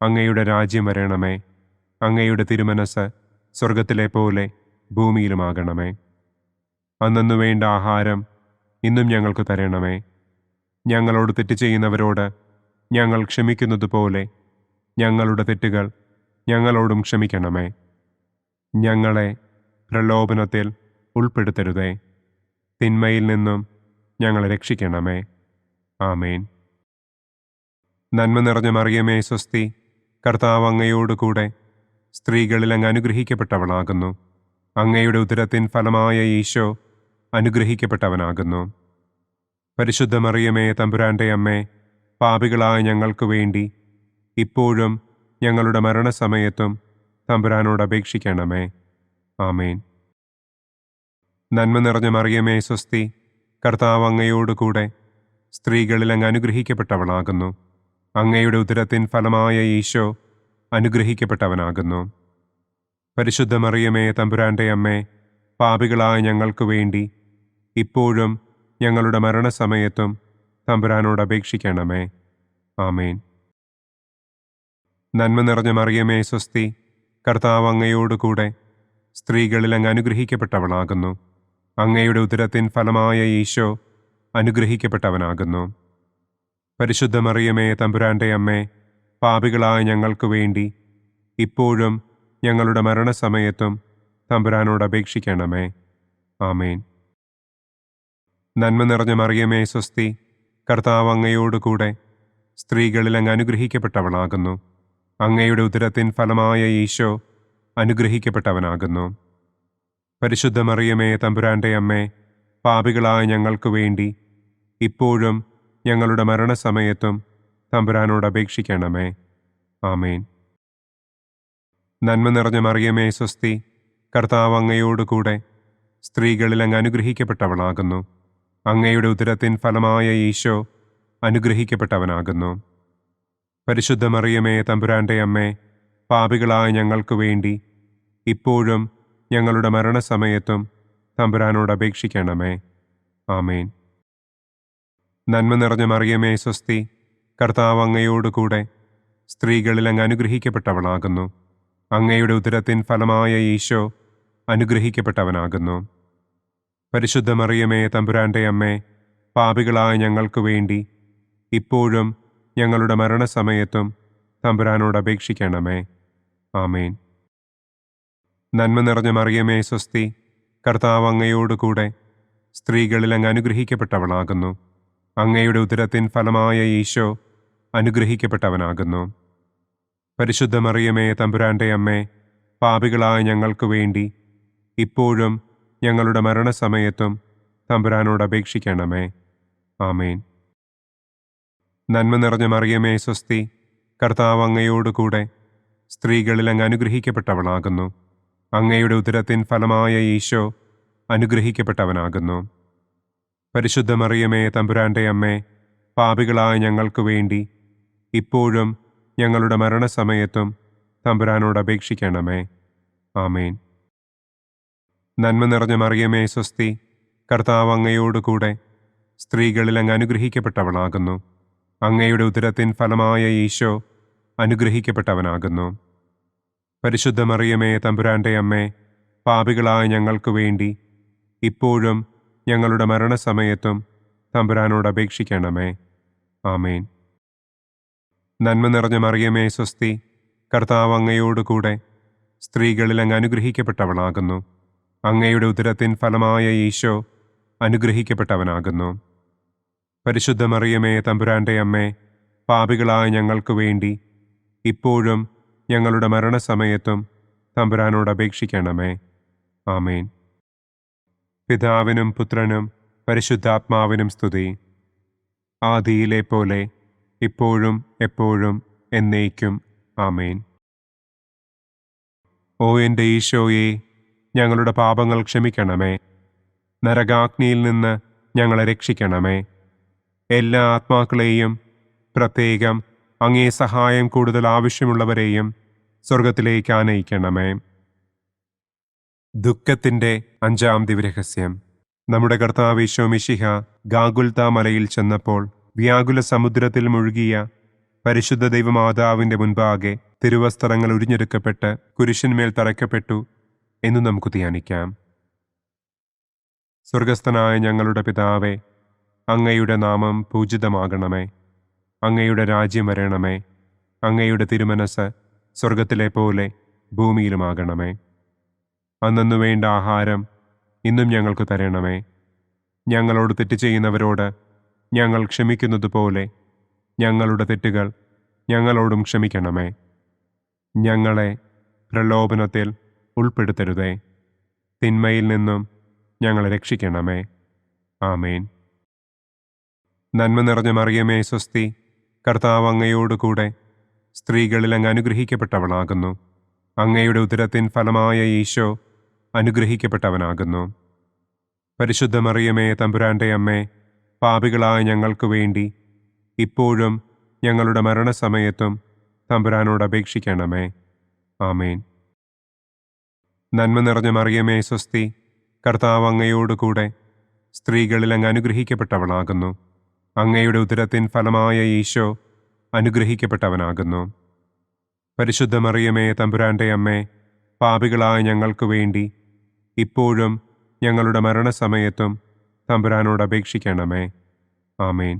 അങ്ങയുടെ രാജ്യം വരണമേ. അങ്ങയുടെ തിരുമനസ് സ്വർഗത്തിലെ പോലെ ഭൂമിയിലുമാകണമേ. അന്നന്നു വേണ്ട ആഹാരം ഇന്നും ഞങ്ങൾക്ക് തരണമേ. ഞങ്ങളോട് തെറ്റ് ചെയ്യുന്നവരോട് ഞങ്ങൾ ക്ഷമിക്കുന്നത് പോലെ ഞങ്ങളുടെ തെറ്റുകൾ ഞങ്ങളോടും ക്ഷമിക്കണമേ. ഞങ്ങളെ പ്രലോഭനത്തിൽ ഉൾപ്പെടുത്തരുതേ. തിന്മയിൽ നിന്നും ഞങ്ങളെ രക്ഷിക്കണമേ. ആമേൻ. നന്മ നിറഞ്ഞ മറിയമേ സ്വസ്തി, കർത്താവ് അങ്ങയോട് കൂടെ സ്ത്രീകളിൽ അങ്ങ് അനുഗ്രഹിക്കപ്പെട്ടവളാകുന്നു. അങ്ങയുടെ ഉദരത്തിൻ ഫലമായ ഈശോ അനുഗ്രഹിക്കപ്പെട്ടവനാകുന്നു. പരിശുദ്ധ മറിയമേ തമ്പുരാന്റെ അമ്മേ, പാപികളായ ഞങ്ങൾക്ക് വേണ്ടി ഇപ്പോഴും ഞങ്ങളുടെ മരണസമയത്തും തമ്പുരാനോട് അപേക്ഷിക്കണമേ. ആമേൻ. നന്മ നിറഞ്ഞ മറിയമേ സ്വസ്തി, കർത്താവ് അങ്ങയോട് കൂടെ സ്ത്രീകളിൽ അങ്ങ് അനുഗ്രഹിക്കപ്പെട്ടവളാകുന്നു. അങ്ങയുടെ ഉദരത്തിൻ ഫലമായ ഈശോ അനുഗ്രഹിക്കപ്പെട്ടവനാകുന്നു. പരിശുദ്ധ മറിയമേ തമ്പുരാന്റെ അമ്മേ, പാപികളായ ഞങ്ങൾക്ക് വേണ്ടി ഇപ്പോഴും ഞങ്ങളുടെ മരണസമയത്തും തമ്പുരാനോട് അപേക്ഷിക്കണമേ. ആമേൻ. നന്മ നിറഞ്ഞ മറിയമേ സ്വസ്തി, കർത്താവ് അങ്ങയോട് കൂടെ സ്ത്രീകളിൽ അങ്ങ് അനുഗ്രഹിക്കപ്പെട്ടവളാകുന്നു. അങ്ങയുടെ ഉദരത്തിൻ ഫലമായ ഈശോ അനുഗ്രഹിക്കപ്പെട്ടവനാകുന്നു. പരിശുദ്ധ മറിയമേ തമ്പുരാന്റെ അമ്മേ, പാപികളായ ഞങ്ങൾക്ക് വേണ്ടി ഇപ്പോഴും ഞങ്ങളുടെ മരണസമയത്തും തമ്പുരാനോട് അപേക്ഷിക്കണമേ. ആമേൻ. നന്മ നിറഞ്ഞ മറിയമേ സ്വസ്തി, കർത്താവ് അങ്ങയോട് കൂടെ സ്ത്രീകളിൽ അങ്ങ് അനുഗ്രഹിക്കപ്പെട്ടവളാകുന്നു. അങ്ങയുടെ ഉദരത്തിൻ ഫലമായ ഈശോ അനുഗ്രഹിക്കപ്പെട്ടവനാകുന്നു. പരിശുദ്ധ മറിയമേ തമ്പുരാന്റെ അമ്മേ, പാപികളായ ഞങ്ങൾക്ക് വേണ്ടി ഇപ്പോഴും ഞങ്ങളുടെ മരണസമയത്തും തമ്പുരാനോട് അപേക്ഷിക്കണമേ. ആമേൻ. നന്മ നിറഞ്ഞ മറിയമേ സ്വസ്തി, കർത്താവ് അങ്ങയോട് കൂടെ സ്ത്രീകളിൽ അങ്ങ് അനുഗ്രഹിക്കപ്പെട്ടവളാകുന്നു. അങ്ങയുടെ ഉദരത്തിൻ ഫലമായ ഈശോ അനുഗ്രഹിക്കപ്പെട്ടവനാകുന്നു. പരിശുദ്ധ മറിയമേ, തമ്പുരാന്റെ അമ്മേ, പാപികളായ ഞങ്ങൾക്ക് വേണ്ടി ഇപ്പോഴും ഞങ്ങളുടെ മരണസമയത്തും തമ്പുരാനോട് അപേക്ഷിക്കണമേ. ആമേൻ. നന്മ നിറഞ്ഞ മറിയമേ, സ്വസ്തി. കർത്താവ് അങ്ങയോടുകൂടെ സ്ത്രീകളിൽ അങ്ങ് അനുഗ്രഹിക്കപ്പെട്ടവളാകുന്നു. അങ്ങയുടെ ഉദരത്തിൻ ഫലമായ ഈശോ അനുഗ്രഹിക്കപ്പെട്ടവനാകുന്നു. പരിശുദ്ധ മറിയമേ, തമ്പുരാന്റെ അമ്മേ, പാപികളായ ഞങ്ങൾക്ക് വേണ്ടി ഇപ്പോഴും ഞങ്ങളുടെ മരണസമയത്തും തമ്പുരാനോട് അപേക്ഷിക്കണമേ. ആമേൻ. നന്മ നിറഞ്ഞ മറിയമേ, സ്വസ്തി. കർത്താവ് അങ്ങയോടുകൂടെ സ്ത്രീകളിൽ അങ്ങ് അനുഗ്രഹിക്കപ്പെട്ടവളാകുന്നു. അങ്ങയുടെ ഉദരത്തിൻ ഫലമായ ഈശോ അനുഗ്രഹിക്കപ്പെട്ടവനാകുന്നു. പരിശുദ്ധ മറിയമേ, തമ്പുരാന്റെ അമ്മേ, പാപികളായ ഞങ്ങൾക്ക് വേണ്ടി ഇപ്പോഴും ഞങ്ങളുടെ മരണസമയത്തും തമ്പുരാനോട് അപേക്ഷിക്കണമേ. ആമേൻ. നന്മ നിറഞ്ഞ മറിയമേ, സ്വസ്തി. കർത്താവ് അങ്ങയോടുകൂടെ സ്ത്രീകളിൽ അങ്ങ് അനുഗ്രഹിക്കപ്പെട്ടവളാകുന്നു. അങ്ങയുടെ ഉദരത്തിൻ ഫലമായ ഈശോ അനുഗ്രഹിക്കപ്പെട്ടവനാകുന്നു. പരിശുദ്ധ മറിയമേ, തമ്പുരാന്റെ അമ്മേ, പാപികളായ ഞങ്ങൾക്ക് വേണ്ടി ഇപ്പോഴും ഞങ്ങളുടെ മരണസമയത്തും തമ്പുരാനോട് അപേക്ഷിക്കണമേ. ആമേൻ. നന്മ നിറഞ്ഞ മറിയമേ, സ്വസ്തി. കർത്താവ് അങ്ങയോടുകൂടെ സ്ത്രീകളിൽ അങ്ങ് അനുഗ്രഹിക്കപ്പെട്ടവളാകുന്നു. അങ്ങയുടെ ഉദരത്തിൻ ഫലമായ ഈശോ അനുഗ്രഹിക്കപ്പെട്ടവനാകുന്നു. പരിശുദ്ധ മറിയമേ, തമ്പുരാന്റെ അമ്മേ, പാപികളായ ഞങ്ങൾക്ക് വേണ്ടി ഇപ്പോഴും ഞങ്ങളുടെ മരണസമയത്തും തമ്പുരാനോട് അപേക്ഷിക്കണമേ. ആമേൻ. നന്മ നിറഞ്ഞ മറിയമേ, സ്വസ്തി. കർത്താവ് അങ്ങയോടുകൂടെ സ്ത്രീകളിൽ അങ്ങ് അനുഗ്രഹിക്കപ്പെട്ടവളാകുന്നു. അങ്ങയുടെ ഉദരത്തിൻ ഫലമായ ഈശോ അനുഗ്രഹിക്കപ്പെട്ടവനാകുന്നു. പരിശുദ്ധ മറിയമേ, തമ്പുരാന്റെ അമ്മേ, പാപികളായ ഞങ്ങൾക്ക് വേണ്ടി ഇപ്പോഴും ഞങ്ങളുടെ മരണസമയത്തും തമ്പുരാനോട് അപേക്ഷിക്കണമേ. ആമേൻ. പിതാവിനും പുത്രനും പരിശുദ്ധാത്മാവിനും സ്തുതി. ആദിയിലെ പോലെ ഇപ്പോഴും എപ്പോഴും എന്നേക്കും. ആമേൻ. ഓ എൻ്റെ ഈശോയെ, ഞങ്ങളുടെ പാപങ്ങൾ ക്ഷമിക്കണമേ. നരകാഗ്നിയിൽ നിന്ന് ഞങ്ങളെ രക്ഷിക്കണമേ. എല്ലാ ആത്മാക്കളെയും, പ്രത്യേകം അങ്ങേ സഹായം കൂടുതൽ ആവശ്യമുള്ളവരെയും സ്വർഗത്തിലേക്ക് ആനയിക്കണമേ. ദുഃഖത്തിൻ്റെ 5-ാം ദിവ്യരഹസ്യം. നമ്മുടെ കർത്താവ് ഈശോ മിശിഹ ഗാഗുൽത്ത മലയിൽ ചെന്നപ്പോൾ വ്യാകുല സമുദ്രത്തിൽ മുഴുകിയ പരിശുദ്ധ ദൈവമാതാവിൻ്റെ മുൻപാകെ തിരുവസ്ത്രങ്ങൾ ഉരിഞ്ഞെടുക്കപ്പെട്ട് കുരിശിന്മേൽ തറയ്ക്കപ്പെട്ടു എന്ന് നമുക്ക് ധ്യാനിക്കാം. സ്വർഗസ്ഥനായ ഞങ്ങളുടെ പിതാവേ, അങ്ങയുടെ നാമം പൂജിതമാകണമേ. അങ്ങയുടെ രാജ്യം വരണമേ. അങ്ങയുടെ തിരുമനസ് സ്വർഗത്തിലെ പോലെ ഭൂമിയിലുമാകണമേ. അന്നന്നു വേണ്ട ആഹാരം ഇന്നും ഞങ്ങൾക്ക് തരണമേ. ഞങ്ങളോട് തെറ്റ് ചെയ്യുന്നവരോട് ഞങ്ങൾ ക്ഷമിക്കുന്നത് പോലെ ഞങ്ങളുടെ തെറ്റുകൾ ഞങ്ങളോടും ക്ഷമിക്കണമേ. ഞങ്ങളെ പ്രലോഭനത്തിൽ ഉൾപ്പെടുത്തരുതേ. തിന്മയിൽ നിന്നും ഞങ്ങളെ രക്ഷിക്കണമേ. ആമേൻ. നന്മ നിറഞ്ഞ മറിയമേ, സ്വസ്തി. കർത്താവ് അങ്ങയോടുകൂടെ സ്ത്രീകളിൽ അങ്ങ് അനുഗ്രഹിക്കപ്പെട്ടവളാകുന്നു. അങ്ങയുടെ ഉദരത്തിൻ ഫലമായ ഈശോ അനുഗ്രഹിക്കപ്പെട്ടവനാകുന്നു. പരിശുദ്ധ മറിയമേ, തമ്പുരാന്റെ അമ്മേ, പാപികളായ ഞങ്ങൾക്ക് വേണ്ടി ഇപ്പോഴും ഞങ്ങളുടെ മരണസമയത്തും തമ്പുരാനോട് അപേക്ഷിക്കണമേ. ആമേൻ. നന്മ നിറഞ്ഞ മറിയമേ, സ്വസ്തി. കർത്താവ് അങ്ങയോടുകൂടെ സ്ത്രീകളിൽ അങ്ങ് അനുഗ്രഹിക്കപ്പെട്ടവളാകുന്നു. അങ്ങയുടെ ഉദരത്തിൻ ഫലമായ ഈശോ അനുഗ്രഹിക്കപ്പെട്ടവനാകുന്നു. പരിശുദ്ധ മറിയമേ, തമ്പുരാന്റെ അമ്മേ, പാപികളായ ഞങ്ങൾക്ക് വേണ്ടി ഇപ്പോഴും ഞങ്ങളുടെ മരണസമയത്തും തമ്പുരാനോട് അപേക്ഷിക്കണമേ. ആമേൻ.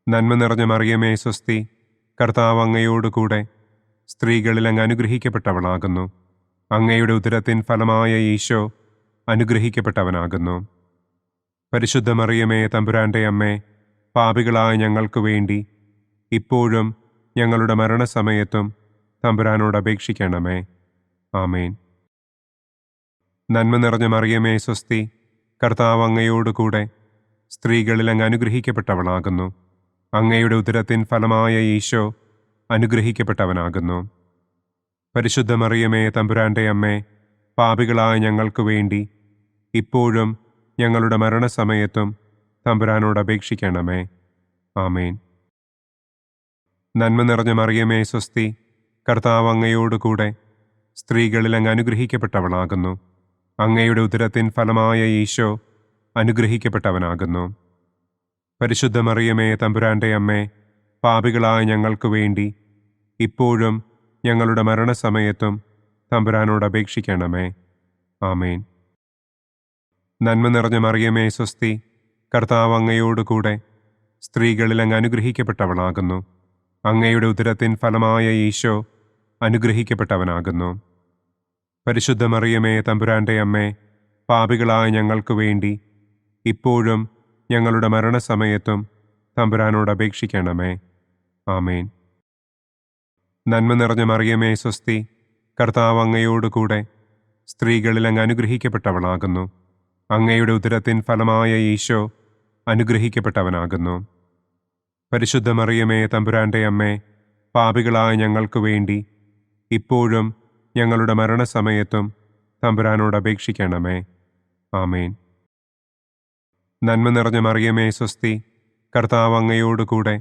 നന്മ നിറഞ്ഞ മറിയമേ, സ്വസ്തി. കർത്താവ് അങ്ങയോടുകൂടെ സ്ത്രീകളിൽ അങ്ങ് അനുഗ്രഹിക്കപ്പെട്ടവളാകുന്നു. അങ്ങയുടെ ഉദരത്തിൻ ഫലമായ ഈശോ അനുഗ്രഹിക്കപ്പെട്ടവനാകുന്നു. പരിശുദ്ധ മറിയമേ, തമ്പുരാന്റെ അമ്മേ, പാപികളായ ഞങ്ങൾക്ക് വേണ്ടി ഇപ്പോഴും ഞങ്ങളുടെ മരണസമയത്തും തമ്പുരാനോട് അപേക്ഷിക്കണമേ. ആമേൻ. നന്മ നിറഞ്ഞ മറിയമേ, സ്വസ്തി. കർത്താവ് അങ്ങയോടുകൂടെ സ്ത്രീകളിൽ അങ്ങ് അനുഗ്രഹിക്കപ്പെട്ടവളാകുന്നു. അങ്ങയുടെ ഉദരത്തിൻ ഫലമായ ഈശോ അനുഗ്രഹിക്കപ്പെട്ടവനാകുന്നു. പരിശുദ്ധ മറിയമേ, തമ്പുരാന്റെ അമ്മേ, പാപികളായ ഞങ്ങൾക്ക് വേണ്ടി ഇപ്പോഴും ഞങ്ങളുടെ മരണസമയത്തും തമ്പുരാനോട് അപേക്ഷിക്കണമേ. ആമേൻ. നന്മ നിറഞ്ഞ മറിയമേ സ്വസ്തി, കർത്താവ് അങ്ങയോടുകൂടെ സ്ത്രീകളിൽ അങ്ങ് അനുഗ്രഹിക്കപ്പെട്ടവളാകുന്നു. അങ്ങയുടെ ഉദരത്തിൻ ഫലമായ ഈശോ അനുഗ്രഹിക്കപ്പെട്ടവനാകുന്നു. പരിശുദ്ധ മറിയമേ തമ്പുരാന്റെ അമ്മേ, പാപികളായ ഞങ്ങൾക്ക് വേണ്ടി ഇപ്പോഴും ഞങ്ങളുടെ മരണസമയത്തും തമ്പുരാനോട് അപേക്ഷിക്കണമേ. ആമേൻ. നന്മ നിറഞ്ഞ മറിയമേ സ്വസ്തി, കർത്താവ് അങ്ങയോടുകൂടെ സ്ത്രീകളിൽ അങ്ങ് അനുഗ്രഹിക്കപ്പെട്ടവളാകുന്നു. അങ്ങയുടെ ഉദരത്തിൻ ഫലമായ ഈശോ അനുഗ്രഹിക്കപ്പെട്ടവനാകുന്നു. പരിശുദ്ധ മറിയമേ തമ്പുരാന്റെ അമ്മേ, പാപികളായ ഞങ്ങൾക്ക് വേണ്ടി ഇപ്പോഴും ഞങ്ങളുടെ മരണസമയത്തും തമ്പുരാനോട് അപേക്ഷിക്കണമേ. ആമേൻ. നന്മ നിറഞ്ഞ മറിയമേ സ്വസ്തി, കർത്താവ് അങ്ങയോടുകൂടെ സ്ത്രീകളിൽ അങ്ങ് അനുഗ്രഹിക്കപ്പെട്ടവളാകുന്നു. അങ്ങയുടെ ഉദരത്തിൻ ഫലമായ ഈശോ അനുഗ്രഹിക്കപ്പെട്ടവനാകുന്നു. പരിശുദ്ധ മറിയമേ തമ്പുരാന്റെ അമ്മേ, പാപികളായ ഞങ്ങൾക്ക് വേണ്ടി ഇപ്പോഴും ഞങ്ങളുടെ മരണസമയത്തും തമ്പുരാനോട് അപേക്ഷിക്കണമേ. ആമേൻ. നന്മ നിറഞ്ഞ മറിയമേ സ്വസ്തി, കർത്താവ് അങ്ങയോടുകൂടെ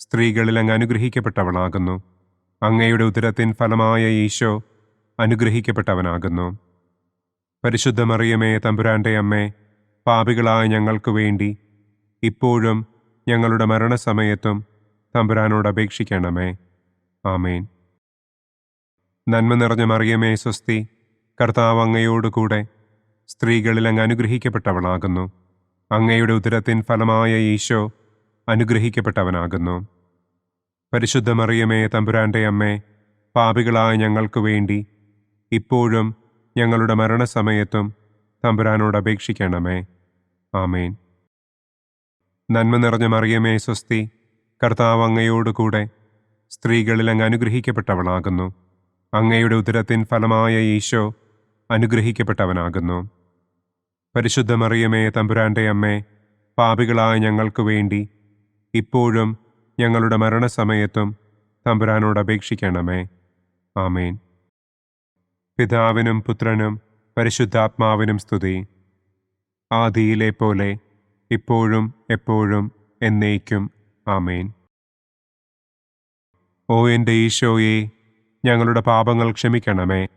സ്ത്രീകളിൽ അങ്ങ് അനുഗ്രഹിക്കപ്പെട്ടവളാകുന്നു. അങ്ങയുടെ ഉദരത്തിൻ ഫലമായ ഈശോ അനുഗ്രഹിക്കപ്പെട്ടവനാകുന്നു. പരിശുദ്ധ മറിയമേ തമ്പുരാന്റെ അമ്മേ, പാപികളായ ഞങ്ങൾക്ക് വേണ്ടി ഇപ്പോഴും ഞങ്ങളുടെ മരണസമയത്തും തമ്പുരാനോട് അപേക്ഷിക്കണമേ. ആമേൻ. നന്മ നിറഞ്ഞ മറിയമേ സ്വസ്തി, കർത്താവ് അങ്ങയോടുകൂടെ സ്ത്രീകളിൽ അങ്ങ് അനുഗ്രഹിക്കപ്പെട്ടവളാകുന്നു. അങ്ങയുടെ ഉദരത്തിൻ ഫലമായ ഈശോ അനുഗ്രഹിക്കപ്പെട്ടവനാകുന്നു. പരിശുദ്ധ മറിയമേ തമ്പുരാന്റെ അമ്മേ, പാപികളായ ഞങ്ങൾക്ക് വേണ്ടി ഇപ്പോഴും ഞങ്ങളുടെ മരണസമയത്തും തമ്പുരാനോട് അപേക്ഷിക്കണമേ. ആമേൻ. നന്മ നിറഞ്ഞ മറിയമേ സ്വസ്തി, കർത്താവ് അങ്ങയോടുകൂടെ സ്ത്രീകളിൽ അങ്ങ് അനുഗ്രഹിക്കപ്പെട്ടവളാകുന്നു. അങ്ങയുടെ ഉദരത്തിൻ ഫലമായ ഈശോ അനുഗ്രഹിക്കപ്പെട്ടവനാകുന്നു. പരിശുദ്ധ മറിയമേ തമ്പുരാന്റെ അമ്മേ, പാപികളായ ഞങ്ങൾക്ക് വേണ്ടി ഇപ്പോഴും ഞങ്ങളുടെ മരണസമയത്തും തമ്പുരാനോട് അപേക്ഷിക്കണമേ. ആമേൻ. പിതാവിനും പുത്രനും പരിശുദ്ധാത്മാവിനും സ്തുതി. ആദിയിലെ പോലെ ഇപ്പോഴും എപ്പോഴും എന്നേക്കും. ആമേൻ. ഓ എൻ്റെ ഈശോയെ, ഞങ്ങളുടെ പാപങ്ങൾ ക്ഷമിക്കണമേ.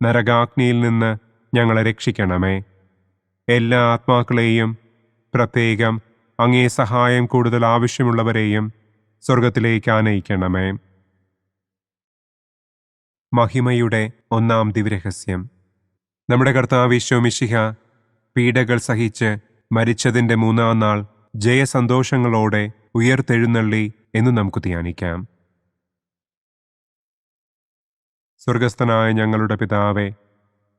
നരകാഗ്നിയിൽ നിന്ന് ഞങ്ങളെ രക്ഷിക്കണമേ. എല്ലാ ആത്മാക്കളെയും, പ്രത്യേകം അങ്ങേ സഹായം കൂടുതൽ ആവശ്യമുള്ളവരെയും സ്വർഗത്തിലേക്ക് ആനയിക്കണമേ. മഹിമയുടെ ഒന്നാം ദിവ്യരഹസ്യം. നമ്മുടെ കർത്താവ് ഈശോ മിശിഹ പീഡകൾ സഹിച്ച് മരിച്ചതിൻ്റെ മൂന്നാം നാൾ ജയസന്തോഷങ്ങളോടെ ഉയർത്തെഴുന്നള്ളി എന്ന് നമുക്ക് ധ്യാനിക്കാം. സ്വർഗസ്ഥനായ ഞങ്ങളുടെ പിതാവേ,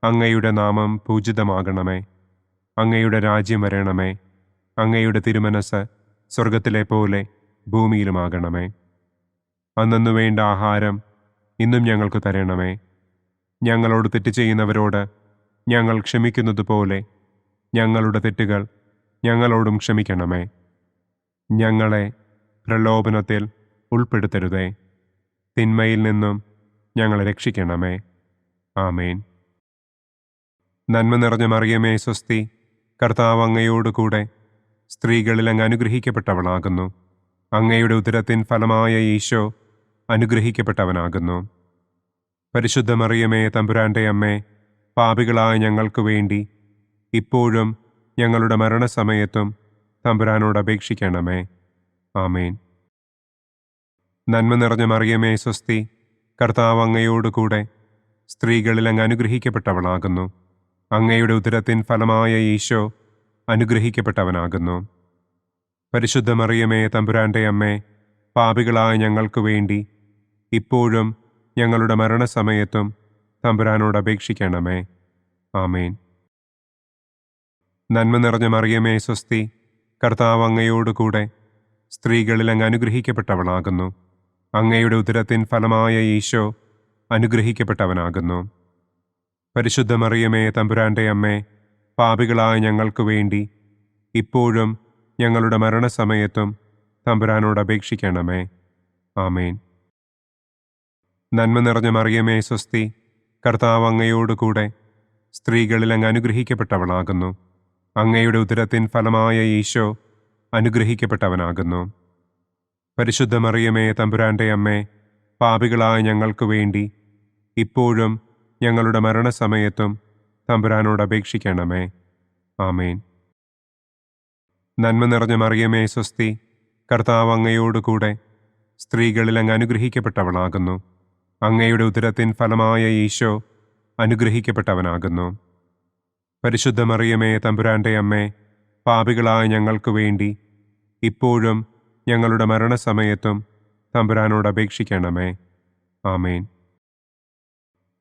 അങ്ങയുടെ നാമം പൂജിതമാകണമേ. അങ്ങയുടെ രാജ്യം വരണമേ. അങ്ങയുടെ തിരുമനസ് സ്വർഗത്തിലെ പോലെ ഭൂമിയിലുമാകണമേ. അന്നന്നു വേണ്ട ആഹാരം ഇന്നും ഞങ്ങൾക്ക് തരണമേ. ഞങ്ങളോട് തെറ്റ് ചെയ്യുന്നവരോട് ഞങ്ങൾ ക്ഷമിക്കുന്നത് പോലെ ഞങ്ങളുടെ തെറ്റുകൾ ഞങ്ങളോടും ക്ഷമിക്കണമേ. ഞങ്ങളെ പ്രലോഭനത്തിൽ ഉൾപ്പെടുത്തരുതേ. തിന്മയിൽ നിന്നും ഞങ്ങളെ രക്ഷിക്കണമേ. ആമേൻ. നന്മ നിറഞ്ഞ മറിയമേ സ്വസ്തി, കർത്താവ് അങ്ങയോടുകൂടെ സ്ത്രീകളിൽ അങ്ങ് അനുഗ്രഹിക്കപ്പെട്ടവളാകുന്നു. അങ്ങയുടെ ഉദരത്തിൻ ഫലമായ ഈശോ അനുഗ്രഹിക്കപ്പെട്ടവനാകുന്നു. പരിശുദ്ധ മറിയമേ തമ്പുരാന്റെ അമ്മേ, പാപികളായ ഞങ്ങൾക്ക് വേണ്ടി ഇപ്പോഴും ഞങ്ങളുടെ മരണസമയത്തും തമ്പുരാനോട് അപേക്ഷിക്കണമേ. ആമേൻ. നന്മ നിറഞ്ഞ മറിയമേ സ്വസ്തി, കർത്താവ് അങ്ങയോടുകൂടെ സ്ത്രീകളിൽ അങ്ങ് അനുഗ്രഹിക്കപ്പെട്ടവളാകുന്നു. അങ്ങയുടെ ഉദരത്തിൻ ഫലമായ ഈശോ അനുഗ്രഹിക്കപ്പെട്ടവനാകുന്നു. പരിശുദ്ധ മറിയമേ തമ്പുരാന്റെ അമ്മേ, പാപികളായ ഞങ്ങൾക്ക് വേണ്ടി ഇപ്പോഴും ഞങ്ങളുടെ മരണസമയത്തും തമ്പുരാനോട് അപേക്ഷിക്കണമേ. ആമേൻ. നന്മ നിറഞ്ഞ മറിയമേ സ്വസ്തി, കർത്താവ് അങ്ങയോടുകൂടെ സ്ത്രീകളിൽ അങ്ങ് അനുഗ്രഹിക്കപ്പെട്ടവളാകുന്നു. അങ്ങയുടെ ഉദരത്തിൻ ഫലമായ ഈശോ അനുഗ്രഹിക്കപ്പെട്ടവനാകുന്നു. പരിശുദ്ധ മറിയമേ തമ്പുരാന്റെ അമ്മേ, പാപികളായ ഞങ്ങൾക്ക് വേണ്ടി ഇപ്പോഴും ഞങ്ങളുടെ മരണസമയത്തും തമ്പുരാനോട് അപേക്ഷിക്കണമേ. ആമേൻ. നന്മ നിറഞ്ഞ മറിയമേ സ്വസ്തി, കർത്താവ് അങ്ങയോടുകൂടെ സ്ത്രീകളിൽ അങ്ങ് അനുഗ്രഹിക്കപ്പെട്ടവളാകുന്നു. അങ്ങയുടെ ഉദരത്തിൻ ഫലമായ ഈശോ അനുഗ്രഹിക്കപ്പെട്ടവനാകുന്നു. പരിശുദ്ധ മറിയമേ, തമ്പുരാന്റെ അമ്മേ, പാപികളായ ഞങ്ങൾക്ക് വേണ്ടി ഇപ്പോഴും ഞങ്ങളുടെ മരണസമയത്തും തമ്പുരാനോട് അപേക്ഷിക്കണമേ. ആമേൻ. നന്മ നിറഞ്ഞ മറിയമേ, സ്വസ്തി. കർത്താവ് അങ്ങയോടുകൂടെ സ്ത്രീകളിൽ അങ്ങ് അനുഗ്രഹിക്കപ്പെട്ടവളാകുന്നു. അങ്ങയുടെ ഉദരത്തിൻ ഫലമായ ഈശോ അനുഗ്രഹിക്കപ്പെട്ടവനാകുന്നു. പരിശുദ്ധ മറിയമേ, തമ്പുരാന്റെ അമ്മേ, പാപികളായ ഞങ്ങൾക്ക് വേണ്ടി ഇപ്പോഴും ഞങ്ങളുടെ മരണസമയത്തും തമ്പുരാനോട് അപേക്ഷിക്കണമേ. ആമേൻ.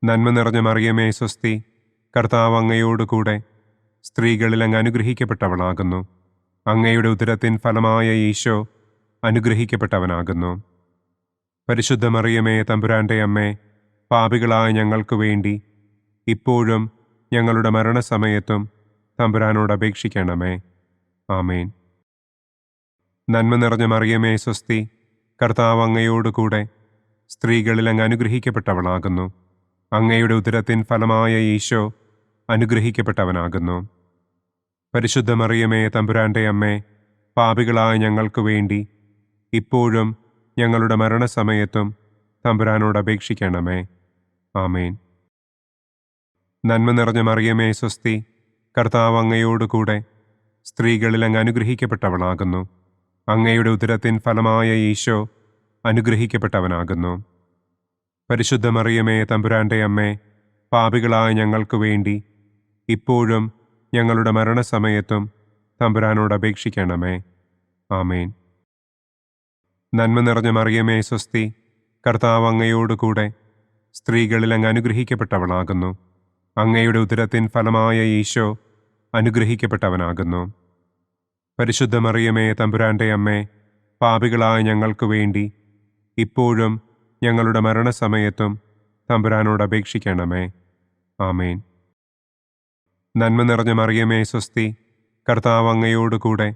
നന്മ നിറഞ്ഞ മറിയമേ, സ്വസ്തി. കർത്താവ് അങ്ങയോടുകൂടെ സ്ത്രീകളിൽ അങ്ങ് അനുഗ്രഹിക്കപ്പെട്ടവളാകുന്നു. അങ്ങയുടെ ഉദരത്തിൻ ഫലമായ ഈശോ അനുഗ്രഹിക്കപ്പെട്ടവനാകുന്നു. പരിശുദ്ധ മറിയമേ, തമ്പുരാന്റെ അമ്മേ, പാപികളായ ഞങ്ങൾക്ക് വേണ്ടി ഇപ്പോഴും ഞങ്ങളുടെ മരണസമയത്തും തമ്പുരാനോട് അപേക്ഷിക്കണമേ. ആമേൻ. നന്മ നിറഞ്ഞ മറിയമേ, സ്വസ്തി. കർത്താവ് അങ്ങയോടുകൂടെ സ്ത്രീകളിൽ അങ്ങ് അനുഗ്രഹിക്കപ്പെട്ടവളാകുന്നു. അങ്ങയുടെ ഉദരത്തിൻ ഫലമായ ഈശോ അനുഗ്രഹിക്കപ്പെട്ടവനാകുന്നു. പരിശുദ്ധ മറിയമേ, തമ്പുരാന്റെ അമ്മേ, പാപികളായ ഞങ്ങൾക്ക് വേണ്ടി ഇപ്പോഴും ഞങ്ങളുടെ മരണസമയത്തും തമ്പുരാനോട് അപേക്ഷിക്കണമേ. ആമേൻ. നന്മ നിറഞ്ഞ മറിയമേ, സ്വസ്തി. കർത്താവ് അങ്ങയോടുകൂടെ സ്ത്രീകളിൽ അങ്ങ് അനുഗ്രഹിക്കപ്പെട്ടവളാകുന്നു. അങ്ങയുടെ ഉദരത്തിൻ ഫലമായ ഈശോ അനുഗ്രഹിക്കപ്പെട്ടവനാകുന്നു. പരിശുദ്ധ മറിയമേ, തമ്പുരാന്റെ അമ്മേ, പാപികളായ ഞങ്ങൾക്ക് വേണ്ടി ഇപ്പോഴും ഞങ്ങളുടെ മരണസമയത്തും തമ്പുരാനോട് അപേക്ഷിക്കണമേ. ആമേൻ. നന്മ നിറഞ്ഞ മറിയമേ, സ്വസ്തി. കർത്താവ് അങ്ങയോടുകൂടെ സ്ത്രീകളിൽ അങ്ങ് അനുഗ്രഹിക്കപ്പെട്ടവളാകുന്നു. അങ്ങയുടെ ഉദരത്തിൻ ഫലമായ ഈശോ അനുഗ്രഹിക്കപ്പെട്ടവനാകുന്നു. പരിശുദ്ധ മറിയമേ, തമ്പുരാന്റെ അമ്മേ, പാപികളായ ഞങ്ങൾക്ക് വേണ്ടി ഇപ്പോഴും ഞങ്ങളുടെ മരണസമയത്തും തമ്പുരാനോട് അപേക്ഷിക്കണമേ. ആമേൻ. നന്മ നിറഞ്ഞ മറിയമേ, സ്വസ്തി. കർത്താവ് അങ്ങയോടുകൂടെ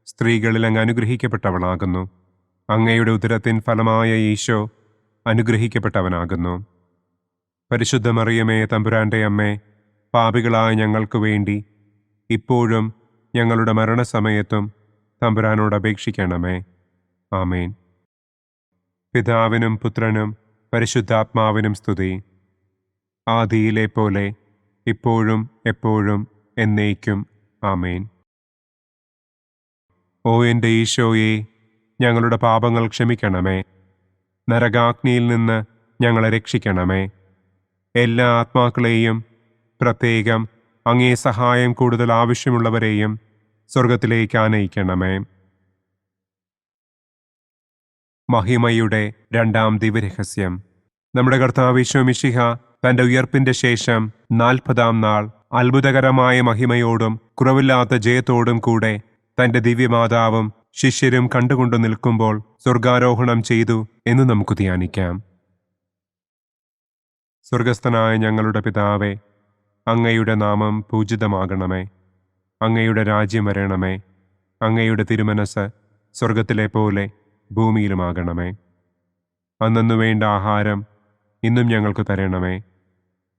സ്ത്രീകളിൽ അങ്ങ് അനുഗ്രഹിക്കപ്പെട്ടവളാകുന്നു. അങ്ങയുടെ ഉദരത്തിൻ ഫലമായ ഈശോ അനുഗ്രഹിക്കപ്പെട്ടവനാകുന്നു. പരിശുദ്ധ മറിയമേ, തമ്പുരാന്റെ അമ്മേ, പാപികളായ ഞങ്ങൾക്ക് വേണ്ടി ഇപ്പോഴും ഞങ്ങളുടെ മരണസമയത്തും തമ്പുരാനോട് അപേക്ഷിക്കണമേ. ആമേൻ. പിതാവിനും പുത്രനും പരിശുദ്ധാത്മാവിനും സ്തുതി. ആദിയിലെ പോലെ ഇപ്പോഴും എപ്പോഴും എന്നേക്കും. ആമേൻ. ഓ എൻ്റെ ഈശോയെ, ഞങ്ങളുടെ പാപങ്ങൾ ക്ഷമിക്കണമേ. നരകാഗ്നിയിൽ നിന്ന് ഞങ്ങളെ രക്ഷിക്കണമേ. എല്ലാ ആത്മാക്കളെയും, പ്രത്യേകം അങ്ങേ സഹായം കൂടുതൽ ആവശ്യമുള്ളവരെയും സ്വർഗത്തിലേക്ക് ആനയിക്കണമേ. മഹിമയുടെ രണ്ടാം ദിവ്യരഹസ്യം. നമ്മുടെ കർത്താവ് ഈശോ മിശിഹ തന്റെ ഉയർപ്പിന്റെ ശേഷം 40-ാം നാൾ അത്ഭുതകരമായ മഹിമയോടും കുറവില്ലാത്ത ജയത്തോടും കൂടെ തന്റെ ദിവ്യമാതാവും ശിഷ്യരും കണ്ടുകൊണ്ടു നിൽക്കുമ്പോൾ സ്വർഗാരോഹണം ചെയ്തു എന്ന് നമുക്ക് ധ്യാനിക്കാം. സ്വർഗസ്ഥനായ ഞങ്ങളുടെ പിതാവേ, അങ്ങയുടെ നാമം പൂജിതമാകണമേ. അങ്ങയുടെ രാജ്യം വരണമേ. അങ്ങയുടെ തിരുമനസ് സ്വർഗത്തിലെ പോലെ ഭൂമിയിലുമാകണമേ. അന്നു വേണ്ട ആഹാരം ഇന്നും ഞങ്ങൾക്ക് തരണമേ.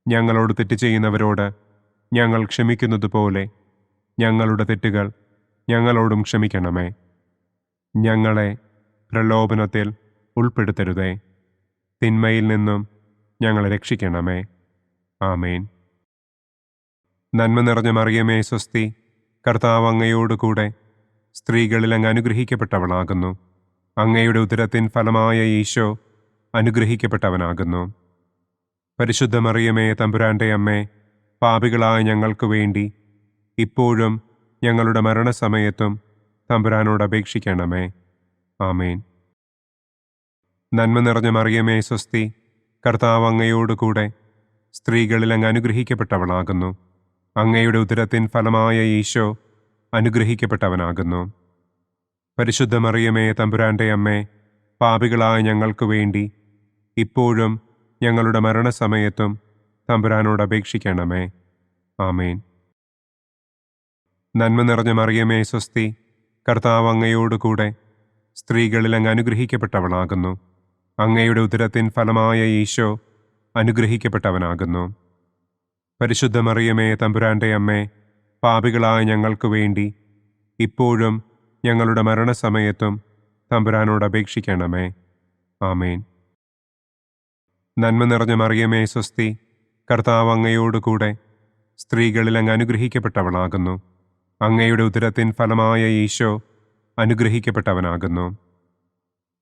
ഞങ്ങളോട് തെറ്റ് ചെയ്യുന്നവരോട് ഞങ്ങൾ ക്ഷമിക്കുന്നത് പോലെ ഞങ്ങളുടെ തെറ്റുകൾ ഞങ്ങളോടും ക്ഷമിക്കണമേ. ഞങ്ങളെ പ്രലോഭനത്തിൽ ഉൾപ്പെടുത്തരുതേ. തിന്മയിൽ നിന്നും ഞങ്ങളെ രക്ഷിക്കണമേ. ആമേൻ. നന്മ നിറഞ്ഞ മറിയമേ, സ്വസ്തി. കർത്താവ് അങ്ങയോടുകൂടെ സ്ത്രീകളിൽ അങ്ങ് അനുഗ്രഹിക്കപ്പെട്ടവളാകുന്നു. അങ്ങയുടെ ഉദരത്തിൻ ഫലമായ ഈശോ അനുഗ്രഹിക്കപ്പെട്ടവനാകുന്നു. പരിശുദ്ധ മറിയമേ, തമ്പുരാന്റെ അമ്മേ, പാപികളായ ഞങ്ങൾക്ക് വേണ്ടി ഇപ്പോഴും ഞങ്ങളുടെ മരണസമയത്തും തമ്പുരാനോട് അപേക്ഷിക്കണമേ. ആമേൻ. നന്മ നിറഞ്ഞ മറിയമേ, സ്വസ്തി. കർത്താവ് അങ്ങയോടുകൂടെ സ്ത്രീകളിൽ അങ്ങ് അനുഗ്രഹിക്കപ്പെട്ടവളാകുന്നു. അങ്ങയുടെ ഉദരത്തിൻ ഫലമായ ഈശോ അനുഗ്രഹിക്കപ്പെട്ടവനാകുന്നു. പരിശുദ്ധ മറിയമേ, തമ്പുരാന്റെ അമ്മേ, പാപികളായ ഞങ്ങൾക്ക് വേണ്ടി ഇപ്പോഴും ഞങ്ങളുടെ മരണസമയത്തും തമ്പുരാനോട് അപേക്ഷിക്കണമേ. ആമേൻ. നന്മ നിറഞ്ഞ മറിയമേ, സ്വസ്തി. കർത്താവ് അങ്ങയോടുകൂടെ സ്ത്രീകളിൽ അങ്ങ് അനുഗ്രഹിക്കപ്പെട്ടവളാകുന്നു. അങ്ങയുടെ ഉദരത്തിൻ ഫലമായ ഈശോ അനുഗ്രഹിക്കപ്പെട്ടവനാകുന്നു. പരിശുദ്ധ മറിയമേ തമ്പുരാന്റെ അമ്മേ, പാപികളായ ഞങ്ങൾക്ക് വേണ്ടി ഇപ്പോഴും ഞങ്ങളുടെ മരണസമയത്തും തമ്പുരാനോട് അപേക്ഷിക്കണമേ. ആമേൻ. നന്മ നിറഞ്ഞ മറിയമേ സ്വസ്തി, കർത്താവ് അങ്ങയോടുകൂടെ സ്ത്രീകളിൽ അങ്ങ് അനുഗ്രഹിക്കപ്പെട്ടവളാകുന്നു. അങ്ങയുടെ ഉദരത്തിൻ ഫലമായ ഈശോ അനുഗ്രഹിക്കപ്പെട്ടവനാകുന്നു.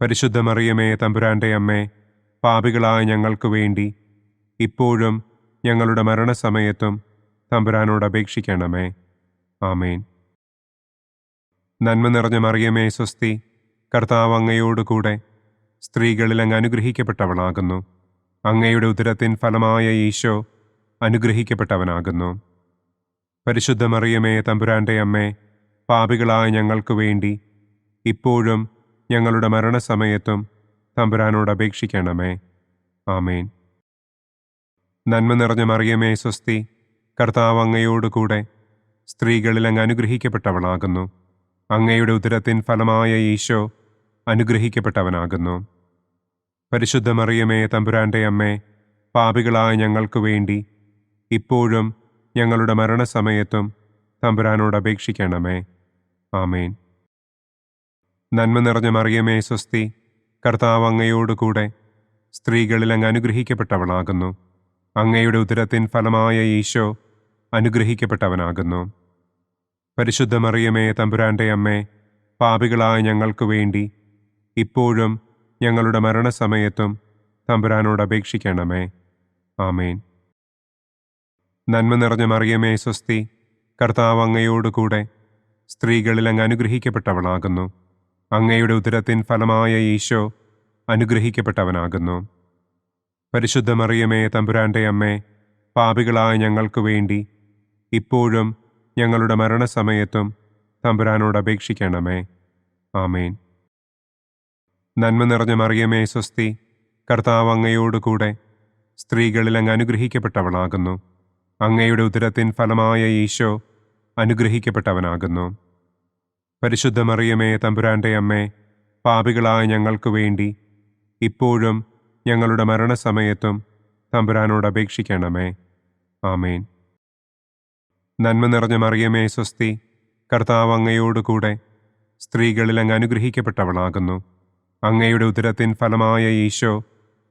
പരിശുദ്ധ മറിയമേ തമ്പുരാന്റെ അമ്മേ, പാപികളായ ഞങ്ങൾക്ക് വേണ്ടി ഇപ്പോഴും ഞങ്ങളുടെ മരണസമയത്തും തമ്പുരാനോട് അപേക്ഷിക്കണമേ. ആമേൻ. നന്മ നിറഞ്ഞ മറിയമേ സ്വസ്തി, കർത്താവ് അങ്ങയോടുകൂടെ സ്ത്രീകളിൽ അങ്ങ് അനുഗ്രഹിക്കപ്പെട്ടവളാകുന്നു. അങ്ങയുടെ ഉദരത്തിൻ ഫലമായ ഈശോ അനുഗ്രഹിക്കപ്പെട്ടവനാകുന്നു. പരിശുദ്ധ മറിയമേ തമ്പുരാന്റെ അമ്മേ, പാപികളായ ഞങ്ങൾക്ക് വേണ്ടി ഇപ്പോഴും ഞങ്ങളുടെ മരണസമയത്തും തമ്പുരാനോട് അപേക്ഷിക്കണമേ. ആമേൻ. നന്മ നിറഞ്ഞ മറിയമേ സ്വസ്തി, കർത്താവ് അങ്ങയോടുകൂടെ സ്ത്രീകളിൽ അങ്ങ് അനുഗ്രഹിക്കപ്പെട്ടവളാകുന്നു. അങ്ങയുടെ ഉദരത്തിൻ ഫലമായ ഈശോ അനുഗ്രഹിക്കപ്പെട്ടവനാകുന്നു. പരിശുദ്ധ മറിയമേ തമ്പുരാന്റെ അമ്മേ, പാപികളായ ഞങ്ങൾക്ക് വേണ്ടി ഇപ്പോഴും ഞങ്ങളുടെ മരണസമയത്തും തമ്പുരാനോട് അപേക്ഷിക്കണമേ. ആമേൻ. നന്മ നിറഞ്ഞ മറിയമേ സ്വസ്തി, കർത്താവ് അങ്ങയോടുകൂടെ സ്ത്രീകളിൽ അങ്ങ് അനുഗ്രഹിക്കപ്പെട്ടവളാകുന്നു. അങ്ങയുടെ ഉദരത്തിൻ ഫലമായ ഈശോ അനുഗ്രഹിക്കപ്പെട്ടവനാകുന്നു. പരിശുദ്ധ മറിയമേ തമ്പുരാന്റെ അമ്മേ, പാപികളായ ഞങ്ങൾക്ക് വേണ്ടി ഇപ്പോഴും ഞങ്ങളുടെ മരണസമയത്തും തമ്പുരാനോട് അപേക്ഷിക്കണമേ. ആമേൻ. നന്മ നിറഞ്ഞ മറിയമേ സ്വസ്തി, കർത്താവ് അങ്ങയോടുകൂടെ സ്ത്രീകളിൽ അങ്ങ് അനുഗ്രഹിക്കപ്പെട്ടവളാകുന്നു. അങ്ങയുടെ ഉദരത്തിൻ ഫലമായ ഈശോ അനുഗ്രഹിക്കപ്പെട്ടവനാകുന്നു. പരിശുദ്ധ മറിയമേ തമ്പുരാന്റെ അമ്മേ, പാപികളായ ഞങ്ങൾക്ക് വേണ്ടി ഇപ്പോഴും ഞങ്ങളുടെ മരണസമയത്തും തമ്പുരാനോട് അപേക്ഷിക്കണമേ. ആമേൻ. നന്മ നിറഞ്ഞ മറിയമേ സ്വസ്തി, കർത്താവ് അങ്ങയോടുകൂടെ സ്ത്രീകളിൽ അങ്ങ് അനുഗ്രഹിക്കപ്പെട്ടവളാകുന്നു. അങ്ങയുടെ ഉദരത്തിൻ ഫലമായ ഈശോ അനുഗ്രഹിക്കപ്പെട്ടവനാകുന്നു. പരിശുദ്ധ മറിയമേ തമ്പുരാന്റെ അമ്മേ, പാപികളായ ഞങ്ങൾക്ക് വേണ്ടി ഇപ്പോഴും ഞങ്ങളുടെ മരണസമയത്തും തമ്പുരാനോട് അപേക്ഷിക്കണമേ. ആമേൻ. നന്മ നിറഞ്ഞ മറിയമേ സ്വസ്തി, കർത്താവ് അങ്ങയോടുകൂടെ സ്ത്രീകളിൽ അങ്ങ് അനുഗ്രഹിക്കപ്പെട്ടവളാകുന്നു. അങ്ങയുടെ ഉദരത്തിൻ ഫലമായ ഈശോ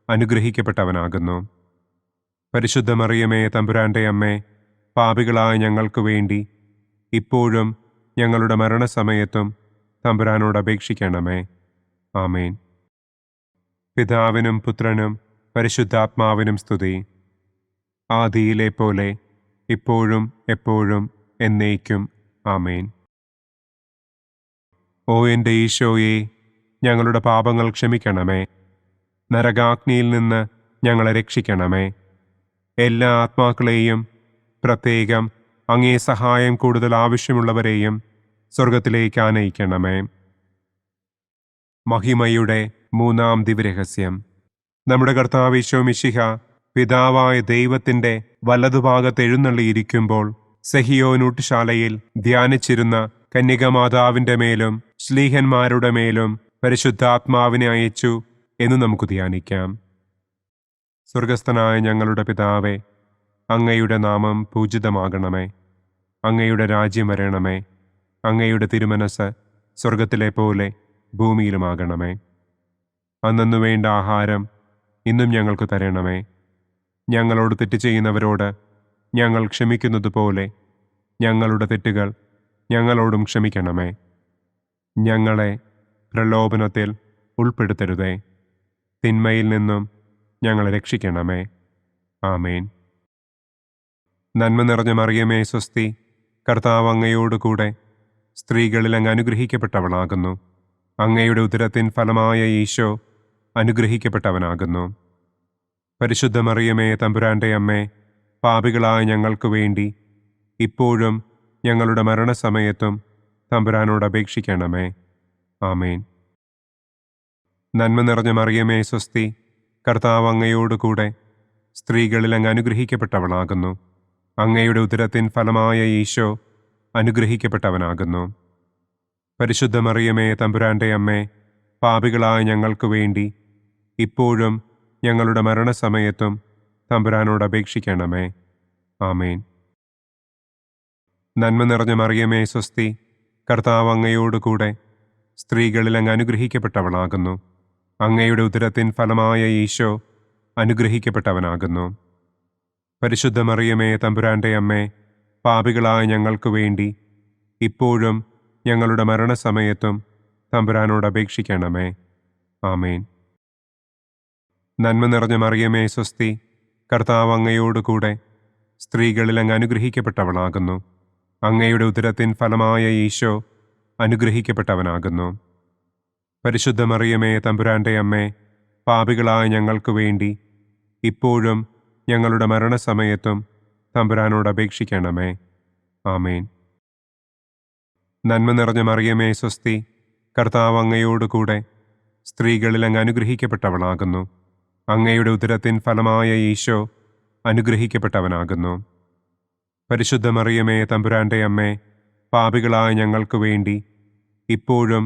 അനുഗ്രഹിക്കപ്പെട്ടവനാകുന്നു. പരിശുദ്ധ മറിയമേ തമ്പുരാന്റെ അമ്മേ, പാപികളായ ഞങ്ങൾക്ക് വേണ്ടി ഇപ്പോഴും ഞങ്ങളുടെ മരണസമയത്തും തമ്പുരാനോട് അപേക്ഷിക്കണമേ. ആമേൻ. പിതാവിനും പുത്രനും പരിശുദ്ധാത്മാവിനും സ്തുതി. ആദിയിലെ പോലെ ഇപ്പോഴും എപ്പോഴും എന്നേക്കും. ആമേൻ. ഓ എൻ്റെ ഈശോയെ, ഞങ്ങളുടെ പാപങ്ങൾ ക്ഷമിക്കണമേ. നരകാഗ്നിയിൽ നിന്ന് ഞങ്ങളെ രക്ഷിക്കണമേ. എല്ലാ ആത്മാക്കളെയും, പ്രത്യേകം അങ്ങേ സഹായം കൂടുതൽ ആവശ്യമുള്ളവരെയും സ്വർഗത്തിലേക്ക് ആനയിക്കണമേ. മഹിമയുടെ മൂന്നാം ദിവ്യരഹസ്യം. നമ്മുടെ കർത്താവ് ഈശോ മിശിഹ പിതാവായ ദൈവത്തിൻ്റെ വലതുഭാഗത്ത് എഴുന്നള്ളിയിരിക്കുമ്പോൾ സെഹിയോനൂട്ടുശാലയിൽ ധ്യാനിച്ചിരുന്ന കന്യകമാതാവിൻ്റെ മേലും ശ്ലീഹന്മാരുടെ മേലും പരിശുദ്ധാത്മാവിനെ അയച്ചു എന്ന് നമുക്ക് ധ്യാനിക്കാം. സ്വർഗസ്ഥനായ ഞങ്ങളുടെ പിതാവേ, അങ്ങയുടെ നാമം പൂജിതമാകണമേ. അങ്ങയുടെ രാജ്യം വരണമേ. അങ്ങയുടെ തിരുമനസ് സ്വർഗത്തിലെ പോലെ ഭൂമിയിലുമാകണമേ. അന്നു വേണ്ട ആഹാരം ഇന്നും ഞങ്ങൾക്ക് തരണമേ. ഞങ്ങളോട് തെറ്റ് ചെയ്യുന്നവരോട് ഞങ്ങൾ ക്ഷമിക്കുന്നത് പോലെ ഞങ്ങളുടെ തെറ്റുകൾ ഞങ്ങളോടും ക്ഷമിക്കണമേ. ഞങ്ങളെ പ്രലോഭനത്തിൽ ഉൾപ്പെടുത്തരുതേ. തിന്മയിൽ നിന്നും ഞങ്ങളെ രക്ഷിക്കണമേ. ആമേൻ. നന്മ നിറഞ്ഞ മറിയമേ സ്വസ്തി, കർത്താവ് അങ്ങയോടുകൂടെ സ്ത്രീകളിൽ അങ്ങ് അനുഗ്രഹിക്കപ്പെട്ടവളാകുന്നു. അങ്ങയുടെ ഉദരത്തിൻ ഫലമായ ഈശോ അനുഗ്രഹിക്കപ്പെട്ടവനാകുന്നു. പരിശുദ്ധ മറിയമേ തമ്പുരാന്റെ അമ്മേ, പാപികളായ ഞങ്ങൾക്ക് വേണ്ടി ഇപ്പോഴും ഞങ്ങളുടെ മരണസമയത്തും തമ്പുരാനോട് അപേക്ഷിക്കണമേ. ആമേൻ. നന്മ നിറഞ്ഞ മറിയമേ സ്വസ്തി, കർത്താവ് അങ്ങയോടുകൂടെ സ്ത്രീകളിൽ അങ്ങ് അനുഗ്രഹിക്കപ്പെട്ടവളാകുന്നു. അങ്ങയുടെ ഉദരത്തിൻ ഫലമായ ഈശോ അനുഗ്രഹിക്കപ്പെട്ടവനാകുന്നു. പരിശുദ്ധ മറിയമേ തമ്പുരാന്റെ അമ്മേ, പാപികളായ ഞങ്ങൾക്ക് വേണ്ടി ഇപ്പോഴും ഞങ്ങളുടെ മരണസമയത്തും തമ്പുരാനോട് അപേക്ഷിക്കണമേ. ആമേൻ. നന്മ നിറഞ്ഞ മറിയമേ സ്വസ്തി, കർത്താവ് അങ്ങയോടുകൂടെ സ്ത്രീകളിൽ അങ്ങ് അനുഗ്രഹിക്കപ്പെട്ടവളാകുന്നു. അങ്ങയുടെ ഉദരത്തിൻ ഫലമായ ഈശോ അനുഗ്രഹിക്കപ്പെട്ടവനാകുന്നു. പരിശുദ്ധ മറിയമേ തമ്പുരാന്റെ അമ്മേ, പാപികളായ ഞങ്ങൾക്ക് വേണ്ടി ഇപ്പോഴും ഞങ്ങളുടെ മരണസമയത്തും തമ്പുരാനോട് അപേക്ഷിക്കണമേ. ആമേൻ. നന്മ നിറഞ്ഞ മറിയമേ സ്വസ്തി, കർത്താവ് അങ്ങയോടുകൂടെ സ്ത്രീകളിൽ അങ്ങ് അനുഗ്രഹിക്കപ്പെട്ടവളാകുന്നു. അങ്ങയുടെ ഉദരത്തിൻ ഫലമായ ഈശോ അനുഗ്രഹിക്കപ്പെട്ടവനാകുന്നു. പരിശുദ്ധ മറിയമേ തമ്പുരാന്റെ അമ്മേ, പാപികളായ ഞങ്ങൾക്ക് വേണ്ടി ഇപ്പോഴും ഞങ്ങളുടെ മരണസമയത്തും തമ്പുരാനോട് അപേക്ഷിക്കണമേ. ആമേൻ. നന്മ നിറഞ്ഞ മറിയമേ സ്വസ്തി, കർത്താവ് അങ്ങയോടുകൂടെ സ്ത്രീകളിൽ അങ്ങ് അനുഗ്രഹിക്കപ്പെട്ടവളാകുന്നു. അങ്ങയുടെ ഉദരത്തിൻ ഫലമായ ഈശോ അനുഗ്രഹിക്കപ്പെട്ടവനാകുന്നു. പരിശുദ്ധ മറിയമേ തമ്പുരാന്റെ അമ്മേ, പാപികളായ ഞങ്ങൾക്ക് വേണ്ടി ഇപ്പോഴും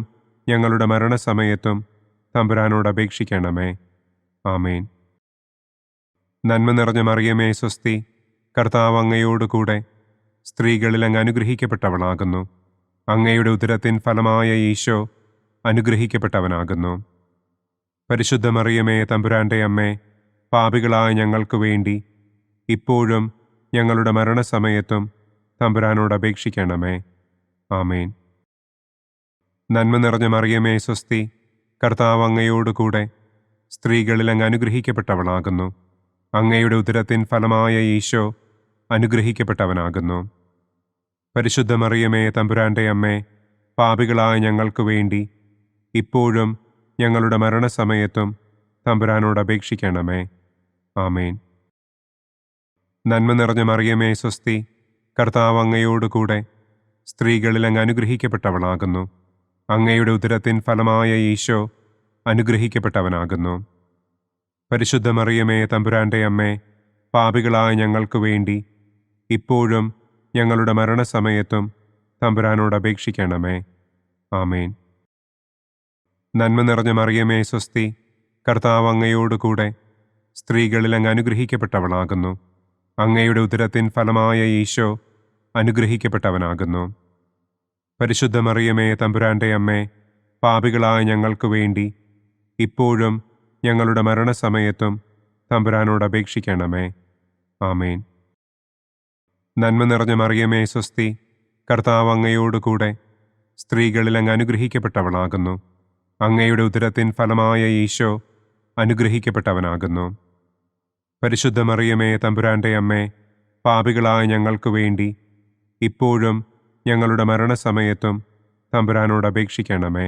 ഞങ്ങളുടെ മരണസമയത്തും തമ്പുരാനോട് അപേക്ഷിക്കണമേ. ആമേൻ. നന്മ നിറഞ്ഞ മറിയമേ സ്വസ്തി, കർത്താവ് അങ്ങയോടുകൂടെ സ്ത്രീകളിൽ അങ്ങ് അനുഗ്രഹിക്കപ്പെട്ടവളാകുന്നു. അങ്ങയുടെ ഉദരത്തിൻ ഫലമായ ഈശോ അനുഗ്രഹിക്കപ്പെട്ടവനാകുന്നു. പരിശുദ്ധ മറിയമേ തമ്പുരാന്റെ അമ്മേ, പാപികളായ ഞങ്ങൾക്ക് വേണ്ടി ഇപ്പോഴും ഞങ്ങളുടെ മരണസമയത്തും തമ്പുരാനോട് അപേക്ഷിക്കണമേ. ആമേൻ. നന്മ നിറഞ്ഞ മറിയമേ സ്വസ്തി, കർത്താവ് അങ്ങയോടുകൂടെ സ്ത്രീകളിൽ അങ്ങ് അനുഗ്രഹിക്കപ്പെട്ടവളാകുന്നു. അങ്ങയുടെ ഉദരത്തിൻ ഫലമായ ഈശോ അനുഗ്രഹിക്കപ്പെട്ടവനാകുന്നു. പരിശുദ്ധ മറിയമേ തമ്പുരാന്റെ അമ്മേ, പാപികളായ ഞങ്ങൾക്ക് വേണ്ടി ഇപ്പോഴും ഞങ്ങളുടെ മരണസമയത്തും തമ്പുരാനോട് അപേക്ഷിക്കണമേ. ആമേൻ. നന്മ നിറഞ്ഞ മറിയമേ സ്വസ്തി, കർത്താവ് അങ്ങയോടുകൂടെ സ്ത്രീകളിൽ അങ്ങ് അനുഗ്രഹിക്കപ്പെട്ടവളാകുന്നു. അങ്ങയുടെ ഉദരത്തിൻ ഫലമായ ഈശോ അനുഗ്രഹിക്കപ്പെട്ടവനാകുന്നു. പരിശുദ്ധ മറിയമേ തമ്പുരാന്റെ അമ്മേ, പാപികളായ ഞങ്ങൾക്ക് വേണ്ടി ഇപ്പോഴും ഞങ്ങളുടെ മരണസമയത്തും തമ്പുരാനോട് അപേക്ഷിക്കണമേ. ആമേൻ. നന്മ നിറഞ്ഞ മറിയമേ സ്വസ്തി, കർത്താവ് അങ്ങയോടുകൂടെ സ്ത്രീകളിൽ അങ്ങ് അനുഗ്രഹിക്കപ്പെട്ടവളാകുന്നു. അങ്ങയുടെ ഉദരത്തിൻ ഫലമായ ഈശോ അനുഗ്രഹിക്കപ്പെട്ടവനാകുന്നു. പരിശുദ്ധ മറിയമേ തമ്പുരാന്റെ അമ്മേ, പാപികളായ ഞങ്ങൾക്ക് വേണ്ടി ഇപ്പോഴും ഞങ്ങളുടെ മരണസമയത്തും തമ്പുരാനോട് അപേക്ഷിക്കണമേ. ആമേൻ. നന്മ നിറഞ്ഞ മറിയമേ സ്വസ്തി, കർത്താവ് അങ്ങയോടുകൂടെ സ്ത്രീകളിൽ അങ്ങ് അനുഗ്രഹിക്കപ്പെട്ടവളാകുന്നു. അങ്ങയുടെ ഉദരത്തിൻ ഫലമായ ഈശോ അനുഗ്രഹിക്കപ്പെട്ടവനാകുന്നു. പരിശുദ്ധ മറിയമേ തമ്പുരാന്റെ അമ്മേ, പാപികളായ ഞങ്ങൾക്ക് വേണ്ടി ഇപ്പോഴും ഞങ്ങളുടെ മരണസമയത്തും തമ്പുരാനോട് അപേക്ഷിക്കണമേ.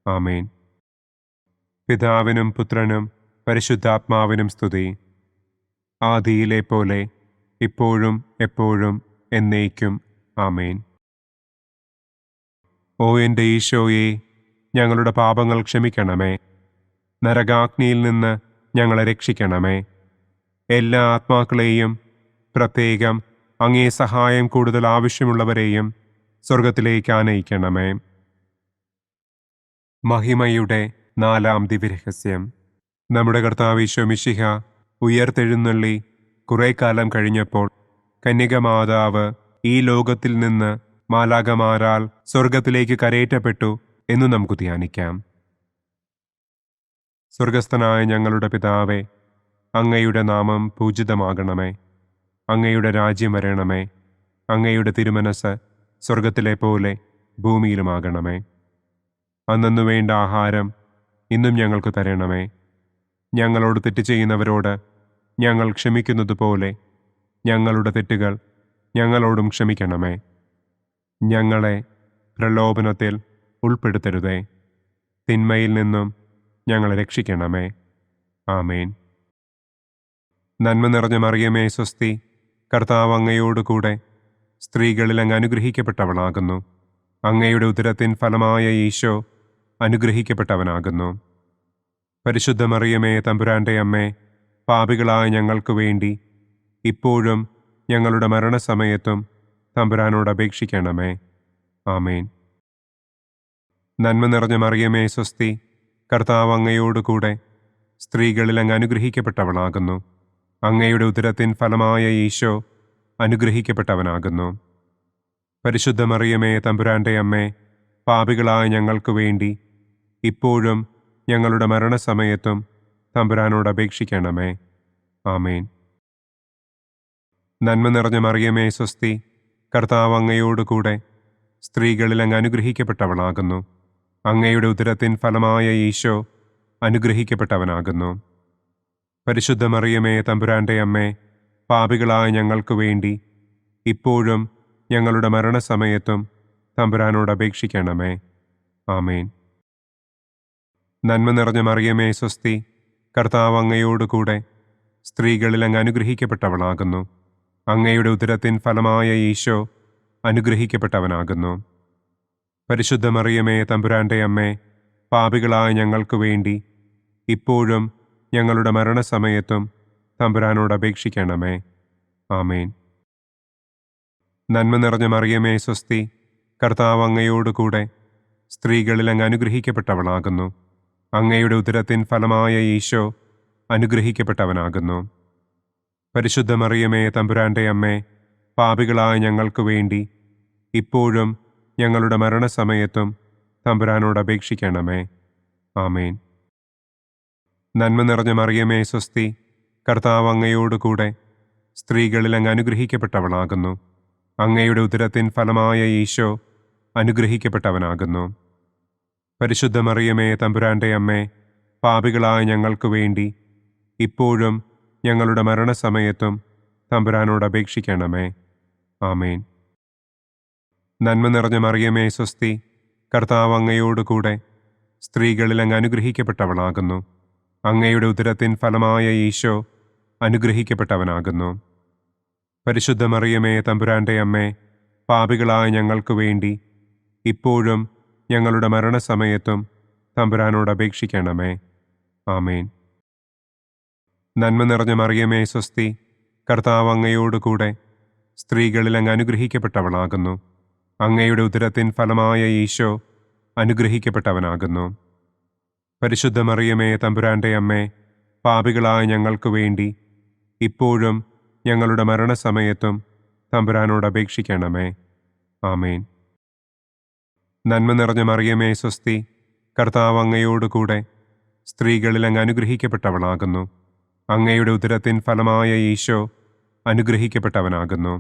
ആമേൻ. പിതാവിനും പുത്രനും പരിശുദ്ധാത്മാവിനും സ്തുതി. ആദിയിലെ പോലെ ഇപ്പോഴും എപ്പോഴും എന്നേക്കും. ആമേൻ. ഓ എൻ്റെ ഈശോയെ, ഞങ്ങളുടെ പാപങ്ങൾ ക്ഷമിക്കണമേ. നരകാഗ്നിയിൽ നിന്ന് ഞങ്ങളെ രക്ഷിക്കണമേ. എല്ലാ ആത്മാക്കളെയും, പ്രത്യേകം അങ്ങേ സഹായം കൂടുതൽ ആവശ്യമുള്ളവരെയും സ്വർഗത്തിലേക്ക് ആനയിക്കണമേ. മഹിമയുടെ 4-ാം ദിവ്യരഹസ്യം. നമ്മുടെ കർത്താവ് ഈശോ മിശിഹ ഉയർത്തെഴുന്നള്ളി കുറെ കാലം കഴിഞ്ഞപ്പോൾ കന്യകമാതാവ് ഈ ലോകത്തിൽ നിന്ന് മാലാഖമാരാൽ സ്വർഗത്തിലേക്ക് കരയേറ്റപ്പെട്ടു എന്നു നമുക്ക് ധ്യാനിക്കാം. സ്വർഗസ്ഥനായ ഞങ്ങളുടെ പിതാവേ, അങ്ങയുടെ നാമം പൂജിതമാകണമേ. അങ്ങയുടെ രാജ്യം വരണമേ. അങ്ങയുടെ തിരുമനസ് സ്വർഗത്തിലെ പോലെ ഭൂമിയിലുമാകണമേ. അന്നന്നു വേണ്ട ആഹാരം ഇന്നും ഞങ്ങൾക്ക് തരണമേ. ഞങ്ങളോട് തെറ്റ് ചെയ്യുന്നവരോട് ഞങ്ങൾ ക്ഷമിക്കുന്നത് പോലെ ഞങ്ങളുടെ തെറ്റുകൾ ഞങ്ങളോടും ക്ഷമിക്കണമേ. ഞങ്ങളെ പ്രലോഭനത്തിൽ ഉൾപ്പെടുത്തരുതേ. തിന്മയിൽ നിന്നും ഞങ്ങളെ രക്ഷിക്കണമേ. ആമേൻ. നന്മ നിറഞ്ഞ മറിയമേ സ്വസ്തി, കർത്താവ് അങ്ങയോടുകൂടെ സ്ത്രീകളിൽ അങ്ങ് അനുഗ്രഹിക്കപ്പെട്ടവളാകുന്നു. അങ്ങയുടെ ഉദരത്തിൻ ഫലമായ ഈശോ അനുഗ്രഹിക്കപ്പെട്ടവനാകുന്നു. പരിശുദ്ധ മറിയമേ തമ്പുരാന്റെ അമ്മേ, പാപികളായ ഞങ്ങൾക്ക് വേണ്ടി ഇപ്പോഴും ഞങ്ങളുടെ മരണസമയത്തും തമ്പുരാനോട് അപേക്ഷിക്കണമേ. ആമേൻ. നന്മ നിറഞ്ഞ മറിയമേ സ്വസ്തി, കർത്താവ് അങ്ങയോടുകൂടെ സ്ത്രീകളിൽ അങ്ങ് അനുഗ്രഹിക്കപ്പെട്ടവളാകുന്നു. അങ്ങയുടെ ഉദരത്തിൻ ഫലമായ ഈശോ അനുഗ്രഹിക്കപ്പെട്ടവനാകുന്നു. പരിശുദ്ധ മറിയമേ, തമ്പുരാന്റെ അമ്മേ, പാപികളായ ഞങ്ങൾക്ക് വേണ്ടി ഇപ്പോഴും ഞങ്ങളുടെ മരണസമയത്തും തമ്പുരാനോട് അപേക്ഷിക്കണമേ. ആമേൻ. നന്മ നിറഞ്ഞ മറിയമേ, സ്വസ്തി, കർത്താവ് അങ്ങയോടുകൂടെ സ്ത്രീകളിൽ അങ്ങ് അനുഗ്രഹിക്കപ്പെട്ടവളാകുന്നു. അങ്ങയുടെ ഉദരത്തിൻ ഫലമായ ഈശോ അനുഗ്രഹിക്കപ്പെട്ടവനാകുന്നു. പരിശുദ്ധ മറിയമേ, തമ്പുരാന്റെ അമ്മേ, പാപികളായ ഞങ്ങൾക്ക് വേണ്ടി ഇപ്പോഴും ഞങ്ങളുടെ മരണസമയത്തും തമ്പുരാനോട് അപേക്ഷിക്കണമേ. ആമേൻ. നന്മ നിറഞ്ഞ മറിയമേ, സ്വസ്തി, കർത്താവ് അങ്ങയോടുകൂടെ സ്ത്രീകളിൽ അങ്ങ് അനുഗ്രഹിക്കപ്പെട്ടവളാകുന്നു. അങ്ങയുടെ ഉദരത്തിൻ ഫലമായ ഈശോ അനുഗ്രഹിക്കപ്പെട്ടവനാകുന്നു. പരിശുദ്ധ മറിയമേ, തമ്പുരാന്റെ അമ്മേ, പാപികളായ ഞങ്ങൾക്ക് വേണ്ടി ഇപ്പോഴും ഞങ്ങളുടെ മരണസമയത്തും തമ്പുരാനോട് അപേക്ഷിക്കണമേ. ആമേൻ. നന്മ നിറഞ്ഞ മറിയമേ, സ്വസ്തി, കർത്താവ് അങ്ങയോടുകൂടെ സ്ത്രീകളിൽ അങ്ങ് അനുഗ്രഹിക്കപ്പെട്ടവളാകുന്നു. അങ്ങയുടെ ഉദരത്തിൻ ഫലമായ ഈശോ അനുഗ്രഹിക്കപ്പെട്ടവനാകുന്നു. പരിശുദ്ധ മറിയമേ, തമ്പുരാന്റെ അമ്മേ, പാപികളായ ഞങ്ങൾക്ക് വേണ്ടി ഇപ്പോഴും ഞങ്ങളുടെ മരണസമയത്തും തമ്പുരാനോട് അപേക്ഷിക്കണമേ. ആമേൻ. നന്മ നിറഞ്ഞ മറിയമേ, സ്വസ്തി, കർത്താവ് അങ്ങയോടുകൂടെ സ്ത്രീകളിൽ അങ്ങ് അനുഗ്രഹിക്കപ്പെട്ടവളാകുന്നു. അങ്ങയുടെ ഉദരത്തിൻ ഫലമായ ഈശോ അനുഗ്രഹിക്കപ്പെട്ടവനാകുന്നു. പരിശുദ്ധ മറിയമേ, തമ്പുരാന്റെ അമ്മേ, പാപികളായ ഞങ്ങൾക്ക് വേണ്ടി ഇപ്പോഴും ഞങ്ങളുടെ മരണസമയത്തും തമ്പുരാനോട് അപേക്ഷിക്കണമേ. ആമേൻ. നന്മ നിറഞ്ഞ മറിയമേ, സ്വസ്തി, കർത്താവ് അങ്ങയോടുകൂടെ സ്ത്രീകളിൽ അങ്ങ് അനുഗ്രഹിക്കപ്പെട്ടവളാകുന്നു. അങ്ങയുടെ ഉദരത്തിൻ ഫലമായ ഈശോ അനുഗ്രഹിക്കപ്പെട്ടവനാകുന്നു. പരിശുദ്ധ മറിയമേ, തമ്പുരാന്റെ അമ്മേ, പാപികളായ ഞങ്ങൾക്ക് വേണ്ടി ഇപ്പോഴും ഞങ്ങളുടെ മരണസമയത്തും തമ്പുരാനോട് അപേക്ഷിക്കണമേ. ആമേൻ. നന്മ നിറഞ്ഞ മറിയമേ, സ്വസ്തി, കർത്താവ് അങ്ങയോടുകൂടെ സ്ത്രീകളിൽ അങ്ങ് അനുഗ്രഹിക്കപ്പെട്ടവളാകുന്നു. അങ്ങയുടെ ഉദരത്തിൻ ഫലമായ ഈശോ അനുഗ്രഹിക്കപ്പെട്ടവനാകുന്നു. പരിശുദ്ധ മറിയമേ, തമ്പുരാന്റെ അമ്മേ, പാപികളായ ഞങ്ങൾക്ക് വേണ്ടി ഇപ്പോഴും ഞങ്ങളുടെ മരണസമയത്തും തമ്പുരാനോട് അപേക്ഷിക്കണമേ. ആമേൻ. നന്മ നിറഞ്ഞ മറിയമേ, സ്വസ്തി, കർത്താവ് അങ്ങയോടുകൂടെ സ്ത്രീകളിൽ അങ്ങ് അനുഗ്രഹിക്കപ്പെട്ടവളാകുന്നു. അങ്ങയുടെ ഉദരത്തിൻ ഫലമായ ഈശോ അനുഗ്രഹിക്കപ്പെട്ടവനാകുന്നു.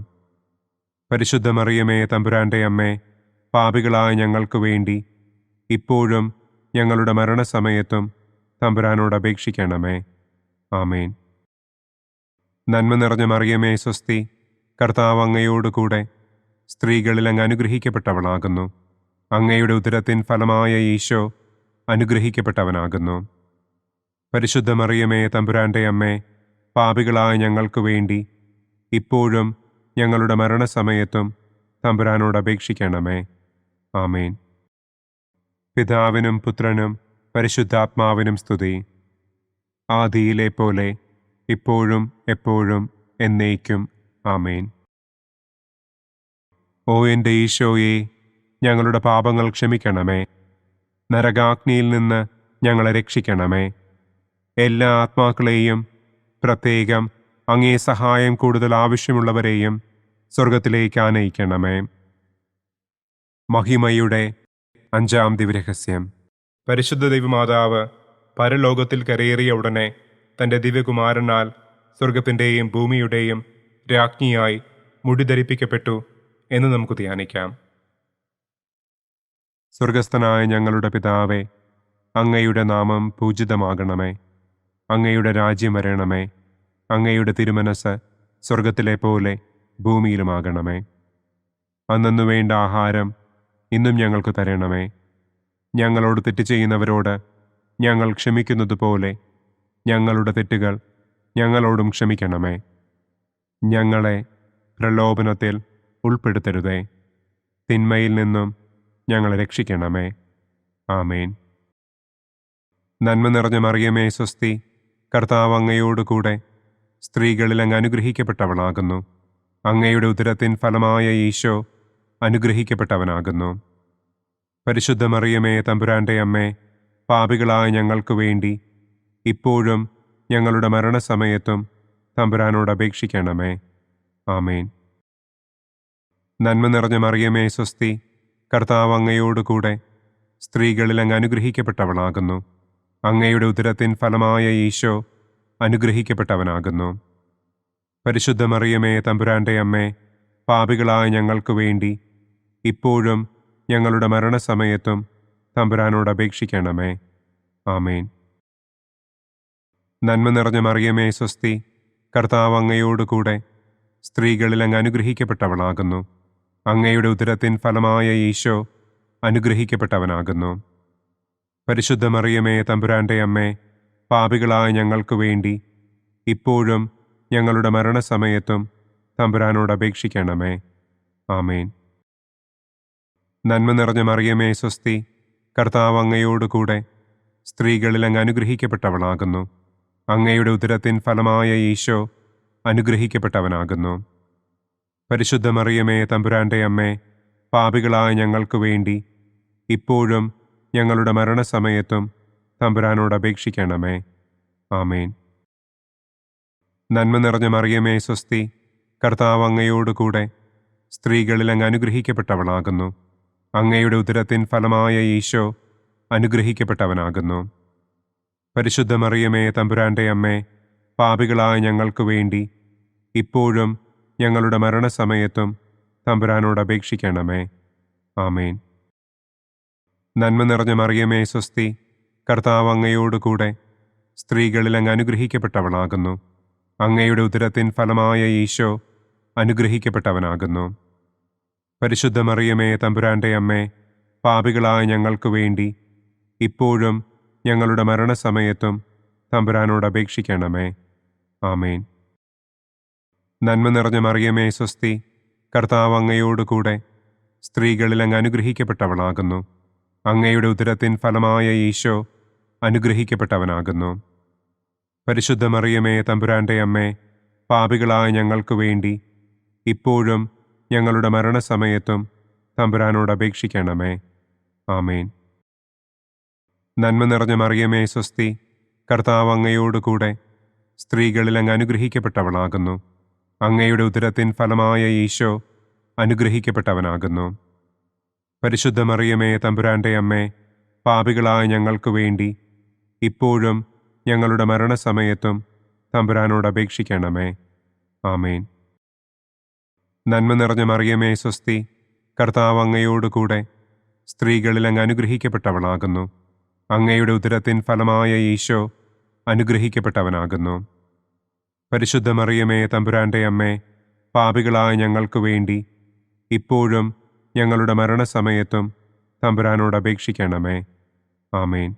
പരിശുദ്ധ മറിയമേ, തമ്പുരാന്റെ അമ്മേ, പാപികളായ ഞങ്ങൾക്ക് വേണ്ടി ഇപ്പോഴും ഞങ്ങളുടെ മരണസമയത്തും തമ്പുരാനോട് അപേക്ഷിക്കണമേ. ആമേൻ. നന്മ നിറഞ്ഞ മറിയമേ, സ്വസ്തി, കർത്താവ് അങ്ങയോടുകൂടെ സ്ത്രീകളിൽ അങ്ങ് അനുഗ്രഹിക്കപ്പെട്ടവളാകുന്നു. അങ്ങയുടെ ഉദരത്തിൻ ഫലമായ ഈശോ അനുഗ്രഹിക്കപ്പെട്ടവനാകുന്നു. പരിശുദ്ധ മറിയമേ, തമ്പുരാന്റെ അമ്മേ, പാപികളായ ഞങ്ങൾക്ക് വേണ്ടി ഇപ്പോഴും ഞങ്ങളുടെ മരണസമയത്തും തമ്പുരാനോട് അപേക്ഷിക്കണമേ. ആമേൻ. പിതാവിനും പുത്രനും പരിശുദ്ധാത്മാവിനും സ്തുതി. ആദിയിലെ പോലെ ഇപ്പോഴും എപ്പോഴും എന്നേക്കും. ആമേൻ. ഓ എൻ്റെ ഈശോയെ, ഞങ്ങളുടെ പാപങ്ങൾ ക്ഷമിക്കണമേ. നരകാഗ്നിയിൽ നിന്ന് ഞങ്ങളെ രക്ഷിക്കണമേ. എല്ലാ ആത്മാക്കളെയും, പ്രത്യേകം അങ്ങേ സഹായം കൂടുതൽ ആവശ്യമുള്ളവരെയും സ്വർഗത്തിലേക്ക് ആനയിക്കണമേ. മഹിമയുടെ 5-ാം ദിവ്യരഹസ്യം. പരിശുദ്ധ ദൈവമാതാവ് പരലോകത്തിൽ കരയേറിയ ഉടനെ തൻ്റെ ദിവ്യകുമാരനാൽ സ്വർഗത്തിൻ്റെയും ഭൂമിയുടെയും രാജ്ഞിയായി മുടിധരിപ്പിക്കപ്പെട്ടു എന്ന് നമുക്ക് ധ്യാനിക്കാം. സ്വർഗസ്ഥനായ ഞങ്ങളുടെ പിതാവേ, അങ്ങയുടെ നാമം പൂജിതമാകണമേ. അങ്ങയുടെ രാജ്യം വരണമേ. അങ്ങയുടെ തിരുമനസ് സ്വർഗത്തിലെ പോലെ ഭൂമിയിലുമാകണമേ. അന്നു വേണ്ട ആഹാരം ഇന്നും ഞങ്ങൾക്ക് തരണമേ. ഞങ്ങളോട് തെറ്റ് ചെയ്യുന്നവരോട് ഞങ്ങൾ ക്ഷമിക്കുന്നത് പോലെ ഞങ്ങളുടെ തെറ്റുകൾ ഞങ്ങളോടും ക്ഷമിക്കണമേ. ഞങ്ങളെ പ്രലോഭനത്തിൽ ഉൾപ്പെടുത്തരുതേ. തിന്മയിൽ നിന്നും ഞങ്ങളെ രക്ഷിക്കണമേ. ആമേൻ. നന്മ നിറഞ്ഞ മറിയമേ, സ്വസ്തി, കർത്താവ് അങ്ങയോടുകൂടെ സ്ത്രീകളിൽ അങ്ങ് അനുഗ്രഹിക്കപ്പെട്ടവളാകുന്നു. അങ്ങയുടെ ഉദരത്തിൻ ഫലമായ ഈശോ അനുഗ്രഹിക്കപ്പെട്ടവനാകുന്നു. പരിശുദ്ധ മറിയമേ, തമ്പുരാന്റെ അമ്മേ, പാപികളായ ഞങ്ങൾക്ക് വേണ്ടി ഇപ്പോഴും ഞങ്ങളുടെ മരണസമയത്തും തമ്പുരാനോട് അപേക്ഷിക്കണമേ. ആമേൻ. നന്മ നിറഞ്ഞ മറിയമേ സ്വസ്തി, കർത്താവ് അങ്ങയോടുകൂടെ സ്ത്രീകളിൽ അങ്ങ് അനുഗ്രഹിക്കപ്പെട്ടവളാകുന്നു. അങ്ങയുടെ ഉദരത്തിൻ ഫലമായ ഈശോ അനുഗ്രഹിക്കപ്പെട്ടവനാകുന്നു. പരിശുദ്ധ മറിയമേ തമ്പുരാന്റെ അമ്മേ, പാപികളായ ഞങ്ങൾക്ക് വേണ്ടി ഇപ്പോഴും ഞങ്ങളുടെ മരണസമയത്തും തമ്പുരാനോട് അപേക്ഷിക്കണമേ. ആമേൻ. നന്മ നിറഞ്ഞ മറിയമേ സ്വസ്തി, കർത്താവ് അങ്ങയോടുകൂടെ സ്ത്രീകളിൽ അങ്ങ് അനുഗ്രഹിക്കപ്പെട്ടവളാകുന്നു. അങ്ങയുടെ ഉദരത്തിൻ ഫലമായ ഈശോ അനുഗ്രഹിക്കപ്പെട്ടവനാകുന്നു. പരിശുദ്ധ മറിയമേ തമ്പുരാന്റെ അമ്മേ, പാപികളായ ഞങ്ങൾക്ക് വേണ്ടി ഇപ്പോഴും ഞങ്ങളുടെ മരണസമയത്തും തമ്പുരാനോട് അപേക്ഷിക്കണമേ. ആമേൻ. നന്മ നിറഞ്ഞ മറിയമേ സ്വസ്തി, കർത്താവ് അങ്ങയോടുകൂടെ സ്ത്രീകളിൽ അങ്ങ് അനുഗ്രഹിക്കപ്പെട്ടവളാകുന്നു. അങ്ങയുടെ ഉദരത്തിൻ ഫലമായ ഈശോ അനുഗ്രഹിക്കപ്പെട്ടവനാകുന്നു. പരിശുദ്ധ മറിയമേ തമ്പുരാന്റെ അമ്മേ, പാപികളായ ഞങ്ങൾക്ക് വേണ്ടി ഇപ്പോഴും ഞങ്ങളുടെ മരണസമയത്തും തമ്പുരാനോട് അപേക്ഷിക്കണമേ. ആമേൻ. നന്മ നിറഞ്ഞ മറിയമേ സ്വസ്തി, കർത്താവ് അങ്ങയോടുകൂടെ സ്ത്രീകളിൽ അങ്ങ് അനുഗ്രഹിക്കപ്പെട്ടവളാകുന്നു. അങ്ങയുടെ ഉദരത്തിൻ ഫലമായ ഈശോ അനുഗ്രഹിക്കപ്പെട്ടവനാകുന്നു. പരിശുദ്ധ മറിയമേ തമ്പുരാന്റെ അമ്മേ, പാപികളായ ഞങ്ങൾക്ക് വേണ്ടി ഇപ്പോഴും ഞങ്ങളുടെ മരണസമയത്തും തമ്പുരാനോട് അപേക്ഷിക്കണമേ. ആമേൻ. നന്മ നിറഞ്ഞ മറിയമേ സ്വസ്തി, കർത്താവ് അങ്ങയോടുകൂടെ സ്ത്രീകളിൽ അങ്ങ് അനുഗ്രഹിക്കപ്പെട്ടവളാകുന്നു. അങ്ങയുടെ ഉദരത്തിൻ ഫലമായ ഈശോ അനുഗ്രഹിക്കപ്പെട്ടവനാകുന്നു. പരിശുദ്ധ മറിയമേ തമ്പുരാന്റെ അമ്മേ, പാപികളായ ഞങ്ങൾക്ക് വേണ്ടി ഇപ്പോഴും ഞങ്ങളുടെ മരണസമയത്തും തമ്പുരാനോട് അപേക്ഷിക്കണമേ. ആമേൻ. നന്മ നിറഞ്ഞ മറിയമേ സ്വസ്തി, കർത്താവ് അങ്ങയോടുകൂടെ സ്ത്രീകളിൽ അങ്ങ് അനുഗ്രഹിക്കപ്പെട്ടവളാകുന്നു. അങ്ങയുടെ ഉദരത്തിൻ ഫലമായ ഈശോ അനുഗ്രഹിക്കപ്പെട്ടവനാകുന്നു. പരിശുദ്ധ മറിയമേ തമ്പുരാന്റെ അമ്മേ, പാപികളായ ഞങ്ങൾക്ക് വേണ്ടി ഇപ്പോഴും ഞങ്ങളുടെ മരണസമയത്തും തമ്പുരാനോട് അപേക്ഷിക്കണമേ. ആമേൻ. നന്മ നിറഞ്ഞ മറിയമേ സ്വസ്തി, കർത്താവ് അങ്ങയോടുകൂടെ സ്ത്രീകളിൽ അങ്ങ് അനുഗ്രഹിക്കപ്പെട്ടവളാകുന്നു. അങ്ങയുടെ ഉദരത്തിൻ ഫലമായ ഈശോ അനുഗ്രഹിക്കപ്പെട്ടവനാകുന്നു. പരിശുദ്ധ മറിയമേ തമ്പുരാന്റെ അമ്മേ, പാപികളായ ഞങ്ങൾക്ക് വേണ്ടി ഇപ്പോഴും ഞങ്ങളുടെ മരണസമയത്തും തമ്പുരാനോട് അപേക്ഷിക്കണമേ. ആമേൻ. നന്മ നിറഞ്ഞ മറിയമേ സ്വസ്തി, കർത്താവ് അങ്ങയോടുകൂടെ സ്ത്രീകളിൽ അങ്ങ് അനുഗ്രഹിക്കപ്പെട്ടവളാകുന്നു. അങ്ങയുടെ ഉദരത്തിൻ ഫലമായ ഈശോ അനുഗ്രഹിക്കപ്പെട്ടവനാകുന്നു. പരിശുദ്ധ മറിയമേ തമ്പുരാന്റെ അമ്മേ, പാപികളായ ഞങ്ങൾക്ക് വേണ്ടി ഇപ്പോഴും ഞങ്ങളുടെ മരണസമയത്തും തമ്പുരാനോട് അപേക്ഷിക്കണമേ. ആമേൻ.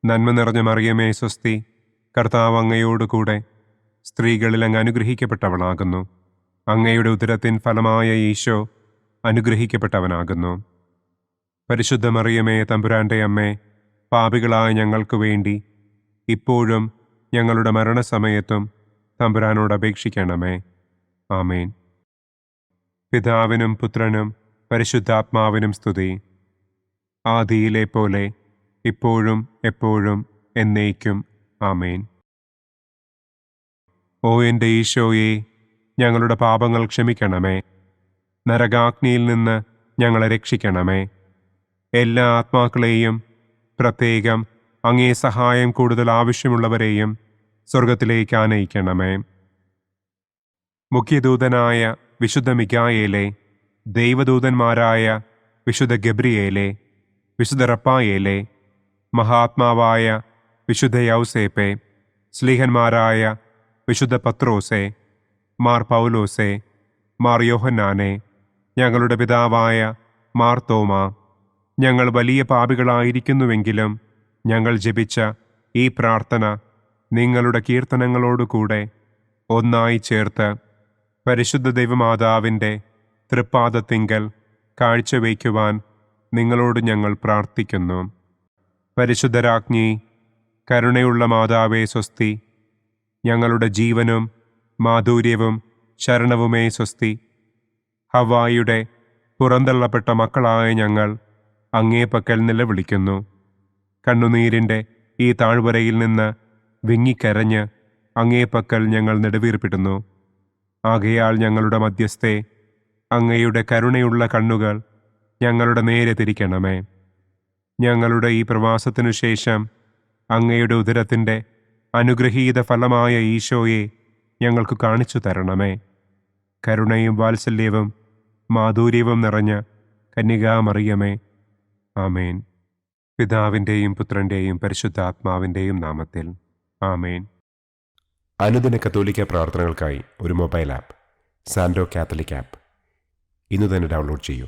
നന്മ നിറഞ്ഞ മറിയമേ സ്വസ്തി, കർത്താവ് അങ്ങയോടുകൂടെ സ്ത്രീകളിൽ അങ്ങ് അനുഗ്രഹിക്കപ്പെട്ടവളാകുന്നു. അങ്ങയുടെ ഉദരത്തിൻ ഫലമായ ഈശോ അനുഗ്രഹിക്കപ്പെട്ടവനാകുന്നു. പരിശുദ്ധ മറിയമേ തമ്പുരാന്റെ അമ്മേ, പാപികളായ ഞങ്ങൾക്ക് വേണ്ടി ഇപ്പോഴും ഞങ്ങളുടെ മരണസമയത്തും തമ്പുരാനോട് അപേക്ഷിക്കണമേ. ആമേൻ. പിതാവിനും പുത്രനും പരിശുദ്ധാത്മാവിനും സ്തുതി. ആദിയിലെ പോലെ ഇപ്പോഴും എപ്പോഴും എന്നേക്കും. ആമേൻ. ഓ എൻ്റെ ഈശോയെ, ഞങ്ങളുടെ പാപങ്ങൾ ക്ഷമിക്കണമേ. നരകാഗ്നിയിൽ നിന്ന് ഞങ്ങളെ രക്ഷിക്കണമേ. എല്ലാ ആത്മാക്കളെയും, പ്രത്യേകം അങ്ങേ സഹായം കൂടുതൽ ആവശ്യമുള്ളവരെയും സ്വർഗത്തിലേക്ക് ആനയിക്കണമേ. മുഖ്യദൂതനായ വിശുദ്ധ മിഖായേലേ, ദൈവദൂതന്മാരായ വിശുദ്ധ ഗബ്രിയേലേ, വിശുദ്ധ റപ്പായേലേ, മഹാത്മാവായ വിശുദ്ധ യൗസേപ്പേ, സ്ലീഹന്മാരായ വിശുദ്ധ പത്രോസേ, മാർ പൗലോസേ, മാർ യോഹന്നാനെ, ഞങ്ങളുടെ പിതാവായ മാർ തോമാ, ഞങ്ങൾ വലിയ പാപികളായിരിക്കുന്നുവെങ്കിലും ഞങ്ങൾ ജപിച്ച ഈ പ്രാർത്ഥന നിങ്ങളുടെ കീർത്തനങ്ങളോടുകൂടെ ഒന്നായി ചേർത്ത് പരിശുദ്ധ ദൈവമാതാവിൻ്റെ തൃപ്പാദത്തിങ്കൽ കാഴ്ചവയ്ക്കുവാൻ നിങ്ങളോട് ഞങ്ങൾ പ്രാർത്ഥിക്കുന്നു. പരിശുദ്ധരാജ്ഞി, കരുണയുള്ള മാതാവേ സ്വസ്തി. ഞങ്ങളുടെ ജീവനും മാധുര്യവും ശരണവുമേ സ്വസ്തി. ഹവ്വായുടെ പുറന്തള്ളപ്പെട്ട മക്കളായ ഞങ്ങൾ അങ്ങേപ്പക്കൽ നിലവിളിക്കുന്നു. കണ്ണുനീരിൻ്റെ ഈ താഴ്വരയിൽ നിന്ന് വിങ്ങിക്കരഞ്ഞ് അങ്ങേപ്പക്കൽ ഞങ്ങൾ നെടുവീർപ്പിടുന്നു. ആകയാൽ ഞങ്ങളുടെ മധ്യസ്ഥെ, അങ്ങയുടെ കരുണയുള്ള കണ്ണുകൾ ഞങ്ങളുടെ നേരെ തിരിക്കണമേ. ഞങ്ങളുടെ ഈ പ്രവാസത്തിനു ശേഷം അങ്ങയുടെ ഉദരത്തിൻ്റെ അനുഗ്രഹീത ഫലമായ ഈശോയെ ഞങ്ങൾക്ക് കാണിച്ചു തരണമേ. കരുണയും വാത്സല്യവും മാധുര്യവും നിറഞ്ഞ കന്യകാമറിയമേ, ആമേൻ. പിതാവിൻ്റെയും പുത്രൻ്റെയും പരിശുദ്ധാത്മാവിൻ്റെയും നാമത്തിൽ, ആമേൻ. അനുദിന കത്തോലിക്ക പ്രാർത്ഥനകൾക്കായി ഒരു മൊബൈൽ ആപ്പ്, സാൻഡോ കാത്തലിക് ആപ്പ്, ഇന്ന് തന്നെ ഡൗൺലോഡ് ചെയ്യൂ.